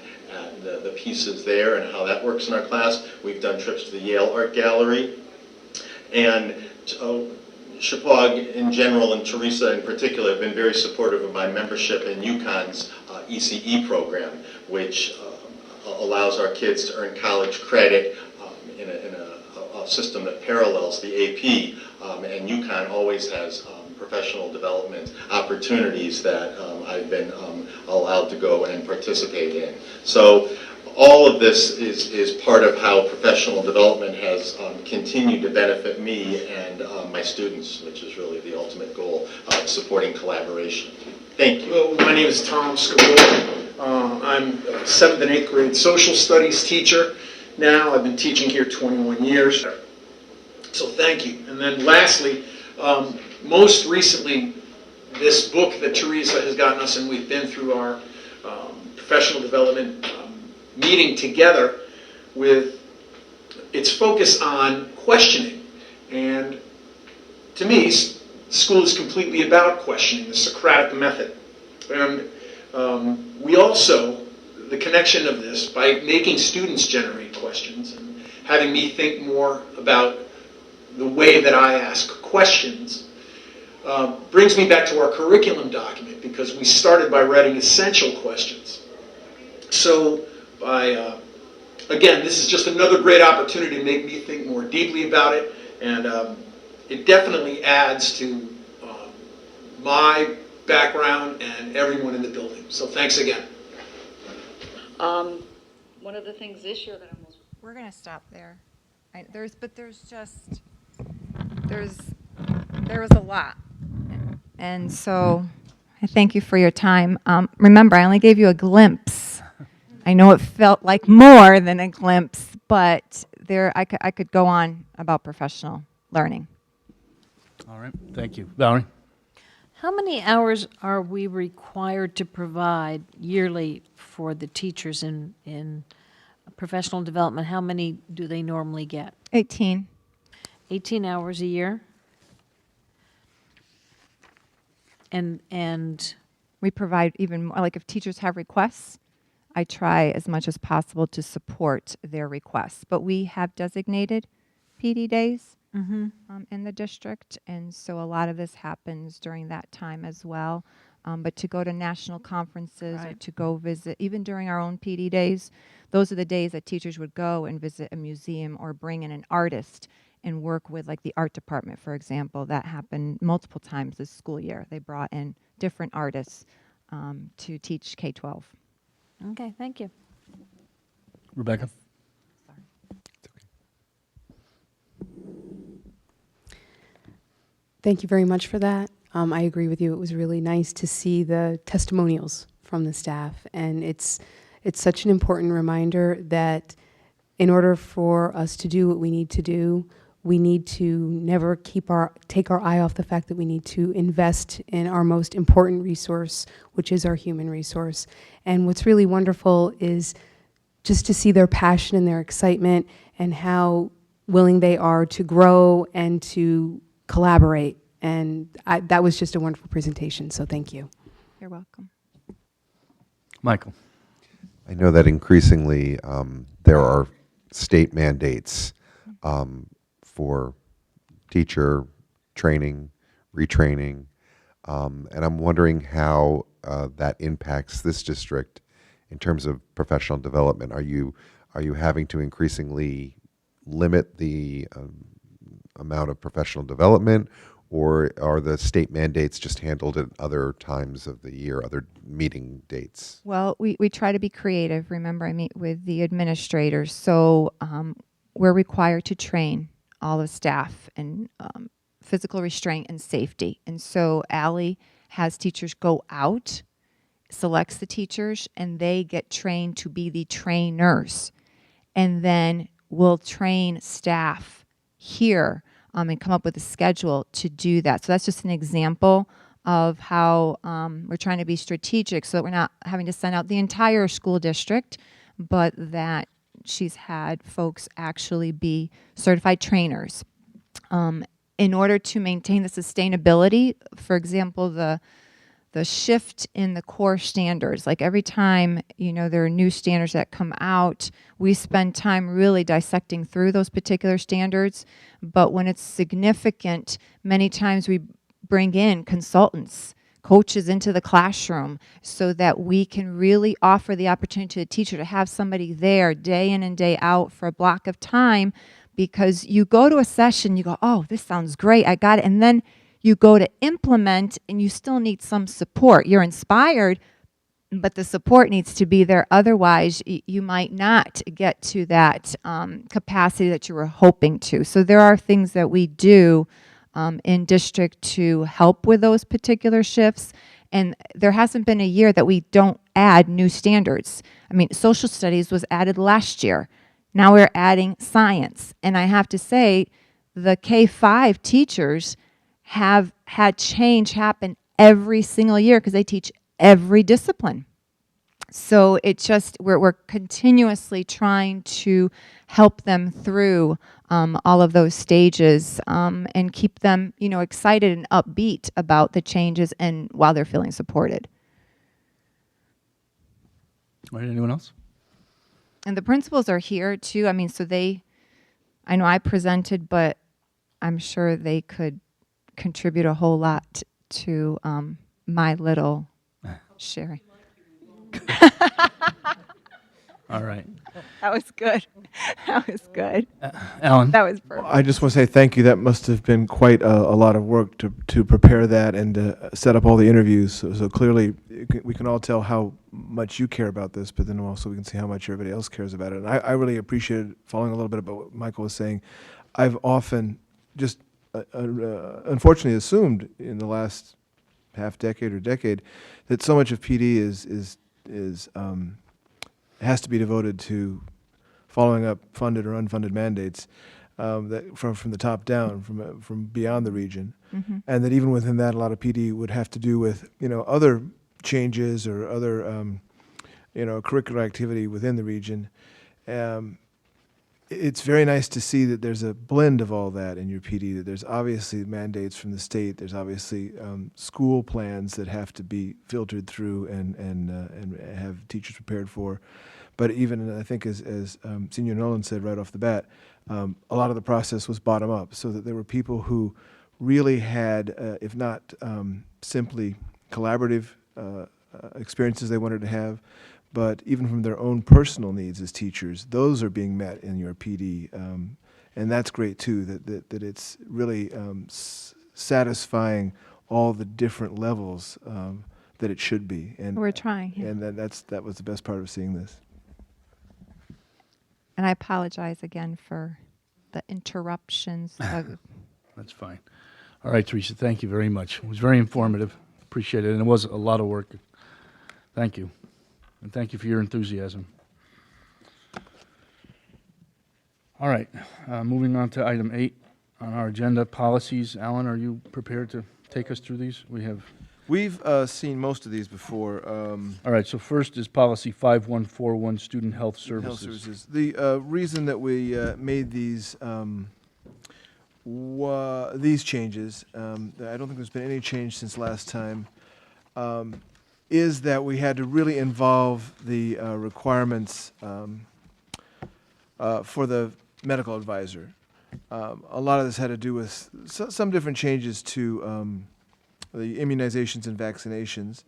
Speaker 22: the pieces there and how that works in our class. We've done trips to the Yale Art Gallery, and Chippewa in general and Teresa in particular have been very supportive of my membership in UConn's ECE program, which allows our kids to earn college credit in a system that parallels the AP, and UConn always has professional development opportunities that I've been allowed to go and participate in. So all of this is part of how professional development has continued to benefit me and my students, which is really the ultimate goal of supporting collaboration. Thank you.
Speaker 4: Hello, my name is Tom Scavone. I'm a 7th and 8th grade social studies teacher now. I've been teaching here 21 years. So thank you. And then lastly, most recently, this book that Teresa has gotten us, and we've been through our professional development meeting together with its focus on questioning. And to me, school is completely about questioning, the Socratic method. And we also, the connection of this, by making students generate questions and having me think more about the way that I ask questions, brings me back to our curriculum document, because we started by writing essential questions. So again, this is just another great opportunity to make me think more deeply about it, and it definitely adds to my background and everyone in the building. So thanks again.
Speaker 7: One of the things this year that I'm most...
Speaker 9: We're going to stop there. There was a lot. And so I thank you for your time. Remember, I only gave you a glimpse. I know it felt like more than a glimpse, but I could go on about professional learning.
Speaker 2: All right, thank you. Valerie?
Speaker 5: How many hours are we required to provide yearly for the teachers in professional development? How many do they normally get?
Speaker 9: 18.
Speaker 5: 18 hours a year? And
Speaker 9: we provide even more, like if teachers have requests, I try as much as possible to support their requests. But we have designated PD days in the district, and so a lot of this happens during that time as well. But to go to national conferences or to go visit, even during our own PD days, those are the days that teachers would go and visit a museum or bring in an artist and work with like the art department, for example. That happened multiple times this school year. They brought in different artists to teach K-12.
Speaker 5: Okay, thank you.
Speaker 2: Rebecca?
Speaker 3: Thank you very much for that. I agree with you. It was really nice to see the testimonials from the staff, and it's such an important reminder that in order for us to do what we need to do, we need to never take our eye off the fact that we need to invest in our most important resource, which is our human resource. And what's really wonderful is just to see their passion and their excitement and how willing they are to grow and to collaborate. And that was just a wonderful presentation, so thank you.
Speaker 9: You're welcome.
Speaker 2: Michael?
Speaker 8: I know that increasingly there are state mandates for teacher training, retraining, and I'm wondering how that impacts this district in terms of professional development. Are you having to increasingly limit the amount of professional development, or are the state mandates just handled at other times of the year, other meeting dates?
Speaker 9: Well, we try to be creative. Remember, I meet with the administrators, so we're required to train all the staff in physical restraint and safety. And so Ally has teachers go out, selects the teachers, and they get trained to be the trainers. And then we'll train staff here and come up with a schedule to do that. So that's just an example of how we're trying to be strategic so that we're not having to send out the entire school district, but that she's had folks actually be certified trainers. In order to maintain the sustainability, for example, the shift in the core standards, like every time, there are new standards that come out, we spend time really dissecting through those particular standards. But when it's significant, many times we bring in consultants, coaches into the classroom so that we can really offer the opportunity to the teacher to have somebody there day in and day out for a block of time, because you go to a session, you go, oh, this sounds great, I got it, and then you go to implement and you still need some support. You're inspired, but the support needs to be there. Otherwise, you might not get to that capacity that you were hoping to. So there are things that we do in district to help with those particular shifts. And there hasn't been a year that we don't add new standards. I mean, social studies was added last year. Now we're adding science. And I have to say, the K-5 teachers have had change happen every single year because they teach every discipline. So it just, we're continuously trying to help them through all of those stages and keep them, excited and upbeat about the changes and while they're feeling supported.
Speaker 2: All right, anyone else?
Speaker 9: And the principals are here too. I mean, so I know I presented, but I'm sure they could contribute a whole lot to my little sharing.
Speaker 2: All right.
Speaker 9: That was good. That was good.
Speaker 2: Alan?
Speaker 9: That was perfect.
Speaker 12: I just want to say thank you. That must have been quite a lot of work to prepare that and to set up all the interviews. So clearly, we can all tell how much you care about this, but then also we can see how much everybody else cares about it. And I really appreciated following a little bit about what Michael was saying. I've often just unfortunately assumed in the last half decade or decade that so much of PD has to be devoted to following up funded or unfunded mandates that from the top down, from beyond the region, and that even within that, a lot of PD would have to do with other changes or other curricular activity within the region. It's very nice to see that there's a blend of all that in your PD, that there's obviously mandates from the state, there's obviously school plans that have to be filtered through and have teachers prepared for. But even, I think, as Senior Nolan said right off the bat, a lot of the process was bottom up, so that there were people who really had, if not simply collaborative experiences they wanted to have, but even from their own personal needs as teachers, those are being met in your PD. And that's great too, that it's really satisfying all the different levels that it should be. And
Speaker 9: We're trying. Yeah.
Speaker 12: And that was the best part of seeing this.
Speaker 9: And I apologize again for the interruptions.
Speaker 2: That's fine. All right, Teresa, thank you very much. It was very informative. Appreciate it. And it was a lot of work. Thank you. And thank you for your enthusiasm. All right, moving on to item 8 on our agenda, policies. Alan, are you prepared to take us through these?
Speaker 12: We've seen most of these before.
Speaker 2: All right, so first is policy 5141, student health services.
Speaker 12: The reason that we made these changes, I don't think there's been any change since last time, is that we had to really involve the requirements for the medical advisor. A lot of this had to do with some different changes to the immunizations and vaccinations.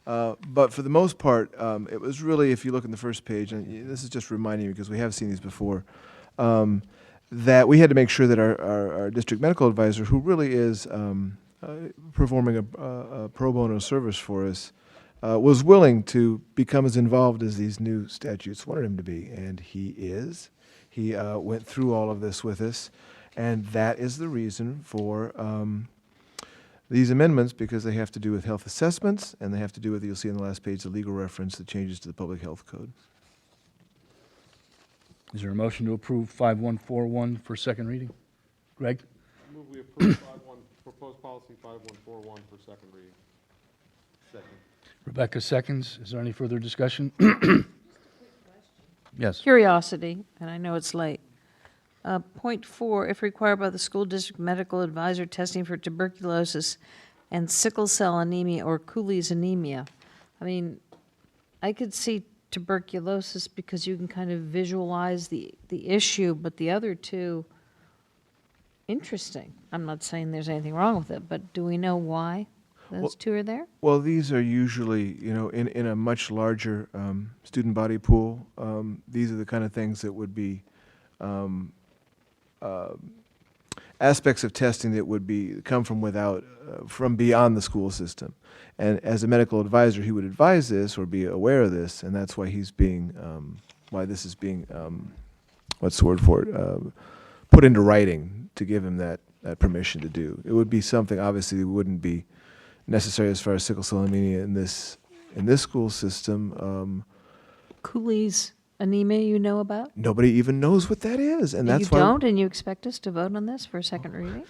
Speaker 12: But for the most part, it was really, if you look in the first page, and this is just reminding you because we have seen these before, that we had to make sure that our district medical advisor, who really is performing a pro bono service for us, was willing to become as involved as these new statutes wanted him to be, and he is. He went through all of this with us, and that is the reason for these amendments, because they have to do with health assessments, and they have to do with, you'll see on the last page, the legal reference, the changes to the public health code.
Speaker 2: Is there a motion to approve 5141 for second reading? Greg?
Speaker 10: I move we approve proposed policy 5141 for second reading. Second.
Speaker 2: Rebecca seconds. Is there any further discussion? Yes.
Speaker 5: Curiosity, and I know it's late. Point 4, if required by the school district medical advisor, testing for tuberculosis and sickle cell anemia or Cooley's anemia. I mean, I could see tuberculosis because you can kind of visualize the issue, but the other two, interesting. I'm not saying there's anything wrong with it, but do we know why those two are there?
Speaker 12: Well, these are usually, in a much larger student body pool. These are the kind of things that would be aspects of testing that would come from beyond the school system. And as a medical advisor, he would advise this or be aware of this, and that's why why this is being, what's the word for it, put into writing to give him that permission to do. It would be something, obviously, that wouldn't be necessary as far as sickle cell anemia in this school system.
Speaker 5: Cooley's anemia you know about?
Speaker 12: Nobody even knows what that is, and that's
Speaker 5: you
Speaker 12: why
Speaker 5: don't, and you expect us to vote on this for a second reading?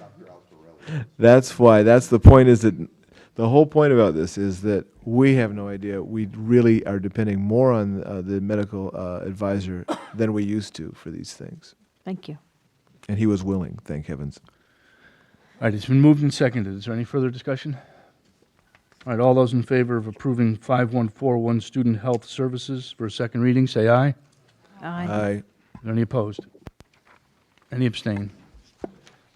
Speaker 12: that's the point. Is that the whole point about this is that we have no idea. We really are depending more on the medical advisor than we used to for these things.
Speaker 5: Thank you.
Speaker 12: And he was willing, thank heavens.
Speaker 2: All right, it's been moved and seconded. Is there any further discussion? All right, all those in favor of approving 5141 student health services for a second reading, say aye.
Speaker 5: Aye.
Speaker 12: Aye.
Speaker 2: Any opposed? Any abstain?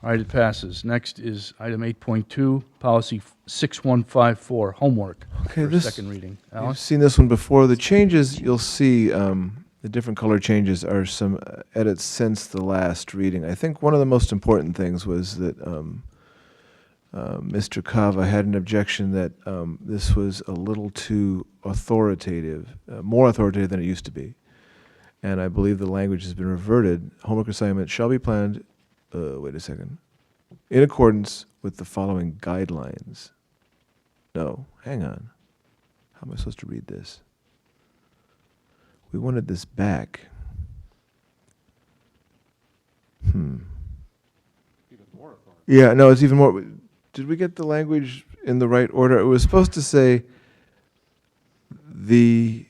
Speaker 2: All right, it passes. Next is item 8.2, policy 6154, homework for a second reading.
Speaker 12: You've
Speaker 2: Alice?
Speaker 12: seen this one before. The changes, you'll see the different color changes are some edits since the last reading. I think one of the most important things was that Mr. Cava had an objection that this was a little too authoritative, more authoritative than it used to be. And I believe the language has been reverted. Homework assignment shall be planned, wait a second, in accordance with the following guidelines. No, hang on. How am I supposed to read this? We wanted this back.
Speaker 10: Even more authoritative.
Speaker 12: Yeah, no, it's even more. Did we get the language in the right order? It was supposed to say the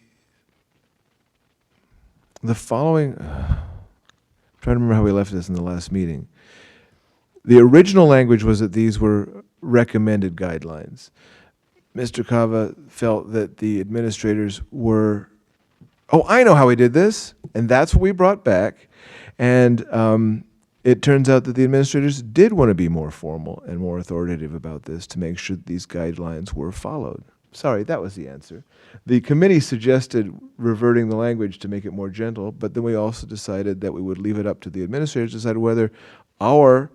Speaker 12: following. I'm trying to remember how we left this in the last meeting. The original language was that these were recommended guidelines. Mr. Cava felt that the administrators were, oh, I know how we did this, and that's what we brought back. And it turns out that the administrators did want to be more formal and more authoritative about this to make sure that these guidelines were followed. sorry, that was the answer. The committee suggested reverting the language to make it more gentle, but then we also decided that we would leave it up to the administrators to decide whether our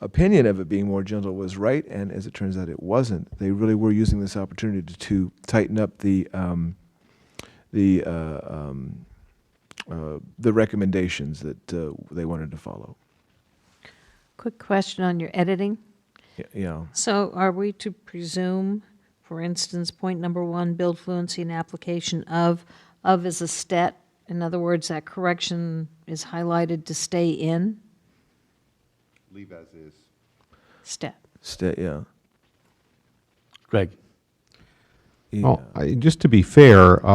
Speaker 12: opinion of it being more gentle was right, and as it turns out, it wasn't. They really were using this opportunity to tighten up the recommendations that they wanted to follow.
Speaker 5: Quick question on your editing.
Speaker 12: Yeah.
Speaker 5: So are we to presume, for instance, point number 1, build fluency in application of is a stet? In other words, that correction is highlighted to stay in?
Speaker 8: Leave as is.
Speaker 5: Stet.
Speaker 12: Yeah.
Speaker 2: Greg?
Speaker 1: Well, just to be fair,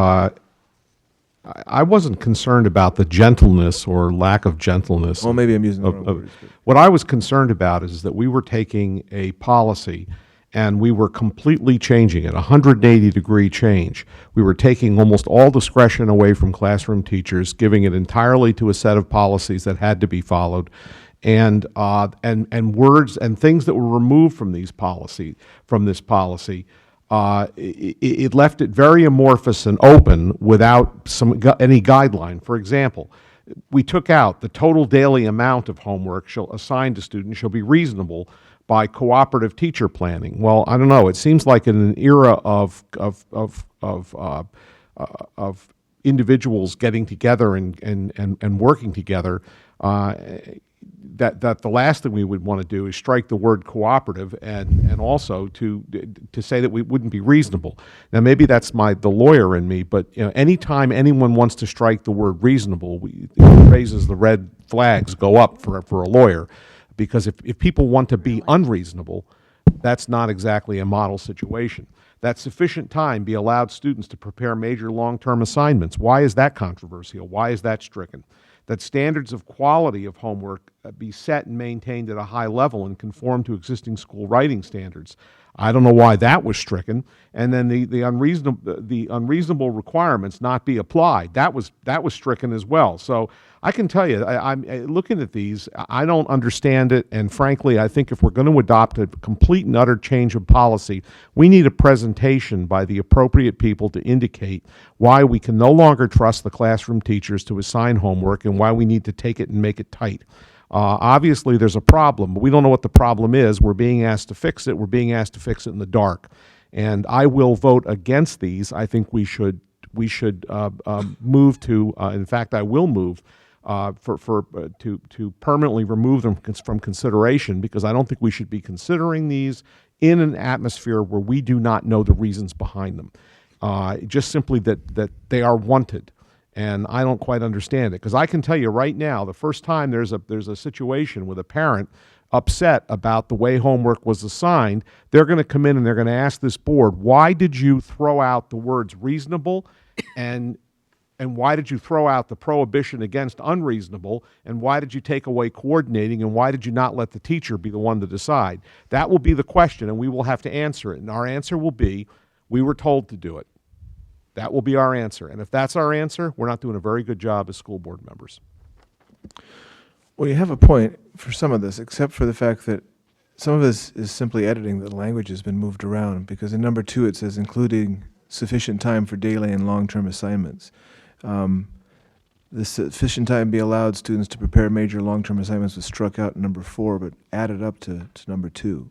Speaker 1: I wasn't concerned about the gentleness or lack of gentleness.
Speaker 12: Well, maybe I'm using the wrong words.
Speaker 1: What I was concerned about is that we were taking a policy and we were completely changing it, a 180-degree change. We were taking almost all discretion away from classroom teachers, giving it entirely to a set of policies that had to be followed, and words and things that were removed from this policy. It left it very amorphous and open without any guideline. For example, we took out the total daily amount of homework assigned to students shall be reasonable by cooperative teacher planning. Well, I don't know. It seems like in an era of individuals getting together and working together, that the last thing we would want to do is strike the word cooperative and also to say that we wouldn't be reasonable. Now, maybe that's the lawyer in me, but anytime anyone wants to strike the word reasonable, it raises the red flags go up for a lawyer, because if people want to be unreasonable, that's not exactly a model situation. That sufficient time be allowed students to prepare major long-term assignments. Why is that controversial? Why is that stricken? That standards of quality of homework be set and maintained at a high level and conform to existing school writing standards. I don't know why that was stricken. And then the unreasonable requirements not be applied. That was stricken as well. So I can tell you, I'm looking at these, I don't understand it, and frankly, I think if we're going to adopt a complete and utter change of policy, we need a presentation by the appropriate people to indicate why we can no longer trust the classroom teachers to assign homework and why we need to take it and make it tight. Obviously, there's a problem, but we don't know what the problem is. We're being asked to fix it. We're being asked to fix it in the dark. And I will vote against these. I think we should move to, in fact, I will move to permanently remove them from consideration, because I don't think we should be considering these in an atmosphere where we do not know the reasons behind them. Just simply that they are wanted. And I don't quite understand it, because I can tell you right now, the first time there's a situation with a parent upset about the way homework was assigned, they're going to come in and they're going to ask this board, why did you throw out the words reasonable, and why did you throw out the prohibition against unreasonable, and why did you take away coordinating, and why did you not let the teacher be the one to decide? That will be the question, and we will have to answer it. And our answer will be, we were told to do it. That will be our answer. And if that's our answer, we're not doing a very good job as school board members.
Speaker 12: Well, you have a point for some of this, except for the fact that some of this is simply editing. The language has been moved around, because in number 2 it says including sufficient time for daily and long-term assignments. The sufficient time be allowed students to prepare major long-term assignments was struck out in number 4, but added up to number 2.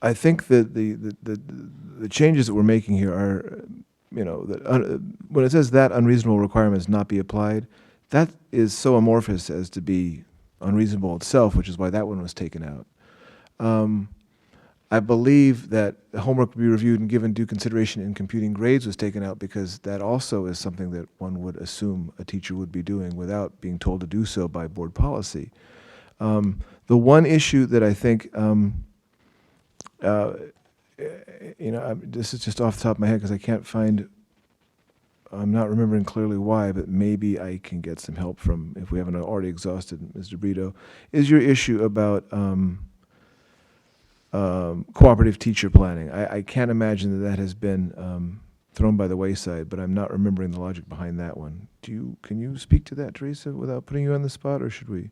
Speaker 12: I think that the changes that we're making here are, when it says that unreasonable requirements not be applied, that is so amorphous as to be unreasonable itself, which is why that one was taken out. I believe that the homework will be reviewed and given due consideration in computing grades was taken out, because that also is something that one would assume a teacher would be doing without being told to do so by board policy. The one issue that I think, this is just off the top of my head because I can't find, I'm not remembering clearly why, but maybe I can get some help from, if we haven't already exhausted Ms. DeBrito, is your issue about cooperative teacher planning. I can't imagine that has been thrown by the wayside, but I'm not remembering the logic behind that one. Can you speak to that, Teresa, without putting you on the spot, or should we?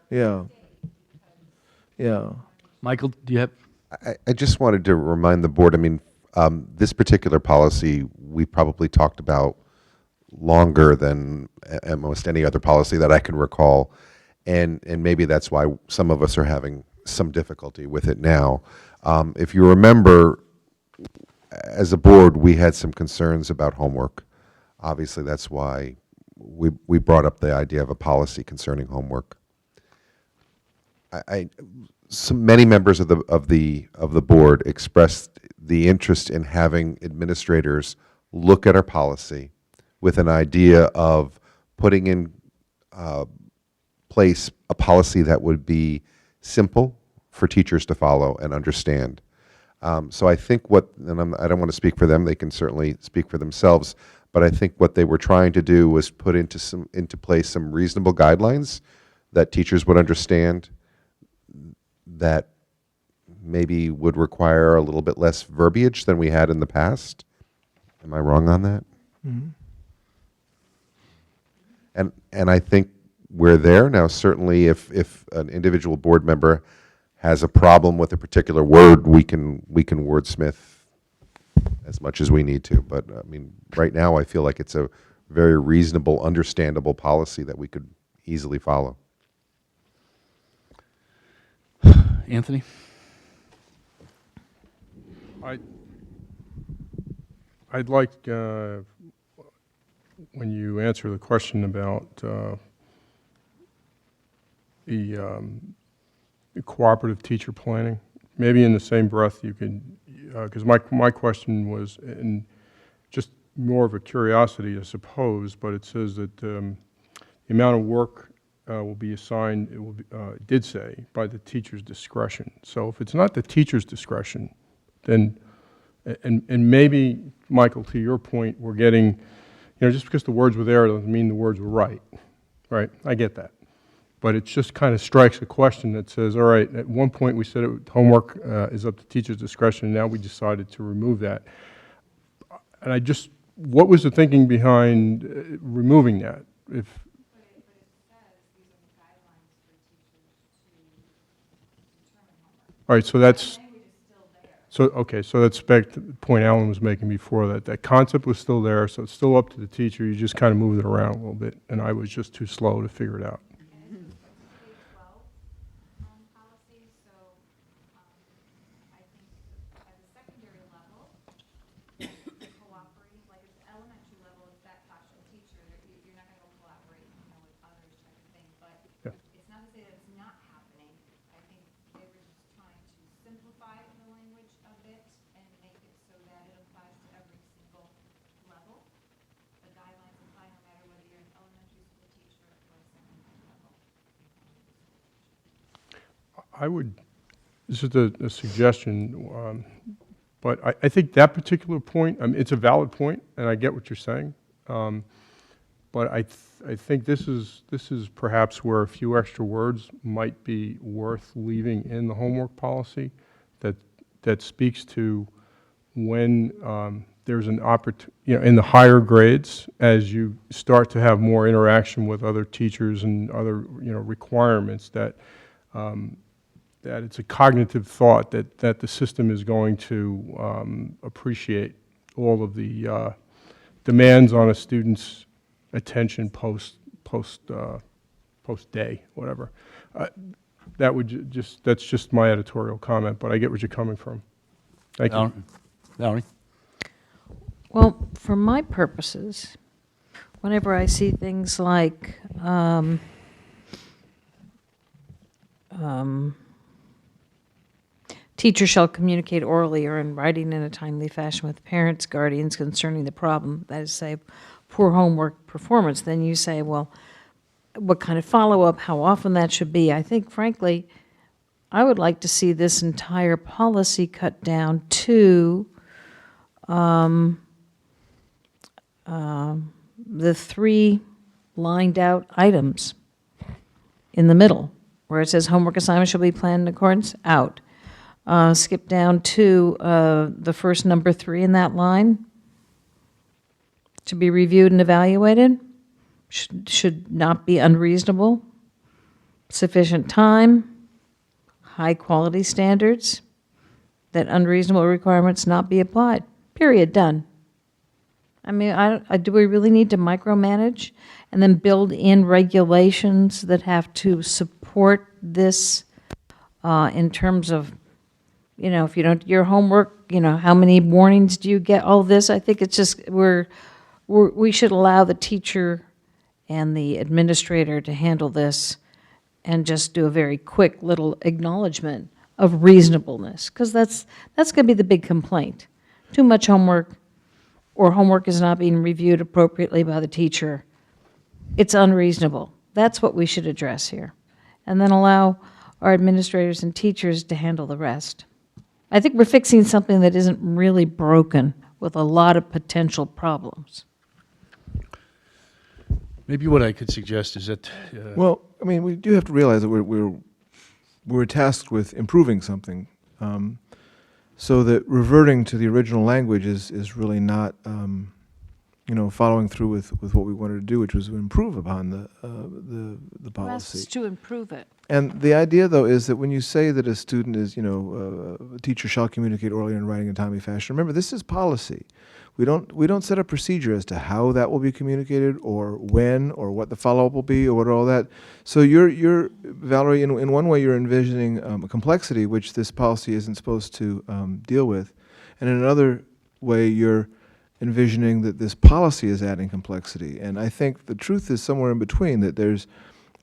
Speaker 12: Yeah. Yeah.
Speaker 2: Michael, do you have?
Speaker 8: I just wanted to remind the board, I mean, this particular policy, we probably talked about longer than almost any other policy that I can recall. And maybe that's why some of us are having some difficulty with it now. If you remember, as a board, we had some concerns about homework. Obviously, that's why we brought up the idea of a policy concerning homework. Many members of the board expressed the interest in having administrators look at our policy with an idea of putting in place a policy that would be simple for teachers to follow and understand. So I think I don't want to speak for them, they can certainly speak for themselves, but I think what they were trying to do was put into place some reasonable guidelines that teachers would understand, that maybe would require a little bit less verbiage than we had in the past. Am I wrong on that?
Speaker 12: Mhm.
Speaker 8: And I think we're there now. Certainly, if an individual board member has a problem with a particular word, we can wordsmith as much as we need to. But I mean, right now, I feel like it's a very reasonable, understandable policy that we could easily follow.
Speaker 2: Anthony?
Speaker 6: I'd like, when you answer the question about the cooperative teacher planning, maybe in the same breath you could, because my question was, and just more of a curiosity, I suppose, but it says that the amount of work will be assigned, it did say, by the teacher's discretion. So if it's not the teacher's discretion, then, and maybe, Michael, to your point, we're getting, just because the words were there doesn't mean the words were right, right? I get that. But it just kind of strikes a question that says, all right, at one point we said homework is up to teacher's discretion, and now we decided to remove that. And what was the thinking behind removing that? All right, so that's, okay, so that's back to the point Alan was making before, that concept was still there, so it's still up to the teacher, you just kind of moved it around a little bit, and I was just too slow to figure it out. This is a suggestion, but I think that particular point, it's a valid point, and I get what you're saying. But I think this is perhaps where a few extra words might be worth leaving in the homework policy that speaks to when there's an opportunity, in the higher grades, as you start to have more interaction with other teachers and other, requirements, that it's a cognitive thought that the system is going to appreciate all of the demands on a student's attention post day, whatever. That's just my editorial comment, but I get where you're coming from. Thank you.
Speaker 2: Valerie?
Speaker 5: Well, for my purposes, whenever I see things like teachers shall communicate orally or in writing in a timely fashion with parents, guardians concerning the problem, that is, say, poor homework performance, then you say, well, what kind of follow-up, how often that should be. I think, frankly, I would like to see this entire policy cut down to the 3 lined out items in the middle, where it says homework assignment shall be planned in accordance, out. Skip down to the first number 3 in that line, to be reviewed and evaluated, should not be unreasonable, sufficient time, high-quality standards, that unreasonable requirements not be applied. Period, done. I mean, do we really need to micromanage and then build in regulations that have to support this in terms of, you know, if you don't, your homework, you know, how many warnings do you get, all this? I think it's just, we should allow the teacher and the administrator to handle this and just do a very quick little acknowledgement of reasonableness, because that's going to be the big complaint. Too much homework, or homework is not being reviewed appropriately by the teacher. It's unreasonable. That's what we should address here. And then allow our administrators and teachers to handle the rest. I think we're fixing something that isn't really broken with a lot of potential problems.
Speaker 2: Maybe what I could suggest is that...
Speaker 12: Well, I mean, we do have to realize that we're tasked with improving something, so that reverting to the original language is really not, you know, following through with what we wanted to do, which was to improve upon the policy.
Speaker 5: Rests to improve it.
Speaker 12: And the idea, though, is that when you say that a student is, you know, a teacher shall communicate orally in writing and timely fashion, remember, this is policy. We don't set a procedure as to how that will be communicated, or when, or what the follow-up will be, or what all that. So you're Valerie, in one way, you're envisioning a complexity which this policy isn't supposed to deal with, and in another way, you're envisioning that this policy is adding complexity. And I think the truth is somewhere in between, that there's,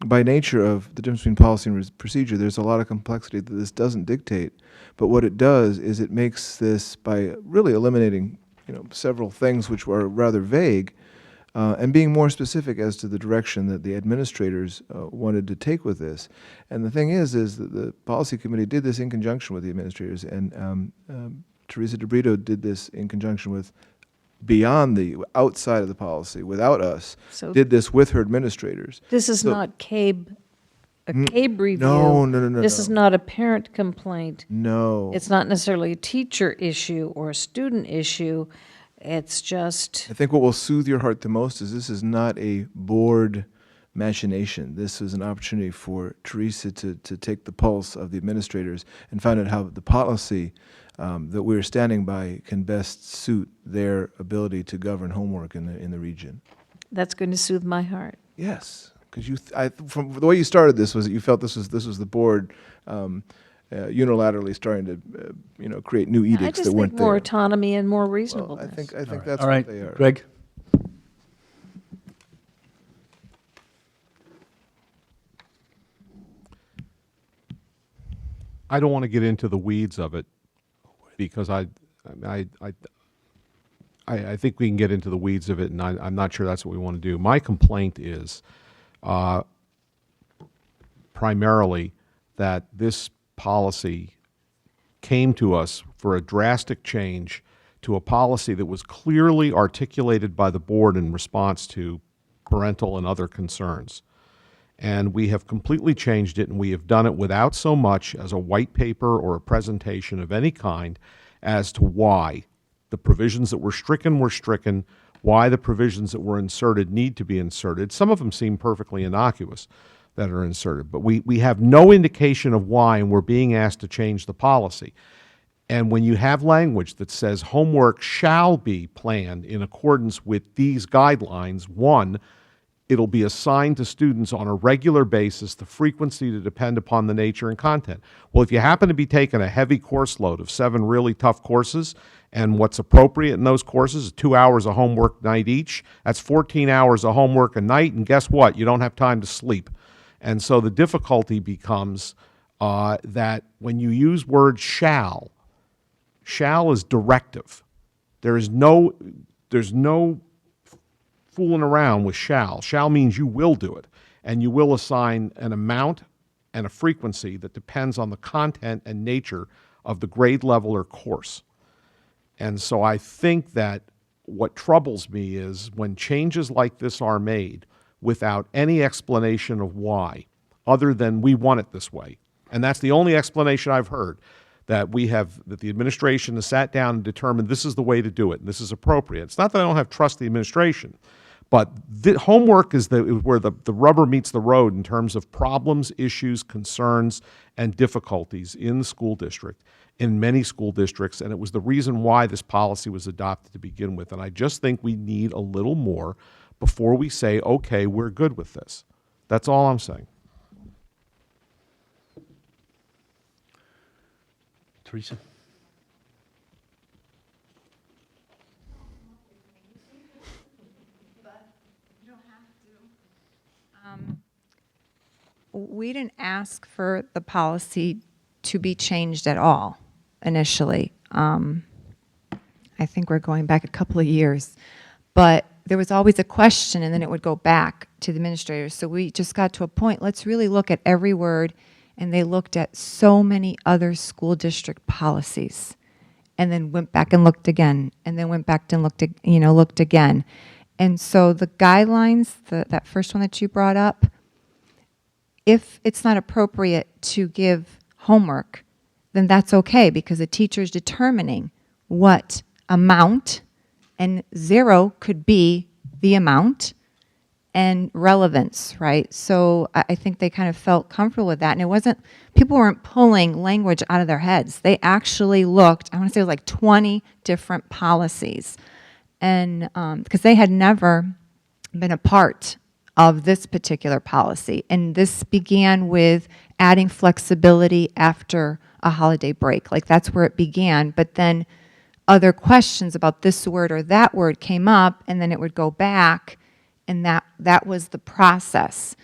Speaker 12: by nature of the difference between policy and procedure, there's a lot of complexity that this doesn't dictate. But what it does is it makes this, by really eliminating, you know, several things which were rather vague, and being more specific as to the direction that the administrators wanted to take with this. And the thing is that the policy committee did this in conjunction with the administrators, and Teresa DeBrito did this in conjunction with, beyond the, outside of the policy, without us,
Speaker 5: So-
Speaker 12: did this with her administrators.
Speaker 5: This is
Speaker 12: So-
Speaker 5: not CABE, a CABE review.
Speaker 12: No.
Speaker 5: This is not a parent complaint.
Speaker 12: No.
Speaker 5: It's not necessarily a teacher issue or a student issue. It's just,
Speaker 12: I think what will soothe your heart the most is this is not a board machination. This is an opportunity for Teresa to take the pulse of the administrators and find out how the policy that we're standing by can best suit their ability to govern homework in the region.
Speaker 5: that's going to soothe my heart.
Speaker 12: Yes, because from the way you started this was that you felt this was the board unilaterally starting to you know, create new edicts
Speaker 5: I just
Speaker 12: that
Speaker 5: think
Speaker 12: weren't
Speaker 5: more
Speaker 12: there.
Speaker 5: autonomy and more
Speaker 12: Well,
Speaker 5: reasonableness.
Speaker 12: I think that's
Speaker 2: All
Speaker 12: what
Speaker 2: right,
Speaker 12: they are.
Speaker 2: Greg?
Speaker 1: I don't want to get into the weeds of it, because I think we can get into the weeds of it, and I'm not sure that's what we want to do. My complaint is primarily that this policy came to us for a drastic change to a policy that was clearly articulated by the board in response to parental and other concerns. And we have completely changed it, and we have done it without so much as a white paper or a presentation of any kind as to why the provisions that were stricken, why the provisions that were inserted need to be inserted. Some of them seem perfectly innocuous that are inserted, but we have no indication of why, and we're being asked to change the policy. And when you have language that says homework shall be planned in accordance with these guidelines, one, it'll be assigned to students on a regular basis, the frequency to depend upon the nature and content. Well, if you happen to be taking a heavy course load of 7 really tough courses, and what's appropriate in those courses is 2 hours of homework night each, that's 14 hours of homework a night, and guess what? You don't have time to sleep. And so the difficulty becomes that when you use word shall is directive. There's no fooling around with shall. Shall means you will do it, and you will assign an amount and a frequency that depends on the content and nature of the grade level or course. And so I think that what troubles me is when changes like this are made without any explanation of why, other than we want it this way. And that's the only explanation I've heard, that the administration has sat down and determined this is the way to do it, and this is appropriate. It's not that I don't have trust in the administration, But homework is where the rubber meets the road in terms of problems, issues, concerns, and difficulties in the school district, in many school districts, and it was the reason why this policy was adopted to begin with. And I just think we need a little more before we say, okay, we're good with this. That's all I'm saying.
Speaker 2: Teresa?
Speaker 9: We didn't ask for the policy to be changed at all initially. I think we're going back a couple of years. But there was always a question, and then it would go back to the administrators. So we just got to a point, let's really look at every word, and they looked at so many other school district policies, and then went back and looked again, and then went back and looked again. And so the guidelines, that first one that you brought up, if it's not appropriate to give homework, then that's okay, because the teacher's determining what amount, and 0 could be the amount, and relevance, right? So I think they kind of felt comfortable with that. And it wasn't, people weren't pulling language out of their heads. They actually looked, I want to say it was like 20 different policies. And because they had never been a part of this particular policy. And this began with adding flexibility after a holiday break. Like that's where it began. But then other questions about this word or that word came up, and then it would go back, and that was the process.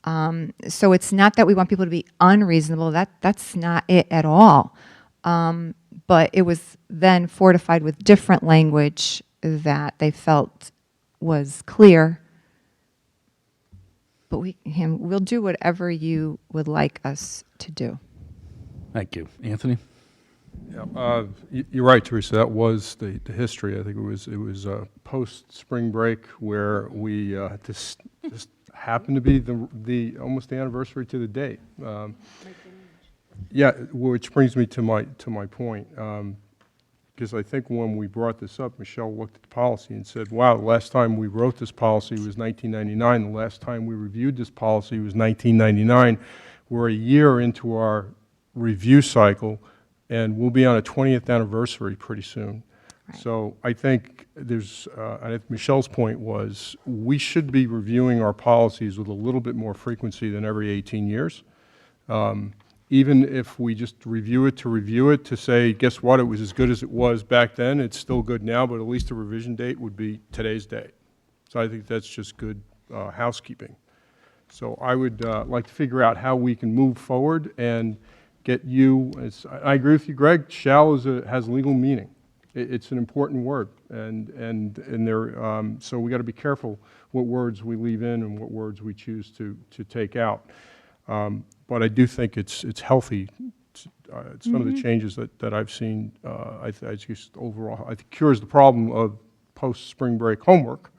Speaker 9: So it's not that we want people to be unreasonable. That's not it at all. But it was then fortified with different language that they felt was clear. But we'll do whatever you would like us to do.
Speaker 2: Thank you. Anthony?
Speaker 6: Yeah, you're right, Teresa. That was the history. I think it was post spring break where we just happened to be the almost the anniversary to the date. Yeah, which brings me to my point. Because I think when we brought this up, Michelle looked at the policy and said, wow, the last time we wrote this policy was 1999. The last time we reviewed this policy was 1999. We're a year into our review cycle, and we'll be on a 20th anniversary pretty soon. Right. So I think Michelle's point was we should be reviewing our policies with a little bit more frequency than every 18 years. Even if we just review it to say, guess what, it was as good as it was back then, it's still good now, but at least the revision date would be today's date. So I think that's just good housekeeping. So I would like to figure out how we can move forward and get you, I agree with you, Greg, shall has legal meaning. It's an important word, and there, so we got to be careful what words we leave in and what words we choose to take out. But I do think it's healthy. Some of the changes that I've seen, I just overall, I think cures the problem of post-spring break homework.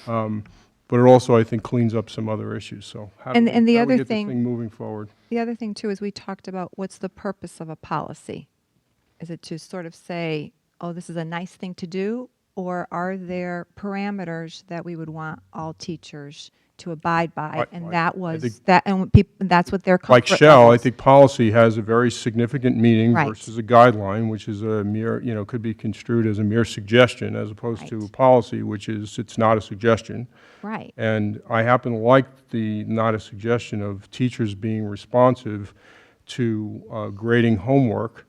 Speaker 6: But it also, I think, cleans up some other issues. So how do we get this thing moving forward?
Speaker 9: The other thing, too, is we talked about what's the purpose of a policy. Is it to sort of say, oh, this is a nice thing to do, or are there parameters that we would want all teachers to abide by? And that's what their comfort
Speaker 6: like shall,
Speaker 9: levels.
Speaker 6: I think policy has a very significant meaning
Speaker 9: Right.
Speaker 6: versus a guideline, which is a mere, could be construed as a mere suggestion as opposed to a policy, which is, it's not a suggestion.
Speaker 9: Right.
Speaker 6: And I happen to like the not a suggestion of teachers being responsive to grading homework,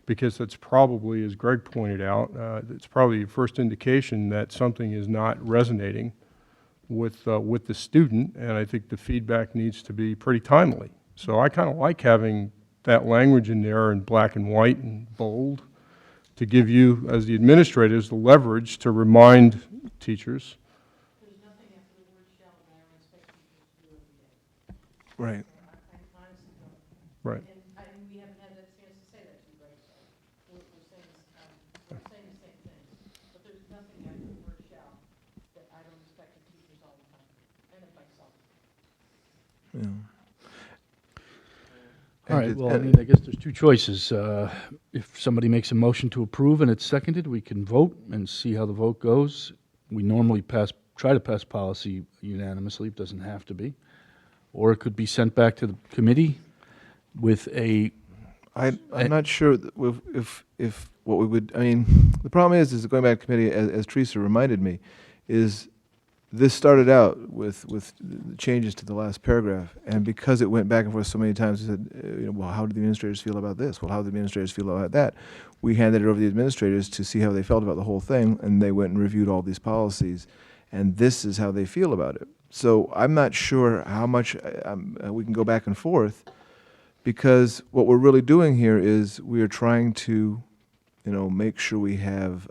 Speaker 6: because that's probably, as Greg pointed out, it's probably the first indication that something is not resonating with the student, and I think the feedback needs to be pretty timely. So I kind of like having that language in there in black and white and bold to give you, as the administrators, the leverage to remind teachers.
Speaker 12: Right.
Speaker 6: Right.
Speaker 5: And we haven't had that chance to say that to you, Greg, so we're saying the same thing. But there's nothing after the word shall that I don't expect of teachers all the time, and of myself.
Speaker 12: Yeah.
Speaker 2: All right, well, I mean, I guess there's two choices. If somebody makes a motion to approve and it's seconded, we can vote and see how the vote goes. We normally pass try to pass policy unanimously. It doesn't have to be. Or it could be sent back to the committee with a...
Speaker 12: I'm not sure if what we would, I mean, the problem is going back to committee, as Teresa reminded me, is this started out with the changes to the last paragraph, and because it went back and forth so many times, we said, well, how do the administrators feel about this? Well, how do the administrators feel about that? We handed it over to the administrators to see how they felt about the whole thing, and they went and reviewed all these policies, and this is how they feel about it. So I'm not sure how much we can go back and forth, because what we're really doing here is we are trying to, make sure we have,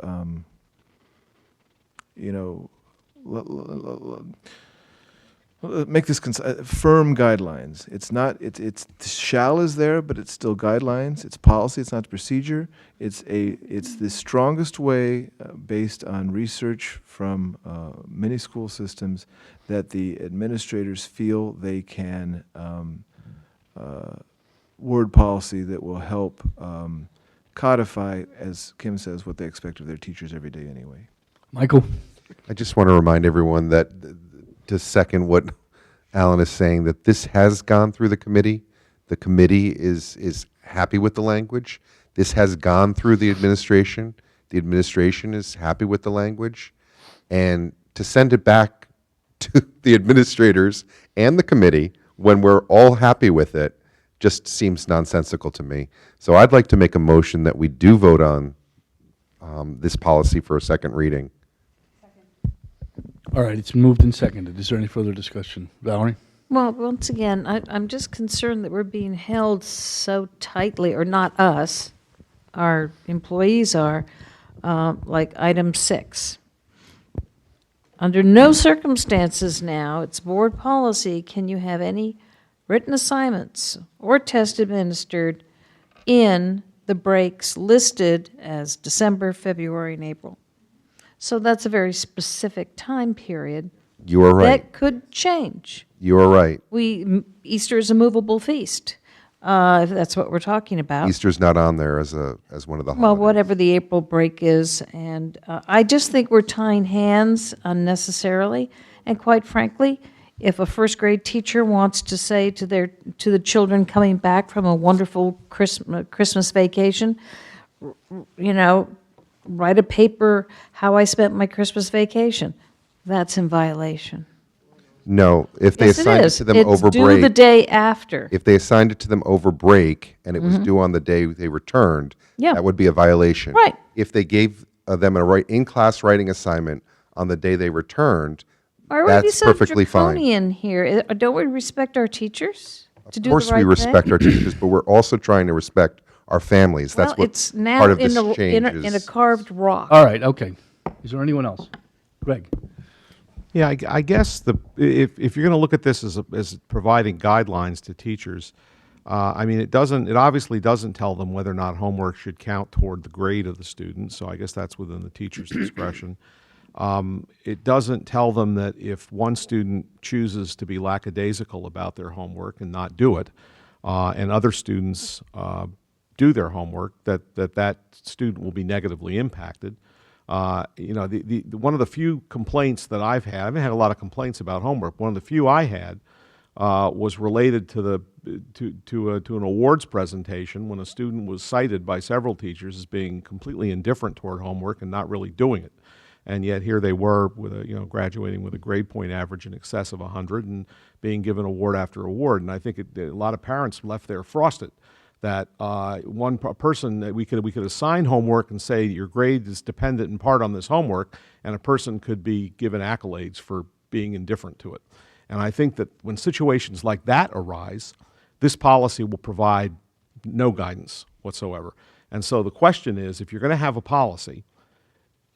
Speaker 12: make this firm guidelines. It's not, it's shall is there, but it's still guidelines. It's policy, it's not procedure. It's the strongest way, based on research from many school systems, that the administrators feel they can word policy that will help codify, as Kim says, what they expect of their teachers every day anyway.
Speaker 2: Michael?
Speaker 8: I just want to remind everyone that, to second what Alan is saying, that this has gone through the committee. The committee is happy with the language. This has gone through the administration. The administration is happy with the language. And to send it back to the administrators and the committee when we're all happy with it just seems nonsensical to me. So I'd like to make a motion that we do vote on this policy for a second reading.
Speaker 2: All right, it's moved and seconded. Is there any further discussion? Valerie?
Speaker 5: Well, once again, I'm just concerned that we're being held so tightly, or not us, our employees are, like item 6. Under no circumstances now, it's board policy, can you have any written assignments or test administered in the breaks listed as December, February, and April. So that's a very specific time period.
Speaker 8: You are right.
Speaker 5: That could change.
Speaker 8: You are right.
Speaker 5: Easter is a movable feast, if that's what we're talking about.
Speaker 8: Easter's not on there as one of the holidays.
Speaker 5: Well, whatever the April break is, and I just think we're tying hands unnecessarily. And quite frankly, if a first grade teacher wants to say to the children coming back from a wonderful Christmas vacation, write a paper how I spent my Christmas vacation, that's in violation.
Speaker 8: No, if they
Speaker 5: Yes, it
Speaker 8: assigned it
Speaker 5: is.
Speaker 8: to them
Speaker 5: It's
Speaker 8: over
Speaker 5: due
Speaker 8: break.
Speaker 5: the day after.
Speaker 8: If they assigned it to them over break and it was
Speaker 5: Mhm.
Speaker 8: due on the day they returned,
Speaker 5: Yeah.
Speaker 8: that would be a violation.
Speaker 5: Right.
Speaker 8: If they gave them a in-class writing assignment on the day they returned,
Speaker 5: Why would we be
Speaker 8: that's
Speaker 5: so
Speaker 8: perfectly fine.
Speaker 5: draconian here? Don't we respect our teachers to do
Speaker 8: Of course
Speaker 5: the right
Speaker 8: we respect
Speaker 5: thing?
Speaker 8: our teachers, but we're also trying to respect our families. That's
Speaker 5: Well,
Speaker 8: what
Speaker 5: it's now
Speaker 8: part of
Speaker 5: in
Speaker 8: this
Speaker 5: a,
Speaker 8: change
Speaker 5: in a
Speaker 8: is.
Speaker 5: carved rock.
Speaker 2: All right, okay. Is there anyone else? Greg?
Speaker 1: Yeah, I guess if you're going to look at this as providing guidelines to teachers, I mean, it obviously doesn't tell them whether or not homework should count toward the grade of the student. So I guess that's within the teacher's discretion. It doesn't tell them that if one student chooses to be lackadaisical about their homework and not do it, and other students do their homework, that student will be negatively impacted. One of the few complaints that I haven't had a lot of complaints about homework. One of the few I had was related to an awards presentation when a student was cited by several teachers as being completely indifferent toward homework and not really doing it. And yet here they were with graduating with a grade point average in excess of 100 and being given award after award. And I think a lot of parents left there frosted that one person that we could assign homework and say your grade is dependent in part on this homework, and a person could be given accolades for being indifferent to it. And I think that when situations like that arise, this policy will provide no guidance whatsoever. And so the question is, if you're going to have a policy,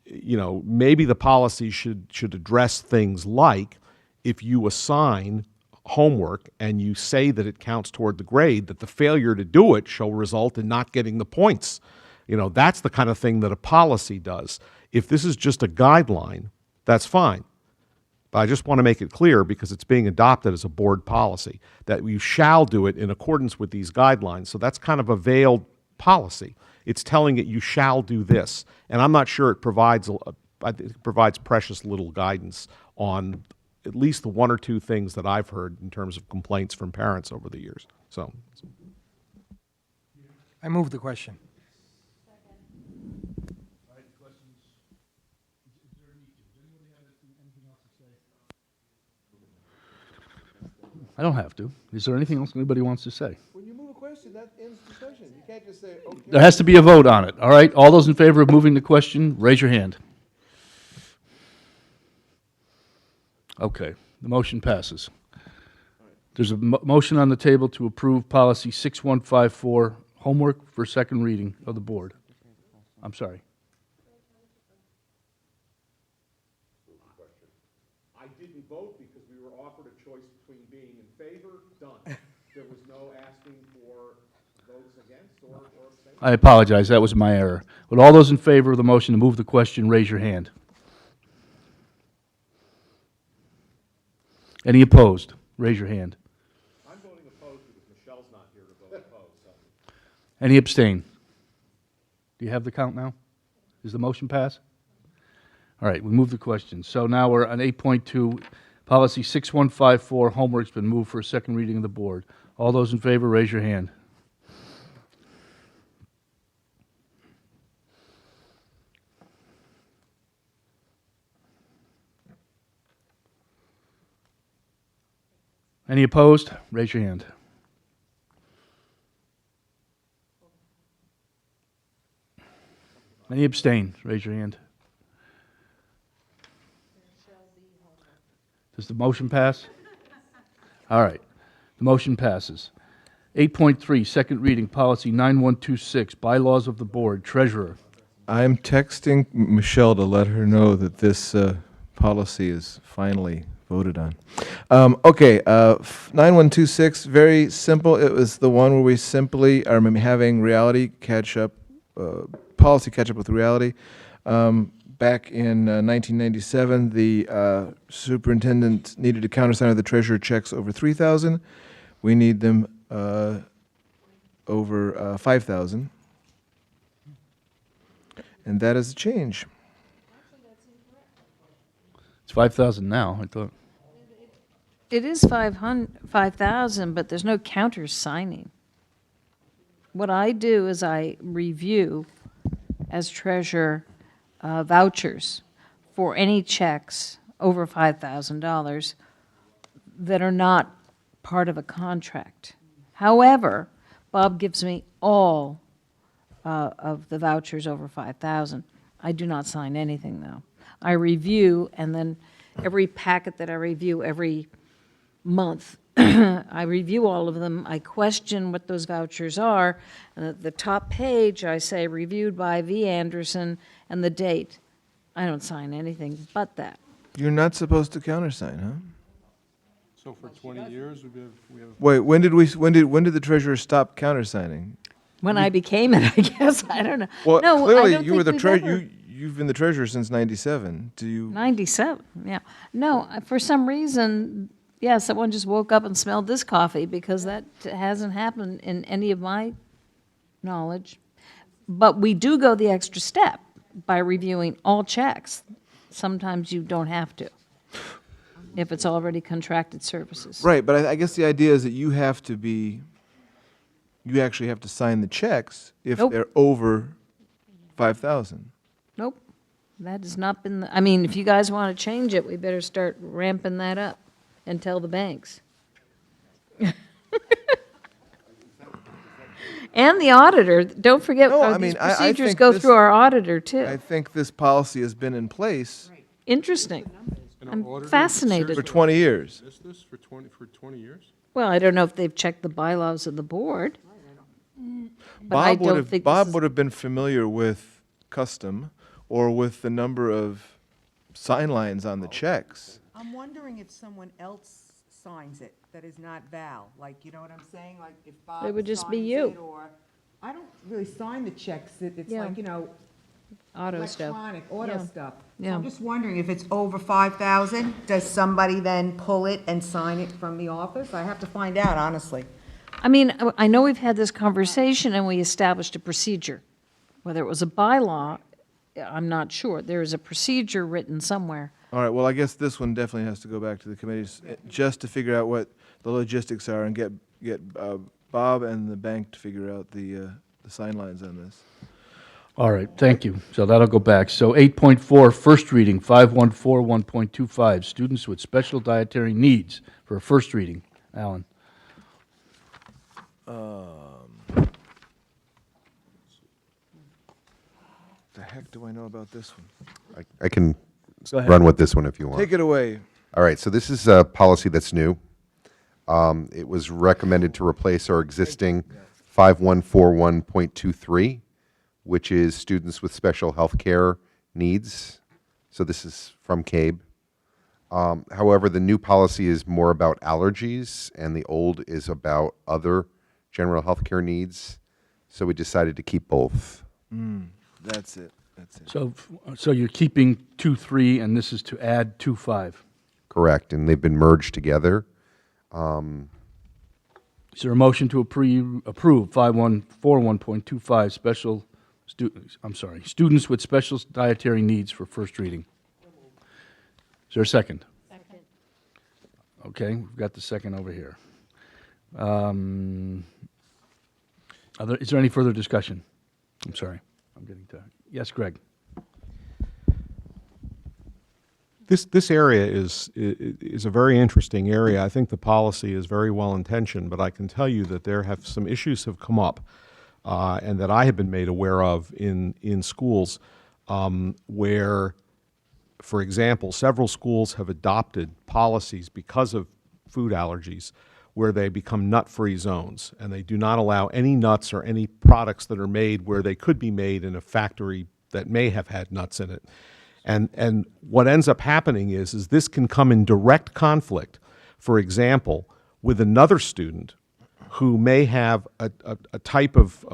Speaker 1: maybe the policy should address things like if you assign homework and you say that it counts toward the grade, that the failure to do it shall result in not getting the points. That's the kind of thing that a policy does. If this is just a guideline, that's fine. But I just want to make it clear, because it's being adopted as a board policy, that you shall do it in accordance with these guidelines. So that's kind of a veiled policy. It's telling it you shall do this. And I'm not sure it provides precious little guidance on at least the one or two things that I've heard in terms of complaints from parents over the years. So,
Speaker 13: I move the question.
Speaker 2: I don't have to. Is there anything else anybody wants to say?
Speaker 12: When you move a question, that ends discussion. You can't just say, okay.
Speaker 2: There has to be a vote on it, all right? All those in favor of moving the question, raise your hand. Okay, the motion passes. There's a motion on the table to approve policy 6154, homework for second reading of the board. I'm sorry.
Speaker 1: I didn't vote because we were offered a choice between being in favor, done. There was no asking for votes against or abstaining.
Speaker 2: I apologize, that was my error. Would all those in favor of the motion to move the question, raise your hand. Any opposed? Raise your hand.
Speaker 1: I'm voting opposed because Michelle's not here to vote opposed. So.
Speaker 2: Any abstain? Do you have the count now? Does the motion pass? All right, we move the question. So now we're on 8.2, policy 6154, homework's been moved for a second reading of the board. All those in favor, raise your hand. Any opposed? Raise your hand. Any abstain? Raise your hand. Does the motion pass? All right. The motion passes. 8.3, second reading, policy 9126, bylaws of the board, treasurer.
Speaker 12: I'm texting Michelle to let her know that this policy is finally voted on. Okay, 9126, very simple. It was the one where we simply are having reality catch up, policy catch up with reality. Back in 1997, the superintendent needed to countersign with the treasurer checks over 3,000. We need them over 5,000. And that is a change.
Speaker 2: It's 5,000 now, I thought.
Speaker 5: It is 5,000, but there's no counter-signing. What I do is I review, as treasurer, vouchers for any checks over $5,000 that are not part of a contract. However, Bob gives me all of the vouchers over 5,000. I do not sign anything, though. I review, and then every packet that I review every month, I review all of them. I question what those vouchers are, and at the top page, I say reviewed by V. Anderson and the date. I don't sign anything but that.
Speaker 12: You're not supposed to countersign, huh?
Speaker 6: So for 20 years, we have.
Speaker 12: Wait, when did the treasurer stop countersigning?
Speaker 5: When I became it, I guess. I don't know.
Speaker 12: Well,
Speaker 5: No, I
Speaker 12: clearly
Speaker 5: don't
Speaker 12: you were the
Speaker 5: think we've ever-
Speaker 12: you've been the treasurer since '97. Do you?
Speaker 5: 97, yeah. No, for some reason, yeah, someone just woke up and smelled this coffee because that hasn't happened in any of my knowledge. But we do go the extra step by reviewing all checks. Sometimes you don't have to, if it's already contracted services.
Speaker 12: Right, but I guess the idea is that you actually have to sign the checks if
Speaker 5: Nope.
Speaker 12: they're over 5,000.
Speaker 5: Nope, that has not been, I mean, if you guys want to change it, we better start ramping that up and tell the banks. And the auditor, don't forget,
Speaker 12: No, I
Speaker 5: these
Speaker 12: mean, I
Speaker 5: procedures
Speaker 12: think
Speaker 5: go
Speaker 12: this-
Speaker 5: through our auditor, too.
Speaker 12: I think this policy has been in place
Speaker 5: Interesting.
Speaker 6: And our
Speaker 5: I'm
Speaker 6: auditor
Speaker 5: fascinated.
Speaker 12: for 20 years.
Speaker 6: Is this for 20 years?
Speaker 5: Well, I don't know if they've checked the bylaws of the board. But I
Speaker 12: Bob would
Speaker 5: don't
Speaker 12: have
Speaker 5: think
Speaker 12: Bob
Speaker 5: this is-
Speaker 12: would have been familiar with custom or with the number of sign lines on the checks.
Speaker 14: I'm wondering if someone else signs it that is not Val, like, you know what I'm saying? Like if Bob
Speaker 5: It would just be
Speaker 14: signs
Speaker 5: you.
Speaker 14: it, or, I don't really sign the checks, it's
Speaker 5: Yeah.
Speaker 14: like, you know,
Speaker 5: Auto stuff.
Speaker 14: electronic, auto
Speaker 5: Yeah.
Speaker 14: stuff. So
Speaker 5: Yeah.
Speaker 14: I'm just wondering if it's over 5,000, does somebody then pull it and sign it from the office? I have to find out, honestly.
Speaker 5: I mean, I know we've had this conversation and we established a procedure. Whether it was a bylaw, I'm not sure. There is a procedure written somewhere.
Speaker 12: All right, well, I guess this one definitely has to go back to the committees, just to figure out what the logistics are and get Bob and the bank to figure out the sign lines on this.
Speaker 2: All right, thank you. So that'll go back. So 8.4, first reading, 5141.25, students with special dietary needs for a first reading. Alan?
Speaker 12: The heck do I know about this one?
Speaker 8: I can
Speaker 12: Go ahead.
Speaker 8: run with this one if you want.
Speaker 12: Take it away.
Speaker 8: All right, so this is a policy that's new. It was recommended to replace our existing 5141.23, which is students with special health care needs. So this is from CABE. However, the new policy is more about allergies, and the old is about other general health care needs. So we decided to keep both.
Speaker 12: That's it. That's it.
Speaker 2: So you're keeping 2.3, and this is to add 2.5.
Speaker 8: Correct, and they've been merged together.
Speaker 2: Is there a motion to approve 5141.25, special students with special dietary needs for first reading? Is there a second?
Speaker 5: Second.
Speaker 2: Okay, we've got the second over here. Is there any further discussion? I'm sorry, I'm getting to, yes, Greg?
Speaker 1: This area is a very interesting area. I think the policy is very well intentioned, but I can tell you that there have some issues have come up, and that I have been made aware of in schools, where, for example, several schools have adopted policies because of food allergies, where they become nut-free zones, and they do not allow any nuts or any products that are made where they could be made in a factory that may have had nuts in it. And what ends up happening is this can come in direct conflict, for example, with another student who may have a type of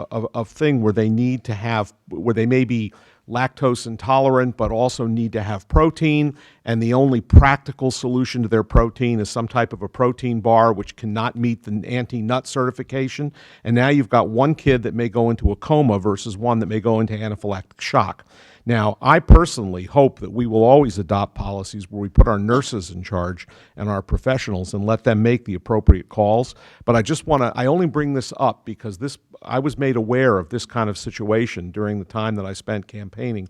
Speaker 1: thing where they need to have, where they may be lactose intolerant but also need to have protein, and the only practical solution to their protein is some type of a protein bar which cannot meet the anti-nut certification. And now you've got one kid that may go into a coma versus one that may go into anaphylactic shock. Now, I personally hope that we will always adopt policies where we put our nurses in charge and our professionals and let them make the appropriate calls. But I only bring this up because I was made aware of this kind of situation during the time that I spent campaigning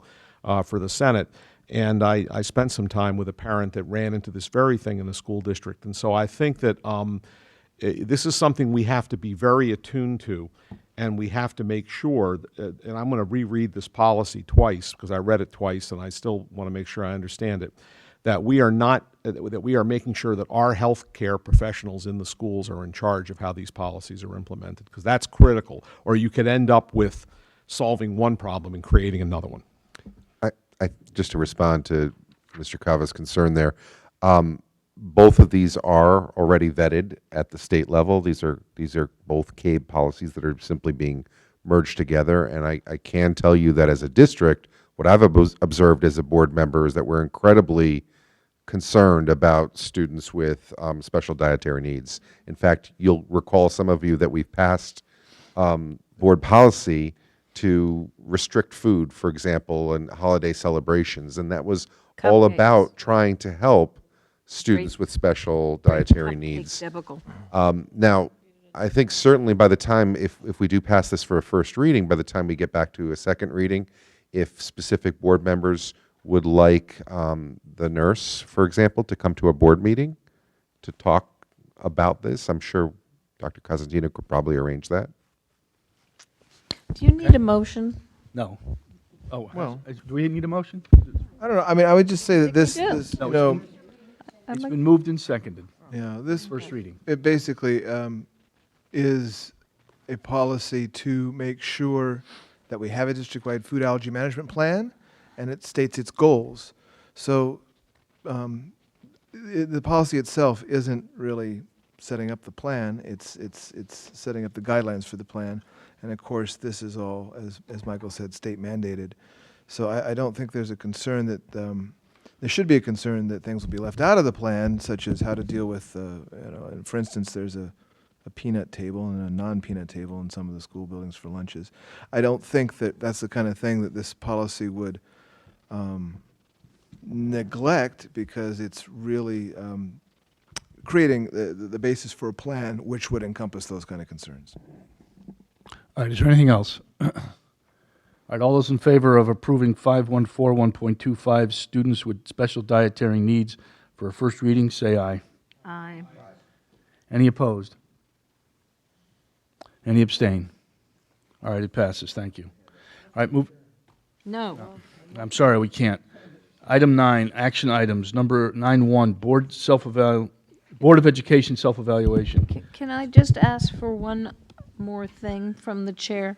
Speaker 1: for the Senate. And I spent some time with a parent that ran into this very thing in the school district. And so I think that this is something we have to be very attuned to. And we have to make sure, and I'm going to reread this policy twice because I read it twice and I still want to make sure I understand it, that we are making sure that our health care professionals in the schools are in charge of how these policies are implemented, because that's critical, or you could end up with solving one problem and creating another one.
Speaker 8: Just to respond to Mr. Cava's concern there, both of these are already vetted at the state level. These are both CABE policies that are simply being merged together. And I can tell you that as a district, what I've observed as a board member is that we're incredibly concerned about students with special dietary needs. In fact, you'll recall, some of you, that we've passed board policy to restrict food, for example, in holiday celebrations. And that was all about trying to help students with special dietary needs.
Speaker 5: Typical.
Speaker 8: Now, I think certainly by the time, if we do pass this for a first reading, by the time we get back to a second reading, if specific board members would like the nurse, for example, to come to a board meeting to talk about this, I'm sure Dr. Cosentino could probably arrange that.
Speaker 5: Do you need a motion?
Speaker 2: No. Oh,
Speaker 12: Well-
Speaker 2: do we need a motion?
Speaker 12: I don't know. I mean, I would just say that this,
Speaker 5: do.
Speaker 12: this,
Speaker 2: No,
Speaker 12: you know,
Speaker 2: It's been moved and seconded.
Speaker 12: yeah, this
Speaker 2: First reading.
Speaker 12: It basically is a policy to make sure that we have a district-wide food allergy management plan, and it states its goals. So the policy itself isn't really setting up the plan. It's setting up the guidelines for the plan. And of course, this is all, as Michael said, state mandated. So I don't think there's a concern that there should be a concern that things will be left out of the plan, such as how to deal with, and for instance, there's a peanut table and a non-peanut table in some of the school buildings for lunches. I don't think that that's the kind of thing that this policy would neglect, because it's really creating the basis for a plan which would encompass those kind of concerns.
Speaker 2: All right, is there anything else? All right, all those in favor of approving 5141.25 students with special dietary needs for a first reading, say aye.
Speaker 5: Aye.
Speaker 2: Any opposed? Any abstain? All right, it passes, thank you. All right, move,
Speaker 5: No.
Speaker 2: I'm sorry, we can't. Item 9, action items, number 9.1, Board of Education self-evaluation.
Speaker 5: Can I just ask for one more thing from the chair?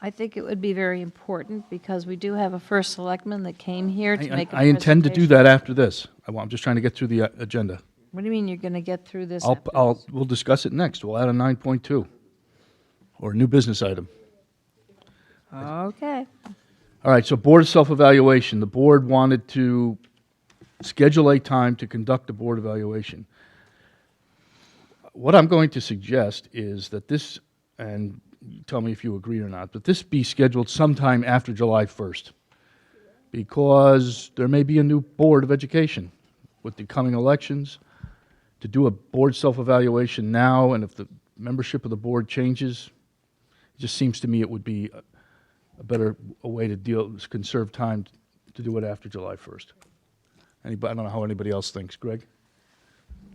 Speaker 5: I think it would be very important because we do have a first selectman that came here to make a
Speaker 2: I intend to do
Speaker 5: presentation.
Speaker 2: that after this. I'm just trying to get through the agenda.
Speaker 5: What do you mean you're going to get through this? after
Speaker 2: We'll discuss it next. We'll add a 9.2, or a new business item.
Speaker 5: Okay.
Speaker 2: All right, so Board of Self-Evaluation. The board wanted to schedule a time to conduct a board evaluation. What I'm going to suggest is that this, and you tell me if you agree or not, but this be scheduled sometime after July 1st, because there may be a new Board of Education with the coming elections. To do a board self-evaluation now, and if the membership of the board changes, it just seems to me it would be a better way to conserve time to do it after July 1st. I don't know how anybody else thinks. Greg?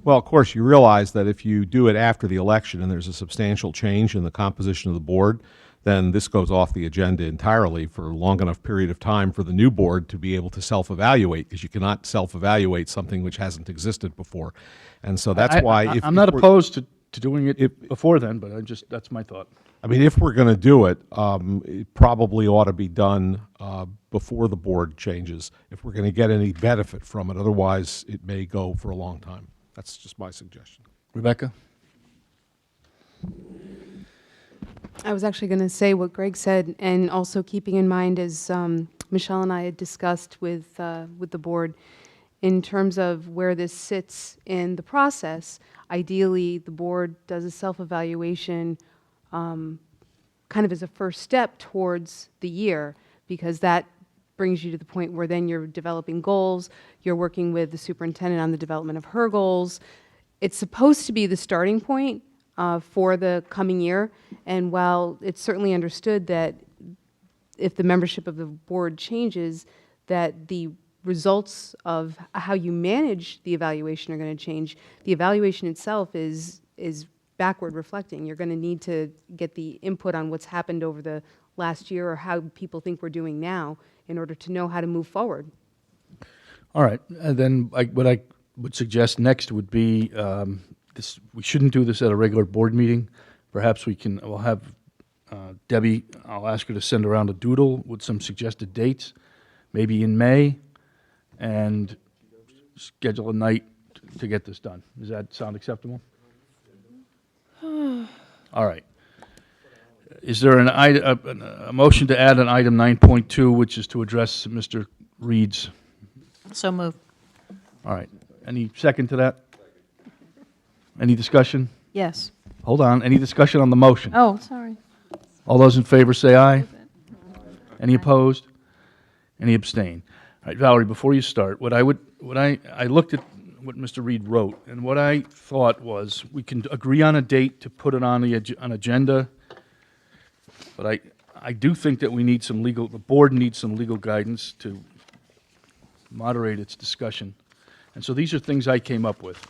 Speaker 1: Well, of course, you realize that if you do it after the election and there's a substantial change in the composition of the board, then this goes off the agenda entirely for a long enough period of time for the new board to be able to self-evaluate, because you cannot self-evaluate something which hasn't existed before. And so that's why...
Speaker 2: I'm not opposed to doing it before then, but that's my thought.
Speaker 1: I mean, if we're going to do it, it probably ought to be done before the board changes, if we're going to get any benefit from it. Otherwise, it may go for a long time. That's just my suggestion.
Speaker 2: Rebecca?
Speaker 3: I was actually going to say what Greg said, and also keeping in mind, as Michelle and I had discussed with the board, in terms of where this sits in the process. Ideally, the board does a self-evaluation kind of as a first step towards the year, because that brings you to the point where then you're developing goals, you're working with the superintendent on the development of her goals. It's supposed to be the starting point for the coming year, and while it's certainly understood that if the membership of the board changes, that the results of how you manage the evaluation are going to change. The evaluation itself is backward reflecting. You're going to need to get the input on what's happened over the last year or how people think we're doing now in order to know how to move forward.
Speaker 2: All right, and then what I would suggest next would be this. We shouldn't do this at a regular board meeting. Perhaps we'll have Debbie, I'll ask her to send around a doodle with some suggested dates, maybe in May, and schedule a night to get this done. Does that sound acceptable? All right. Is there a motion to add an item 9.2, which is to address Mr. Reed's?
Speaker 5: So moved.
Speaker 2: All right. Any second to that? Any discussion?
Speaker 5: Yes.
Speaker 2: Hold on. Any discussion on the motion?
Speaker 5: Oh, sorry.
Speaker 2: All those in favor say aye. Any opposed? Any abstain? All right, Valerie, before you start, I looked at what Mr. Reed wrote, and what I thought was we can agree on a date to put it on an agenda, but I do think that the board needs some legal guidance to moderate its discussion. And so these are things I came up with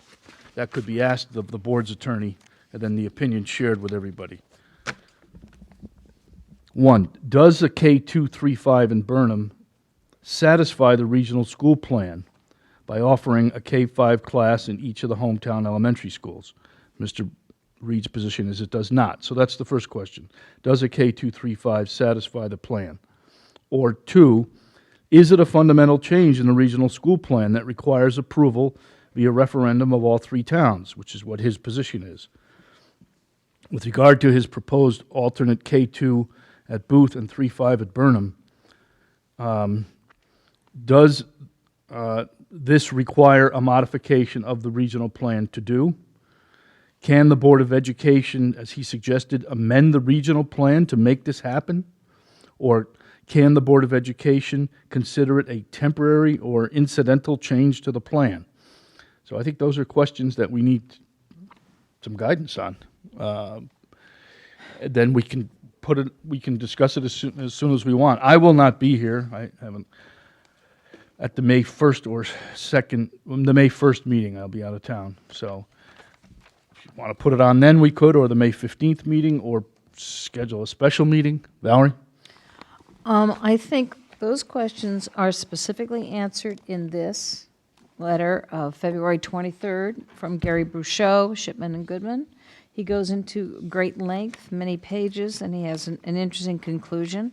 Speaker 2: that could be asked the board's attorney, and then the opinion shared with everybody. 1, does a K235 in Burnham satisfy the regional school plan by offering a K5 class in each of the hometown elementary schools? Mr. Reed's position is it does not. So that's the first question. Does a K235 satisfy the plan? Or 2, is it a fundamental change in the regional school plan that requires approval via referendum of all 3 towns, which is what his position is? With regard to his proposed alternate K2 at Booth and 3.5 at Burnham, does this require a modification of the regional plan to do? Can the Board of Education, as he suggested, amend the regional plan to make this happen? Or Can the Board of Education consider it a temporary or incidental change to the plan? So I think those are questions that we need some guidance on. Then we can we can discuss it as soon as we want. I will not be here. I haven't, at the May 1st or 2nd, the May 1st meeting, I'll be out of town. So if you want to put it on then, we could, or the May 15th meeting, or schedule a special meeting. Valerie?
Speaker 5: I think those questions are specifically answered in this letter of February 23rd from Gary Bruchot, Shipman and Goodman. He goes into great length, many pages, and he has an interesting conclusion.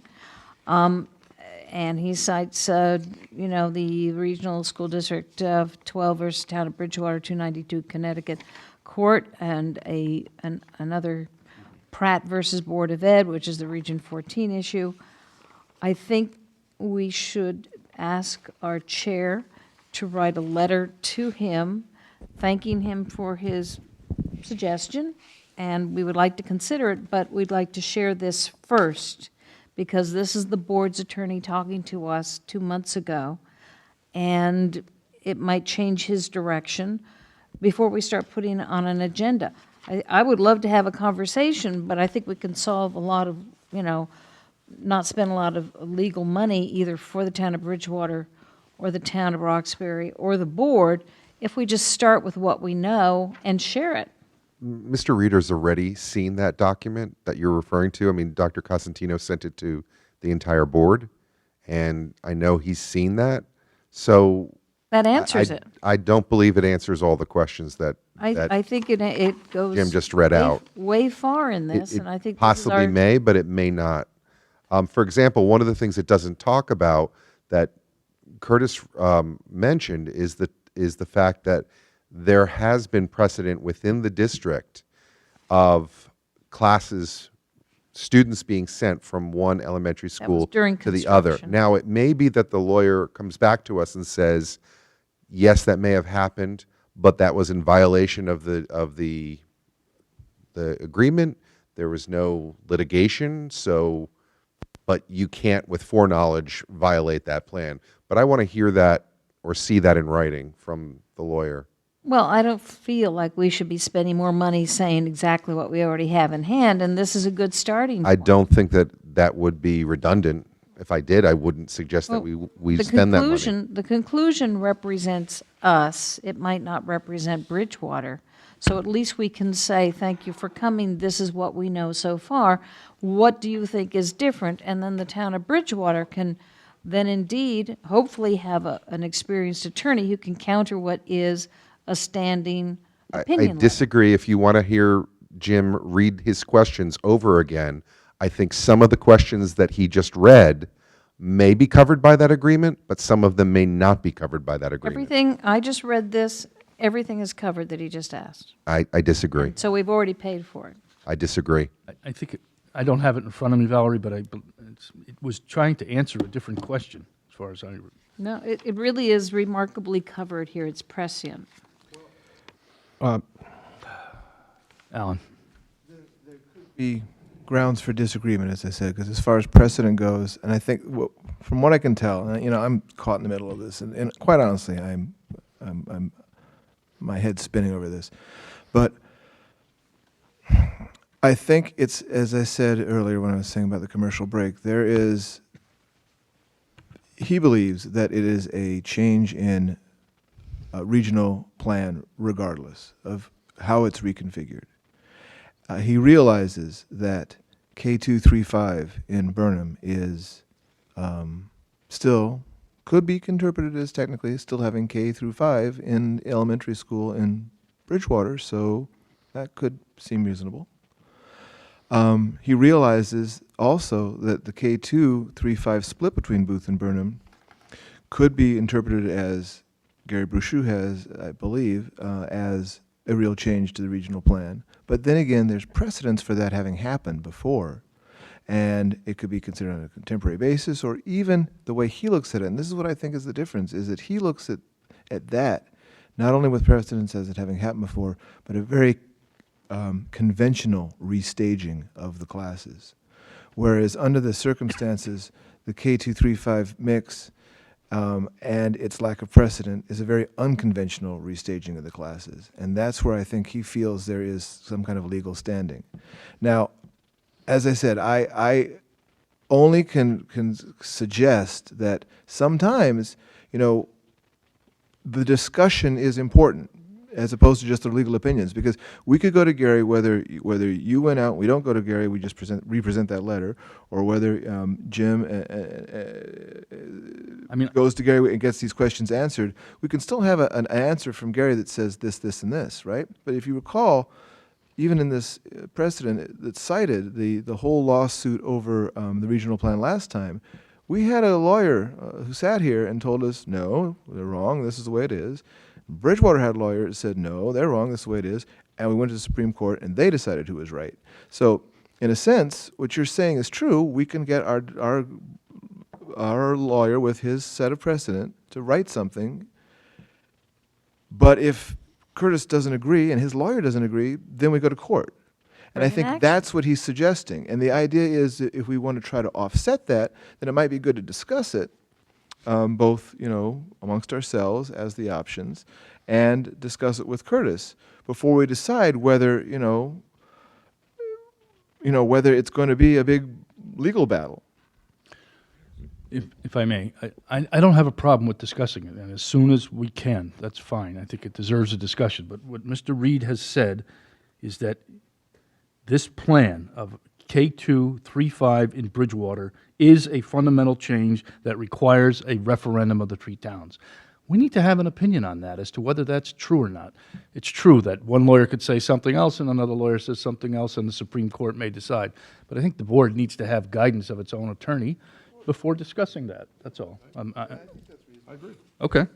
Speaker 5: And he cites, the Regional School District of 12 versus Town of Bridgewater, 292 Connecticut Court, and another Pratt versus Board of Ed, which is the Region 14 issue. I think we should ask our chair to write a letter to him, thanking him for his suggestion, and we would like to consider it, but we'd like to share this first, because this is the board's attorney talking to us 2 months ago, and it might change his direction before we start putting it on an agenda. I would love to have a conversation, but I think we can solve a lot of, not spend a lot of legal money either for the town of Bridgewater or the town of Roxbury or the board if we just start with what we know and share it.
Speaker 8: Mr. Reeder's already seen that document that you're referring to. I mean, Dr. Cosentino sent it to the entire board, and I know he's seen that. So
Speaker 5: That answers it.
Speaker 8: I don't believe it answers all the questions that
Speaker 5: I think it goes
Speaker 8: Jim just read out.
Speaker 5: way far in this, and I think this is
Speaker 8: possibly
Speaker 5: our-
Speaker 8: may, but it may not. For example, one of the things it doesn't talk about that Curtis mentioned is the fact that there has been precedent within the district of classes, students being sent from one elementary school
Speaker 5: during
Speaker 8: to the other.
Speaker 5: construction.
Speaker 8: Now, it may be that the lawyer comes back to us and says, yes, that may have happened, but that was in violation of the agreement. There was no litigation, so, but you can't, with foreknowledge, violate that plan. But I want to hear that or see that in writing from the lawyer.
Speaker 5: Well, I don't feel like we should be spending more money saying exactly what we already have in hand, and this is a good starting
Speaker 8: I
Speaker 5: point.
Speaker 8: don't think that would be redundant. If I did, I wouldn't suggest that we spend that money.
Speaker 5: The conclusion represents us. It might not represent Bridgewater. So at least we can say, thank you for coming. This is what we know so far. What do you think is different? And then the town of Bridgewater can then indeed hopefully have an experienced attorney who can counter what is a standing
Speaker 8: I
Speaker 5: opinion letter.
Speaker 8: disagree. If you want to hear Jim read his questions over again, I think some of the questions that he just read may be covered by that agreement, but some of them may not be covered by that agreement.
Speaker 5: Everything, I just read this, everything is covered that he just asked.
Speaker 8: I disagree.
Speaker 5: So we've already paid for it.
Speaker 8: I disagree.
Speaker 2: I think, I don't have it in front of me, Valerie, but it was trying to answer a different question, as far as I...
Speaker 5: No, it really is remarkably covered here. It's prescient.
Speaker 2: Alan.
Speaker 12: Be grounds for disagreement, as I said, because as far as precedent goes, and I think from what I can tell, and I'm caught in the middle of this, and quite honestly, I'm my head's spinning over this, but I think it's, as I said earlier when I was saying about the commercial break, he believes that it is a change in regional plan regardless of how it's reconfigured. He realizes that K235 in Burnham is still, could be interpreted as technically still having K through 5 in elementary school in Bridgewater, so that could seem reasonable. He realizes also that the K235 split between Booth and Burnham could be interpreted as, Gary Bruchot has, I believe, as a real change to the regional plan. But then again, there's precedence for that having happened before, and it could be considered on a contemporary basis, or even the way he looks at it, and this is what I think is the difference, is that he looks at that, not only with precedence as it having happened before, but a very conventional restaging of the classes. Whereas under the circumstances the K235 mix and its lack of precedent is a very unconventional restaging of the classes. And that's where I think he feels there is some kind of legal standing. Now, as I said, I only can suggest that sometimes, the discussion is important as opposed to just the legal opinions, because we could go to Gary whether you went out, we don't go to Gary, we just represent that letter, or whether Jim goes to Gary and gets these questions answered. We can still have an answer from Gary that says this, this, and this, right? But if you recall, even in this precedent that cited the whole lawsuit over the regional plan last time, we had a lawyer who sat here and told us, no, they're wrong, this is the way it is. Bridgewater had a lawyer that said, no, they're wrong, this is the way it is. And we went to the Supreme Court and they decided who was right. So in a sense, what you're saying is true. We can get our lawyer with his set of precedent to write something. But if Curtis doesn't agree and his lawyer doesn't agree, then we go to court. And I think that's what he's suggesting. And the idea is that if we want to try to offset that, then it might be good to discuss it, both, amongst ourselves as the options, and discuss it with Curtis before we decide whether, whether it's going to be a big legal battle.
Speaker 2: If I may, I don't have a problem with discussing it, and as soon as we can, that's fine. I think it deserves a discussion. But what Mr. Reed has said is that this plan of K235 in Bridgewater is a fundamental change that requires a referendum of the three towns. We need to have an opinion on that as to whether that's true or not. It's true that one lawyer could say something else and another lawyer says something else, and the Supreme Court may decide. But I think the board needs to have guidance of its own attorney before discussing that. That's all.
Speaker 6: I agree.
Speaker 2: Okay.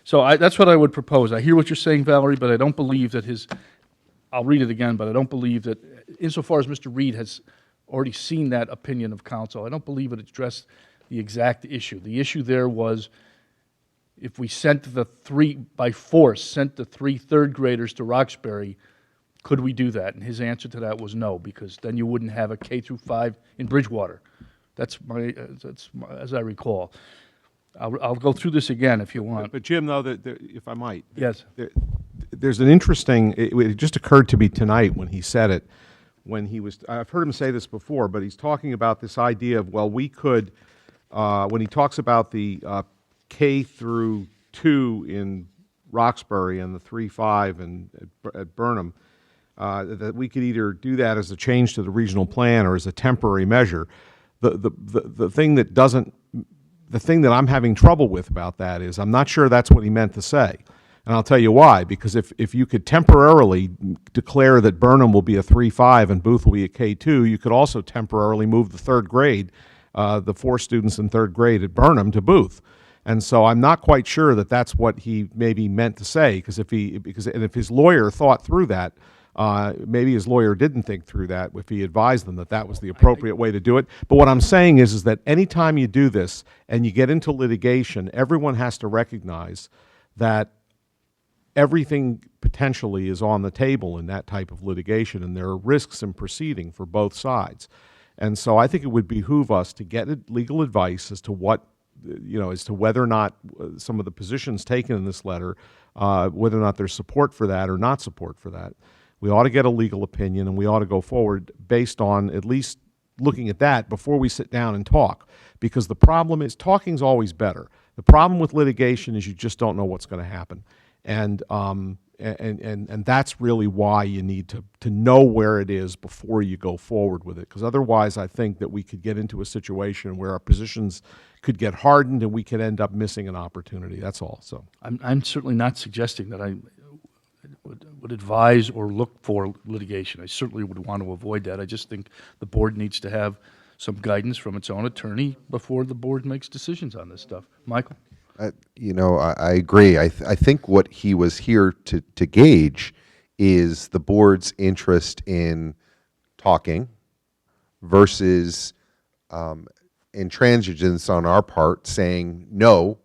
Speaker 2: So that's what I would propose. I hear what you're saying, Valerie, but I don't believe that I'll read it again, but I don't believe that, insofar as Mr. Reed has already seen that opinion of counsel, I don't believe it addressed the exact issue. The issue there was if we sent the three third graders to Roxbury, could we do that? And his answer to that was no, because then you wouldn't have a K through 5 in Bridgewater. That's as I recall. I'll go through this again if you want.
Speaker 1: But Jim, though, if I might.
Speaker 2: Yes.
Speaker 1: There's an interesting, it just occurred to me tonight when he said it, I've heard him say this before, but he's talking about this idea of, well, we could, when he talks about the K through 2 in Roxbury and the 3-5 at Burnham, that we could either do that as a change to the regional plan or as a temporary measure. The thing that I'm having trouble with about that is I'm not sure that's what he meant to say. And I'll tell you why, because if you could temporarily declare that Burnham will be a 3-5 and Booth will be a K2, you could also temporarily move the third grade, the 4 students in third grade at Burnham to Booth. And so I'm not quite sure that that's what he maybe meant to say, because if his lawyer thought through that, maybe his lawyer didn't think through that if he advised them that that was the appropriate way to do it. But what I'm saying is that anytime you do this and you get into litigation, everyone has to recognize that everything potentially is on the table in that type of litigation, and there are risks in proceeding for both sides. And so I think it would behoove us to get legal advice as to whether or not some of the positions taken in this letter, whether or not there's support for that or not support for that. We ought to get a legal opinion, and we ought to go forward based on at least looking at that before we sit down and talk. Because the problem is, talking's always better. The problem with litigation is you just don't know what's going to happen. And that's really why you need to know where it is before you go forward with it. Because otherwise, I think that we could get into a situation where our positions could get hardened and we could end up missing an opportunity. That's all. So
Speaker 2: I'm certainly not suggesting that I would advise or look for litigation. I certainly would want to avoid that. I just think the board needs to have some guidance from its own attorney before the board makes decisions on this stuff. Michael?
Speaker 8: I agree. I think what he was here to gauge is the board's interest in talking versus intransigence on our part saying, no,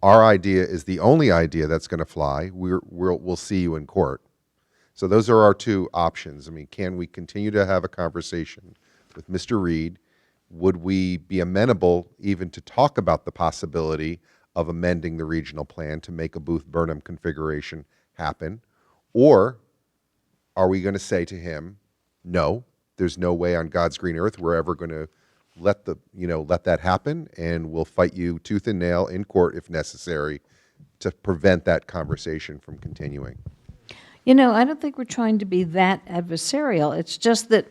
Speaker 8: our idea is the only idea that's going to fly. We'll see you in court. So those are our two options. I mean, can we continue to have a conversation with Mr. Reed, would we be amenable even to talk about the possibility of amending the regional plan to make a Booth Burnham configuration happen? Or are we going to say to him, no, there's no way on God's green earth we're ever going to let that happen, and we'll fight you tooth and nail in court if necessary to prevent that conversation from continuing?
Speaker 5: You know, I don't think we're trying to be that adversarial. It's just that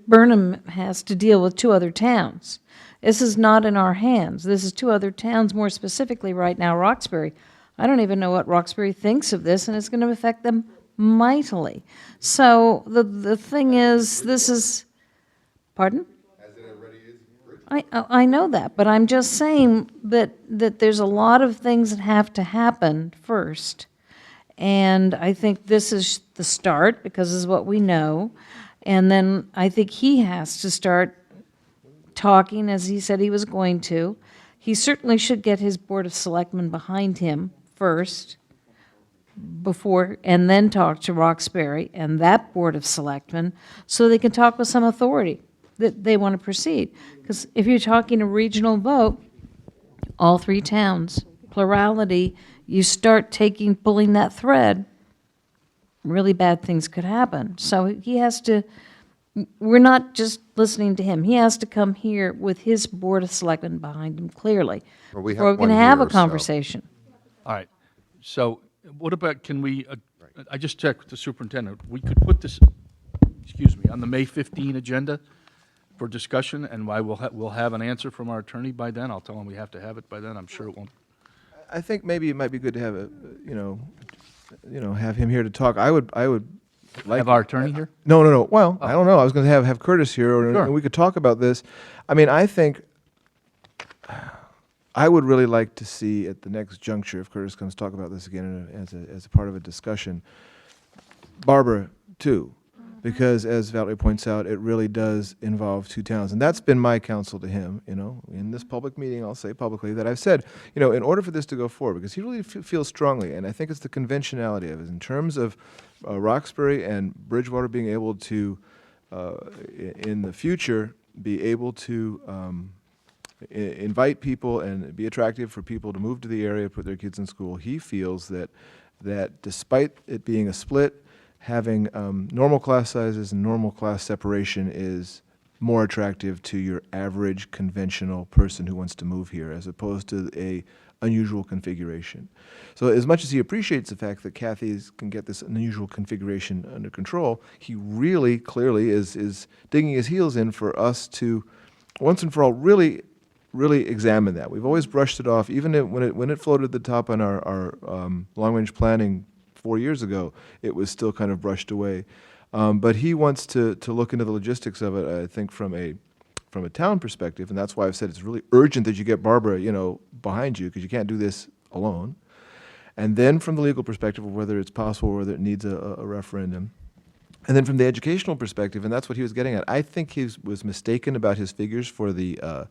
Speaker 5: Burnham has to deal with two other towns. This is not in our hands. This is two other towns, more specifically right now, Roxbury. I don't even know what Roxbury thinks of this, and it's going to affect them mightily. So the thing is, this is, pardon? I know that, but I'm just saying that there's a lot of things that have to happen first. And I think this is the start, because this is what we know. And then I think he has to start talking, as he said he was going to. He certainly should get his Board of Selectmen behind him first, and then talk to Roxbury and that Board of Selectmen, so they can talk with some authority that they want to proceed. Because if you're talking a regional vote, all three towns, plurality, you start pulling that thread, really bad things could happen. So he has to, we're not just listening to him. He has to come here with his Board of Selectmen behind him clearly.
Speaker 8: Well, we have
Speaker 5: we're going to
Speaker 8: one
Speaker 5: have a
Speaker 8: here, so-
Speaker 5: conversation.
Speaker 2: All right. So what about, can we, I just checked with the superintendent. We could put this, on the May 15 agenda for discussion, and we'll have an answer from our attorney by then. I'll tell him we have to have it by then. I'm sure it won't.
Speaker 12: I think maybe it might be good to have have him here to talk. I would like
Speaker 2: Have our attorney here?
Speaker 12: No. Well, I don't know. I was going to have Curtis here,
Speaker 2: Sure.
Speaker 12: and we could talk about this. I mean, I think I would really like to see at the next juncture, if Curtis comes to talk about this again as a part of a discussion, Barbara too, because as Valerie points out, it really does involve two towns, and that's been my counsel to him. In this public meeting, I'll say publicly that I've said, in order for this to go forward, because he really feels strongly, and I think it's the conventionality of it in terms of Roxbury and Bridgewater being able to, in the future, be able to invite people and be attractive for people to move to the area, put their kids in school. He feels that despite it being a split, having normal class sizes and normal class separation is more attractive to your average conventional person who wants to move here, as opposed to a unusual configuration. So as much as he appreciates the fact that Kathy can get this unusual configuration under control, he really clearly is digging his heels in for us to, once and for all, really examine that. We've always brushed it off, even when it floated at the top on our long-range planning 4 years ago, it was still kind of brushed away. But he wants to look into the logistics of it, I think, from a town perspective, and that's why I've said it's really urgent that you get Barbara, behind you, because you can't do this alone. And then from the legal perspective of whether it's possible or whether it needs a referendum. And then from the educational perspective, and that's what he was getting at, I think he was mistaken about his figures for the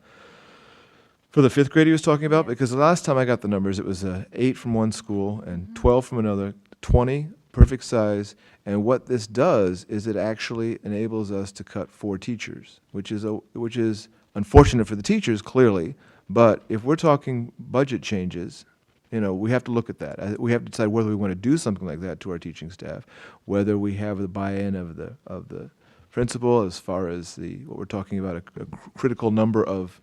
Speaker 12: fifth grade he was talking about, because the last time I got the numbers, it was 8 from one school and 12 from another, 20, perfect size. And what this does is it actually enables us to cut 4 teachers, which is unfortunate for the teachers, clearly. But if we're talking budget changes, we have to look at that. We have to decide whether we want to do something like that to our teaching staff, whether we have the buy-in of the principal as far as what we're talking about, a critical number of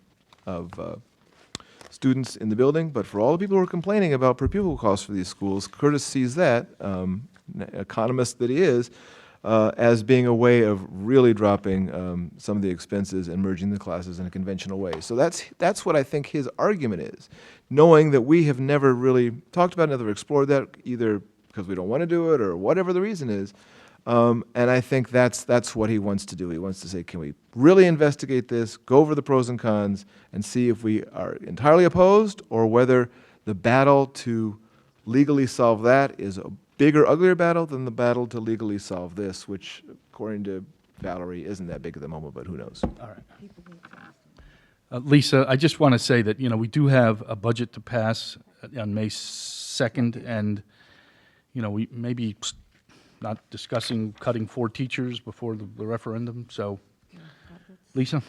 Speaker 12: students in the building. But for all the people who are complaining about per pupil costs for these schools, Curtis sees that, economist that he is, as being a way of really dropping some of the expenses and merging the classes in a conventional way. So that's what I think his argument is, knowing that we have never really talked about it, never explored that, either because we don't want to do it or whatever the reason is. And I think that's what he wants to do. He wants to say, can we really investigate this, go over the pros and cons, and see if we are entirely opposed, or whether the battle to legally solve that is a bigger, uglier battle than the battle to legally solve this, which, according to Valerie, isn't that big at the moment, but who knows?
Speaker 2: All right. Lisa, I just want to say that, we do have a budget to pass on May 2nd, and, we maybe not discussing cutting 4 teachers before the referendum. So, Lisa?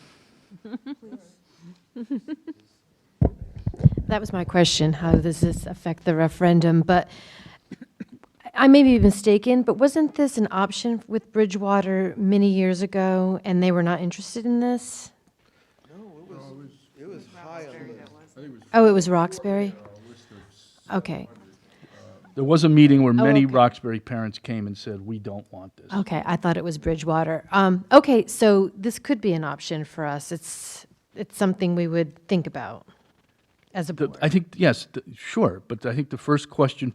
Speaker 11: That was my question. How does this affect the referendum? But I may be mistaken, but wasn't this an option with Bridgewater many years ago, and they were not interested in this?
Speaker 12: It was high on the list.
Speaker 11: Oh, it was Roxbury? Okay.
Speaker 2: There was a meeting where
Speaker 11: Oh,
Speaker 2: many
Speaker 11: okay.
Speaker 2: Roxbury parents came and said, we don't want this.
Speaker 11: Okay, I thought it was Bridgewater. Okay, so this could be an option for us. It's something we would think about as a board.
Speaker 2: I think, yes, sure, but I think the first question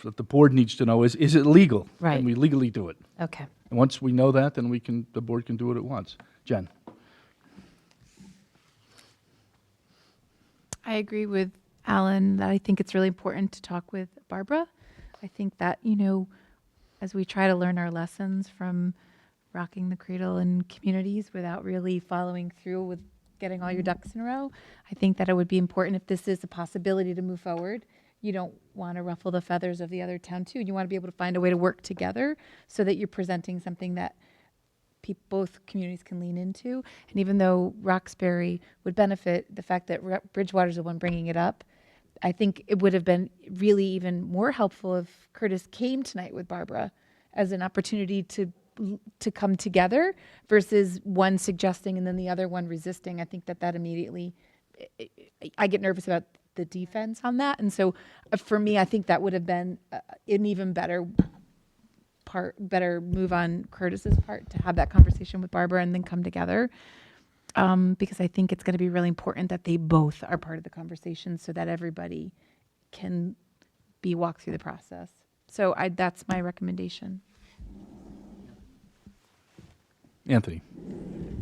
Speaker 2: that the board needs to know is it legal?
Speaker 11: Right.
Speaker 2: Can we legally do it?
Speaker 11: Okay.
Speaker 2: And once we know that, then the board can do what it wants. Jen?
Speaker 13: I agree with Alan that I think it's really important to talk with Barbara. I think that, as we try to learn our lessons from rocking the cradle in communities without really following through with getting all your ducks in a row, I think that it would be important if this is a possibility to move forward. You don't want to ruffle the feathers of the other town too. You want to be able to find a way to work together so that you're presenting something that both communities can lean into. And even though Roxbury would benefit, the fact that Bridgewater's the one bringing it up, I think it would have been really even more helpful if Curtis came tonight with Barbara as an opportunity to come together versus one suggesting and then the other one resisting. I think that immediately, I get nervous about the defense on that. And so for me, I think that would have been an even better move on Curtis's part to have that conversation with Barbara and then come together. Because I think it's going to be really important that they both are part of the conversation so that everybody can be walked through the process. So that's my recommendation.
Speaker 2: Anthony?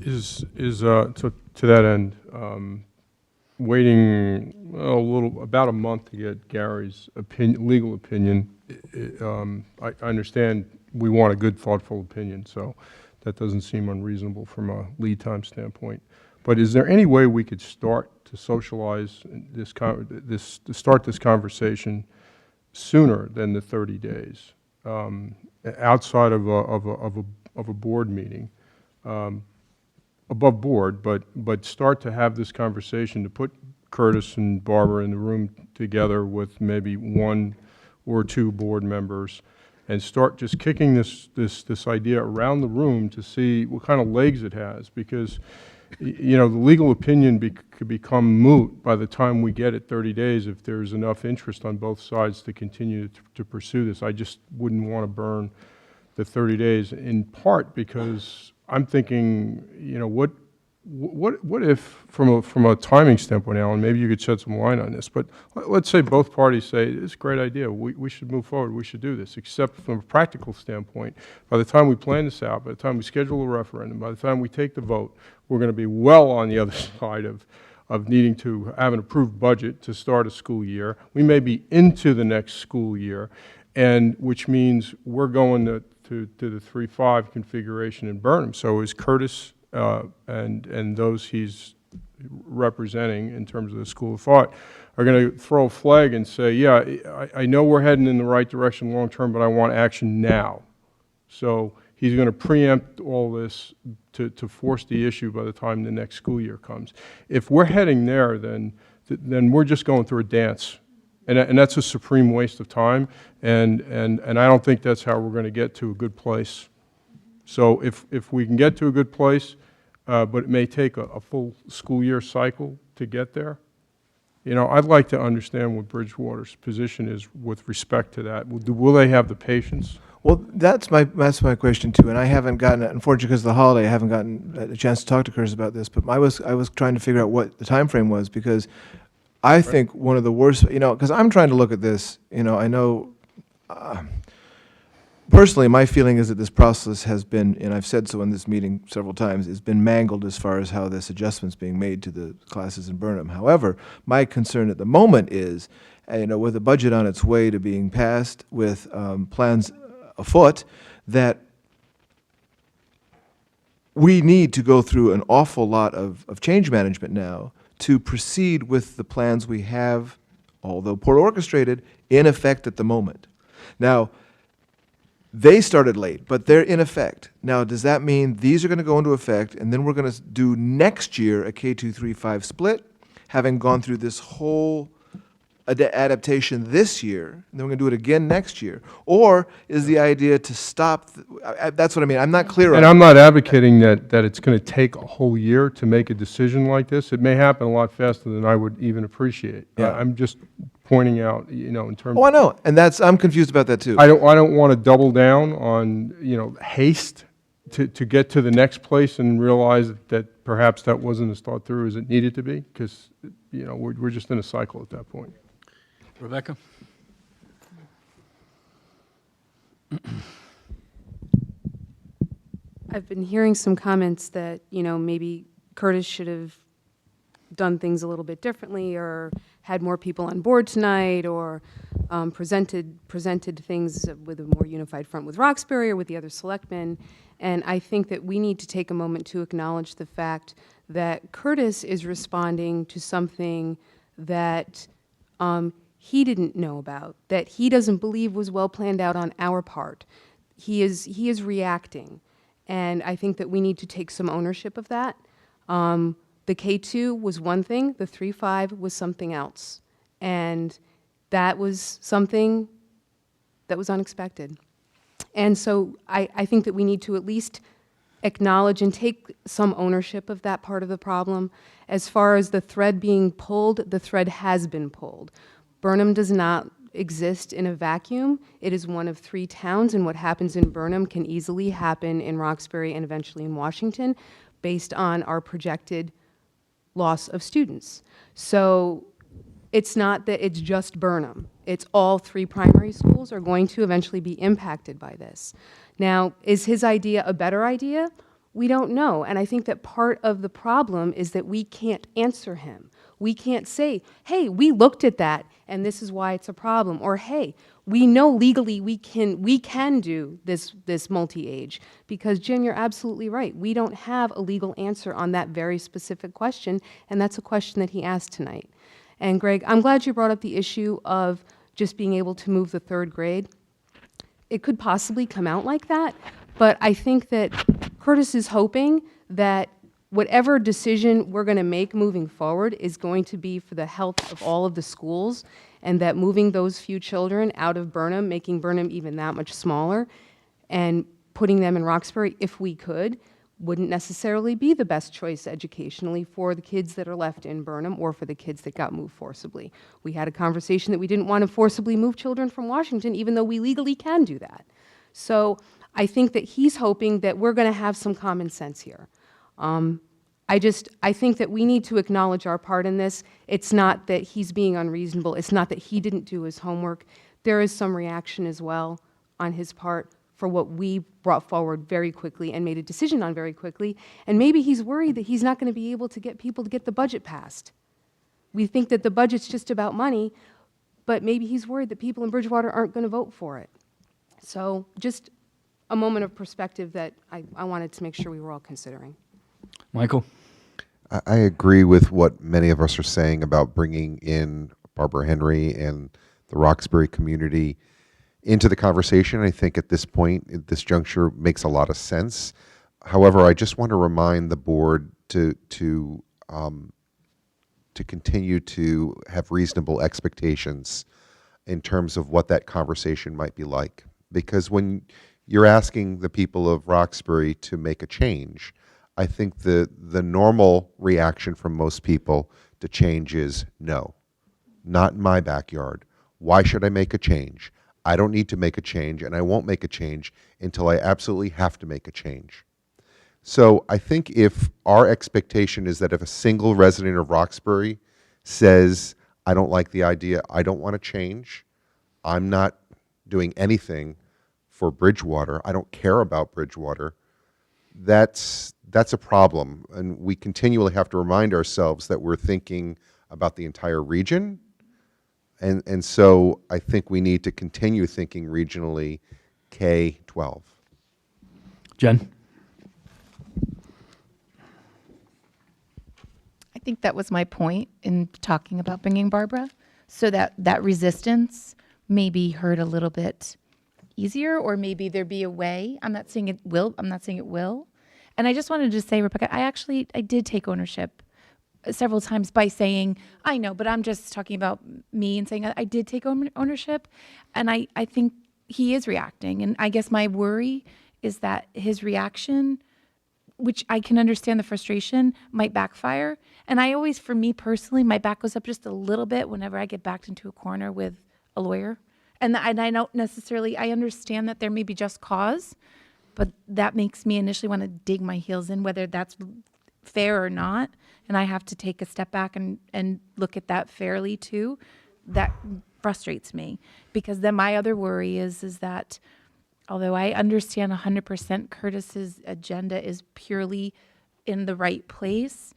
Speaker 6: So to that end, waiting about a month to get Gary's legal opinion. I understand we want a good, thoughtful opinion, so that doesn't seem unreasonable from a lead time standpoint. But is there any way we could start to socialize start this conversation sooner than the 30 days, outside of a board meeting, above board, but start to have this conversation to put Curtis and Barbara in the room together with maybe one or two board members and start just kicking this idea around the room to see what kind of legs it has, because the legal opinion could become moot by the time we get it 30 days if there's enough interest on both sides to continue to pursue this. I just wouldn't want to burn the 30 days, in part because I'm thinking, what if, from a timing standpoint, Alan, maybe you could shed some light on this, but let's say both parties say, it's a great idea, we should move forward, we should do this, except from a practical standpoint, by the time we plan this out, by the time we schedule a referendum, by the time we take the vote, we're going to be well on the other side of needing to have an approved budget to start a school year. We may be into the next school year, and which means we're going to the 3-5 configuration in Burnham. So is Curtis and those he's representing in terms of the school of thought are going to throw a flag and say, yeah, I know we're heading in the right direction long term, but I want action now. So he's going to preempt all this to force the issue by the time the next school year comes. If we're heading there, then we're just going through a dance. And that's a supreme waste of time, and I don't think that's how we're going to get to a good place. So if we can get to a good place, but it may take a full school year cycle to get there, I'd like to understand what Bridgewater's position is with respect to that. Will they have the patience?
Speaker 12: Well, that's my question too, and I haven't gotten, unfortunately because of the holiday, I haven't gotten a chance to talk to Curtis about this, but I was trying to figure out what the time frame was, because I think one of the worst, because I'm trying to look at this, I know, personally, my feeling is that this process has been, and I've said so in this meeting several times, it's been mangled as far as how this adjustment's being made to the classes in Burnham. However, my concern at the moment is, with the budget on its way to being passed, with plans afoot, that we need to go through an awful lot of change management now to proceed with the plans we have, although poorly orchestrated, in effect at the moment. Now, They started late, but they're in effect. Now, does that mean these are going to go into effect, and then we're going to do next year a K2-3-5 split, having gone through this whole adaptation this year, and then we're going to do it again next year? Or is the idea to stop? That's what I mean. I'm not clear on
Speaker 6: And
Speaker 12: it.
Speaker 6: I'm not advocating that it's going to take a whole year to make a decision like this. It may happen a lot faster than I would even appreciate.
Speaker 12: Yeah.
Speaker 6: I'm just pointing out, in terms.
Speaker 12: Oh, I know, and I'm confused about that too.
Speaker 6: I don't want to double down on, haste to get to the next place and realize that perhaps that wasn't as thought through as it needed to be, because, we're just in a cycle at that point.
Speaker 2: Rebecca?
Speaker 3: I've been hearing some comments that, maybe Curtis should have done things a little bit differently, or had more people on board tonight, or presented things with a more unified front with Roxbury or with the other selectmen. And I think that we need to take a moment to acknowledge the fact that Curtis is responding to something that he didn't know about, that he doesn't believe was well planned out on our part. He is reacting, and I think that we need to take some ownership of that. The K2 was one thing, the 3-5 was something else, and that was something that was unexpected. And so I think that we need to at least acknowledge and take some ownership of that part of the problem. As far as the thread being pulled, the thread has been pulled. Burnham does not exist in a vacuum. It is one of 3 towns, and what happens in Burnham can easily happen in Roxbury and eventually in Washington, based on our projected loss of students. So it's not that it's just Burnham. It's all 3 primary schools are going to eventually be impacted by this. Now, is his idea a better idea? We don't know. And I think that part of the problem is that we can't answer him. We can't say, hey, we looked at that and this is why it's a problem. Or, hey, we know legally we can do this multi-age. Because, Jim, you're absolutely right. We don't have a legal answer on that very specific question, and that's a question that he asked tonight. And Greg, I'm glad you brought up the issue of just being able to move the 3rd grade. It could possibly come out like that, but I think that Curtis is hoping that whatever decision we're going to make moving forward is going to be for the health of all of the schools, and that moving those few children out of Burnham, making Burnham even that much smaller, and putting them in Roxbury, if we could, wouldn't necessarily be the best choice educationally for the kids that are left in Burnham or for the kids that got moved forcibly. We had a conversation that we didn't want to forcibly move children from Washington, even though we legally can do that. So I think that he's hoping that we're going to have some common sense here. I think that we need to acknowledge our part in this. It's not that he's being unreasonable. It's not that he didn't do his homework. There is some reaction as well on his part for what we brought forward very quickly and made a decision on very quickly. And maybe he's worried that he's not going to be able to get people to get the budget passed. We think that the budget's just about money, but maybe he's worried that people in Bridgewater aren't going to vote for it. So just a moment of perspective that I wanted to make sure we were all considering.
Speaker 2: Michael?
Speaker 8: I agree with what many of us are saying about bringing in Barbara Henry and the Roxbury community into the conversation. I think at this point, at this juncture, makes a lot of sense. However, I just want to remind the board to continue to have reasonable expectations in terms of what that conversation might be like. Because when you're asking the people of Roxbury to make a change, I think the normal reaction from most people to change is no, not in my backyard. Why should I make a change? I don't need to make a change, and I won't make a change until I absolutely have to make a change. So I think if our expectation is that if a single resident of Roxbury says, I don't like the idea, I don't want to change, I'm not doing anything for Bridgewater, I don't care about Bridgewater, that's a problem. And we continually have to remind ourselves that we're thinking about the entire region. And so I think we need to continue thinking regionally K-12.
Speaker 2: Jen?
Speaker 13: I think that was my point in talking about bringing Barbara, so that resistance may be heard a little bit easier, or maybe there be a way. I'm not saying it will. And I just wanted to say, Rebecca, I did take ownership several times by saying, I know, but I'm just talking about me and saying I did take ownership. And I think he is reacting. And I guess my worry is that his reaction, which I can understand the frustration, might backfire. And I always, for me personally, my back goes up just a little bit whenever I get backed into a corner with a lawyer. And I don't necessarily, I understand that there may be just cause, but that makes me initially want to dig my heels in, whether that's fair or not. And I have to take a step back and look at that fairly too. That frustrates me, because then my other worry is that although I understand 100% Curtis's agenda is purely in the right place,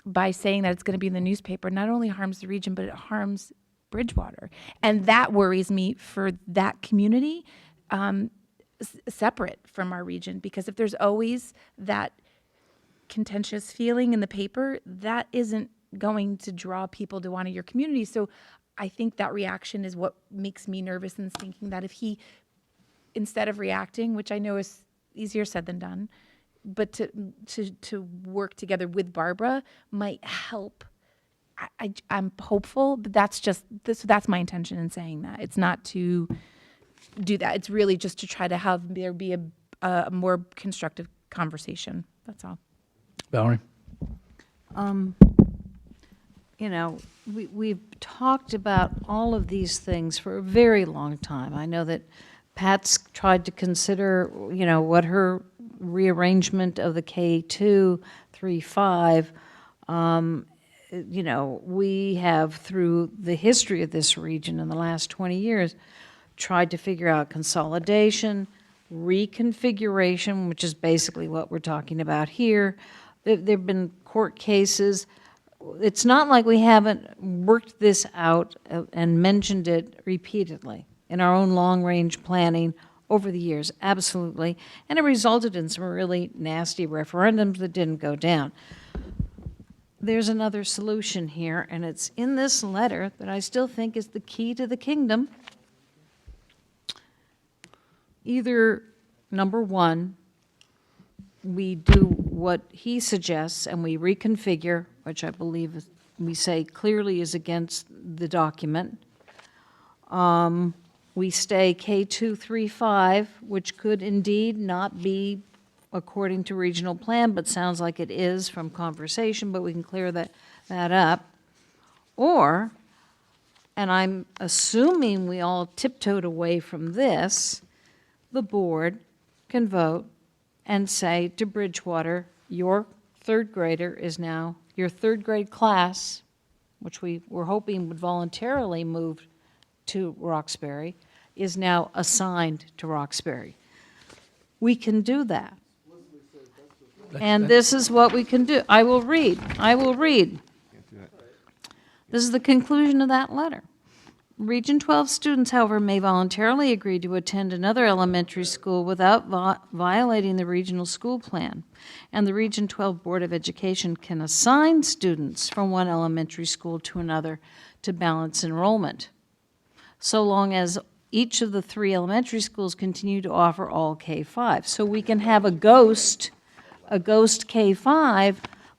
Speaker 13: by saying that it's going to be in the newspaper, not only harms the region, but it harms Bridgewater. And that worries me for that community, separate from our region, because if there's always that contentious feeling in the paper, that isn't going to draw people to one of your communities. So I think that reaction is what makes me nervous, and thinking that if he, instead of reacting, which I know is easier said than done, but to work together with Barbara might help. I'm hopeful, but that's my intention in saying that. It's not to do that. It's really just to try to have there be a more constructive conversation. That's all.
Speaker 2: Valerie?
Speaker 5: You know, we've talked about all of these things for a very long time. I know that Pat's tried to consider, you know, what her rearrangement of the K2, 3, 5, you know, we have, through the history of this region in the last 20 years, tried to figure out consolidation, reconfiguration, which is basically what we're talking about here. There have been court cases. It's not like we haven't worked this out and mentioned it repeatedly in our own long-range planning over the years, absolutely. And it resulted in some really nasty referendums that didn't go down. There's another solution here, and it's in this letter that I still think is the key to the kingdom. Either, number one, we do what he suggests and we reconfigure, which I believe we say clearly is against the document. We stay K235, which could indeed not be according to regional plan, but sounds like it is from conversation, but we can clear that up. Or, and I'm assuming we all tiptoed away from this, the board can vote and say to Bridgewater, your third grader is now, your third grade class, which we were hoping would voluntarily move to Roxbury, is now assigned to Roxbury. We can do that. And this is what we can do. I will read. This is the conclusion of that letter. Region 12 students, however, may voluntarily agree to attend another elementary school without violating the regional school plan. And the Region 12 Board of Education can assign students from one elementary school to another to balance enrollment, so long as each of the 3 elementary schools continue to offer all K-5. So we can have a ghost K-5,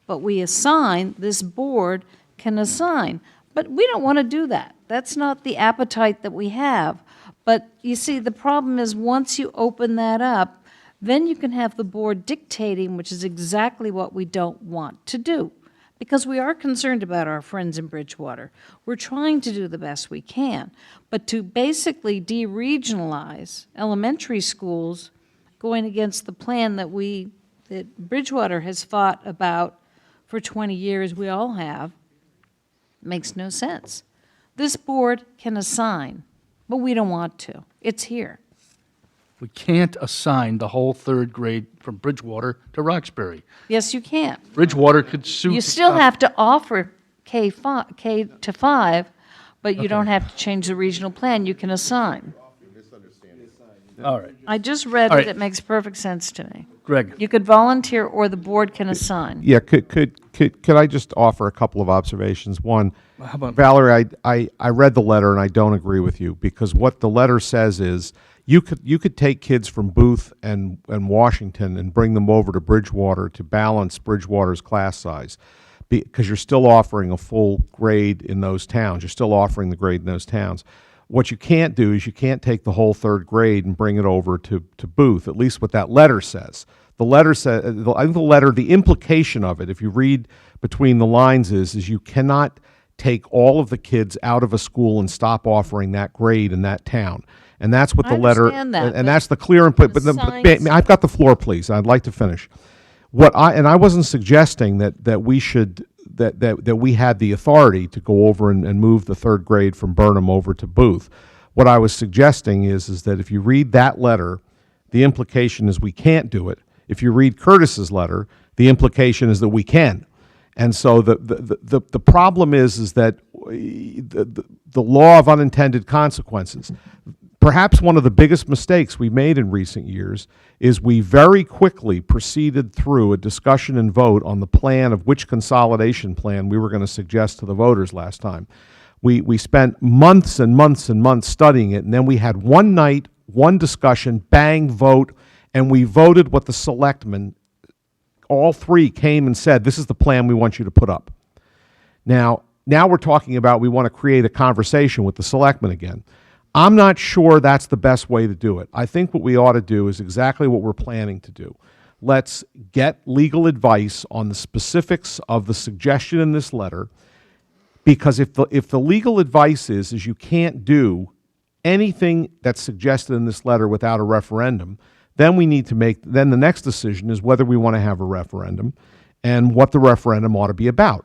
Speaker 5: but we assign, this board can assign. But we don't want to do that. That's not the appetite that we have. But you see, the problem is once you open that up, then you can have the board dictating, which is exactly what we don't want to do. Because we are concerned about our friends in Bridgewater. We're trying to do the best we can. But to basically de-regionalize elementary schools going against the plan that Bridgewater has fought about for 20 years, we all have, makes no sense. This board can assign, but we don't want to. It's here.
Speaker 2: We can't assign the whole third grade from Bridgewater to Roxbury.
Speaker 5: Yes, you can.
Speaker 2: Bridgewater could sue.
Speaker 5: You still have to offer K-5, but you don't have to change the regional plan. You can assign.
Speaker 2: All right.
Speaker 5: I just read
Speaker 2: All
Speaker 5: it.
Speaker 2: right.
Speaker 5: It makes perfect sense to me.
Speaker 2: Greg.
Speaker 5: You could volunteer or the board can assign.
Speaker 1: Yeah, could I just offer a couple of observations? One,
Speaker 2: How about-
Speaker 1: Valerie, I read the letter and I don't agree with you, because what the letter says is You could take kids from Booth and Washington and bring them over to Bridgewater to balance Bridgewater's class size, because you're still offering a full grade in those towns. You're still offering the grade in those towns. What you can't do is you can't take the whole third grade and bring it over to Booth, at least what that letter says. The letter says, I think the implication of it, if you read between the lines, is you cannot take all of the kids out of a school and stop offering that grade in that town. And that's what the
Speaker 5: I
Speaker 1: letter,
Speaker 5: understand that,
Speaker 1: and
Speaker 5: but
Speaker 1: that's the clear input.
Speaker 5: the
Speaker 1: But I've got the floor, please. I'd like to finish. I wasn't suggesting that we should, that we had the authority to go over and move the third grade from Burnham over to Booth. What I was suggesting is that if you read that letter, the implication is we can't do it. If you read Curtis's letter, the implication is that we can. And so the problem is that the law of unintended consequences. Perhaps one of the biggest mistakes we made in recent years is we very quickly proceeded through a discussion and vote on the plan of which consolidation plan we were going to suggest to the voters last time. We spent months and months and months studying it, and then we had one night, one discussion, bang, vote, and we voted what the selectmen, all three came and said, this is the plan we want you to put up. Now we're talking about we want to create a conversation with the selectmen again. I'm not sure that's the best way to do it. I think what we ought to do is exactly what we're planning to do. Let's get legal advice on the specifics of the suggestion in this letter, because if the legal advice is you can't do anything that's suggested in this letter without a referendum, then we need to then the next decision is whether we want to have a referendum and what the referendum ought to be about.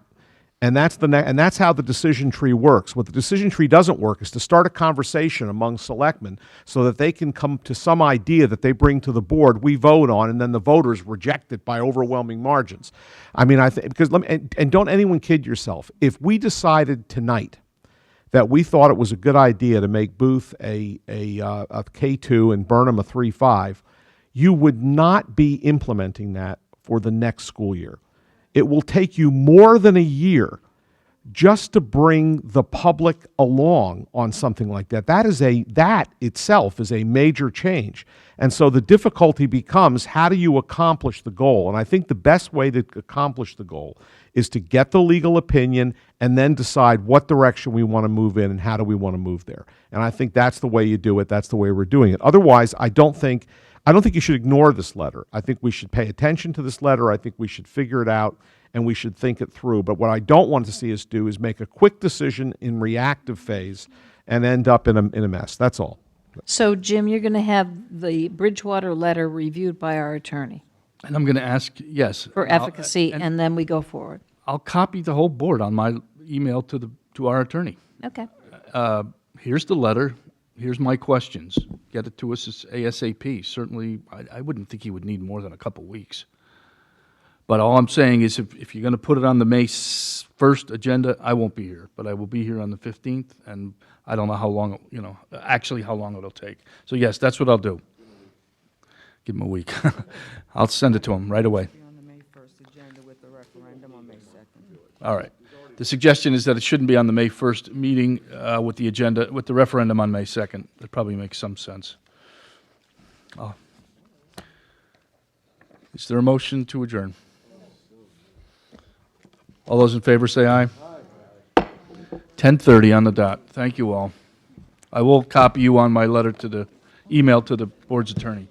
Speaker 1: And that's how the decision tree works. What the decision tree doesn't work is to start a conversation among selectmen so that they can come to some idea that they bring to the board, we vote on, and then the voters reject it by overwhelming margins. I mean, because and don't anyone kid yourself. If we decided tonight that we thought it was a good idea to make Booth a K2 and Burnham a 3-5, you would not be implementing that for the next school year. It will take you more than a year just to bring the public along on something like that. That itself is a major change. And so the difficulty becomes, how do you accomplish the goal? And I think the best way to accomplish the goal is to get the legal opinion and then decide what direction we want to move in and how do we want to move there. And I think that's the way you do it. That's the way we're doing it. Otherwise, I don't think you should ignore this letter. I think we should pay attention to this letter. I think we should figure it out, and we should think it through. But what I don't want to see us do is make a quick decision in reactive phase and end up in a mess. That's all.
Speaker 5: So, Jim, you're going to have the Bridgewater letter reviewed by our attorney
Speaker 2: And I'm going to ask, yes.
Speaker 5: for efficacy, and then we go forward.
Speaker 2: I'll copy the whole board on my email to our attorney.
Speaker 5: Okay.
Speaker 2: Here's the letter. Here's my questions. Get it to us as ASAP. Certainly, I wouldn't think he would need more than a couple weeks. But all I'm saying is if you're going to put it on the May 1st agenda, I won't be here. But I will be here on the 15th, and I don't know how long, actually how long it'll take. So yes, that's what I'll do. Give him a week. I'll send it to him right away. All right. The suggestion is that it shouldn't be on the May 1st meeting with the agenda, with the referendum on May 2nd. That probably makes some sense. Is there a motion to adjourn? All those in favor say aye. 10:30 on the dot. Thank you all. I will copy you on my letter email to the board's attorney.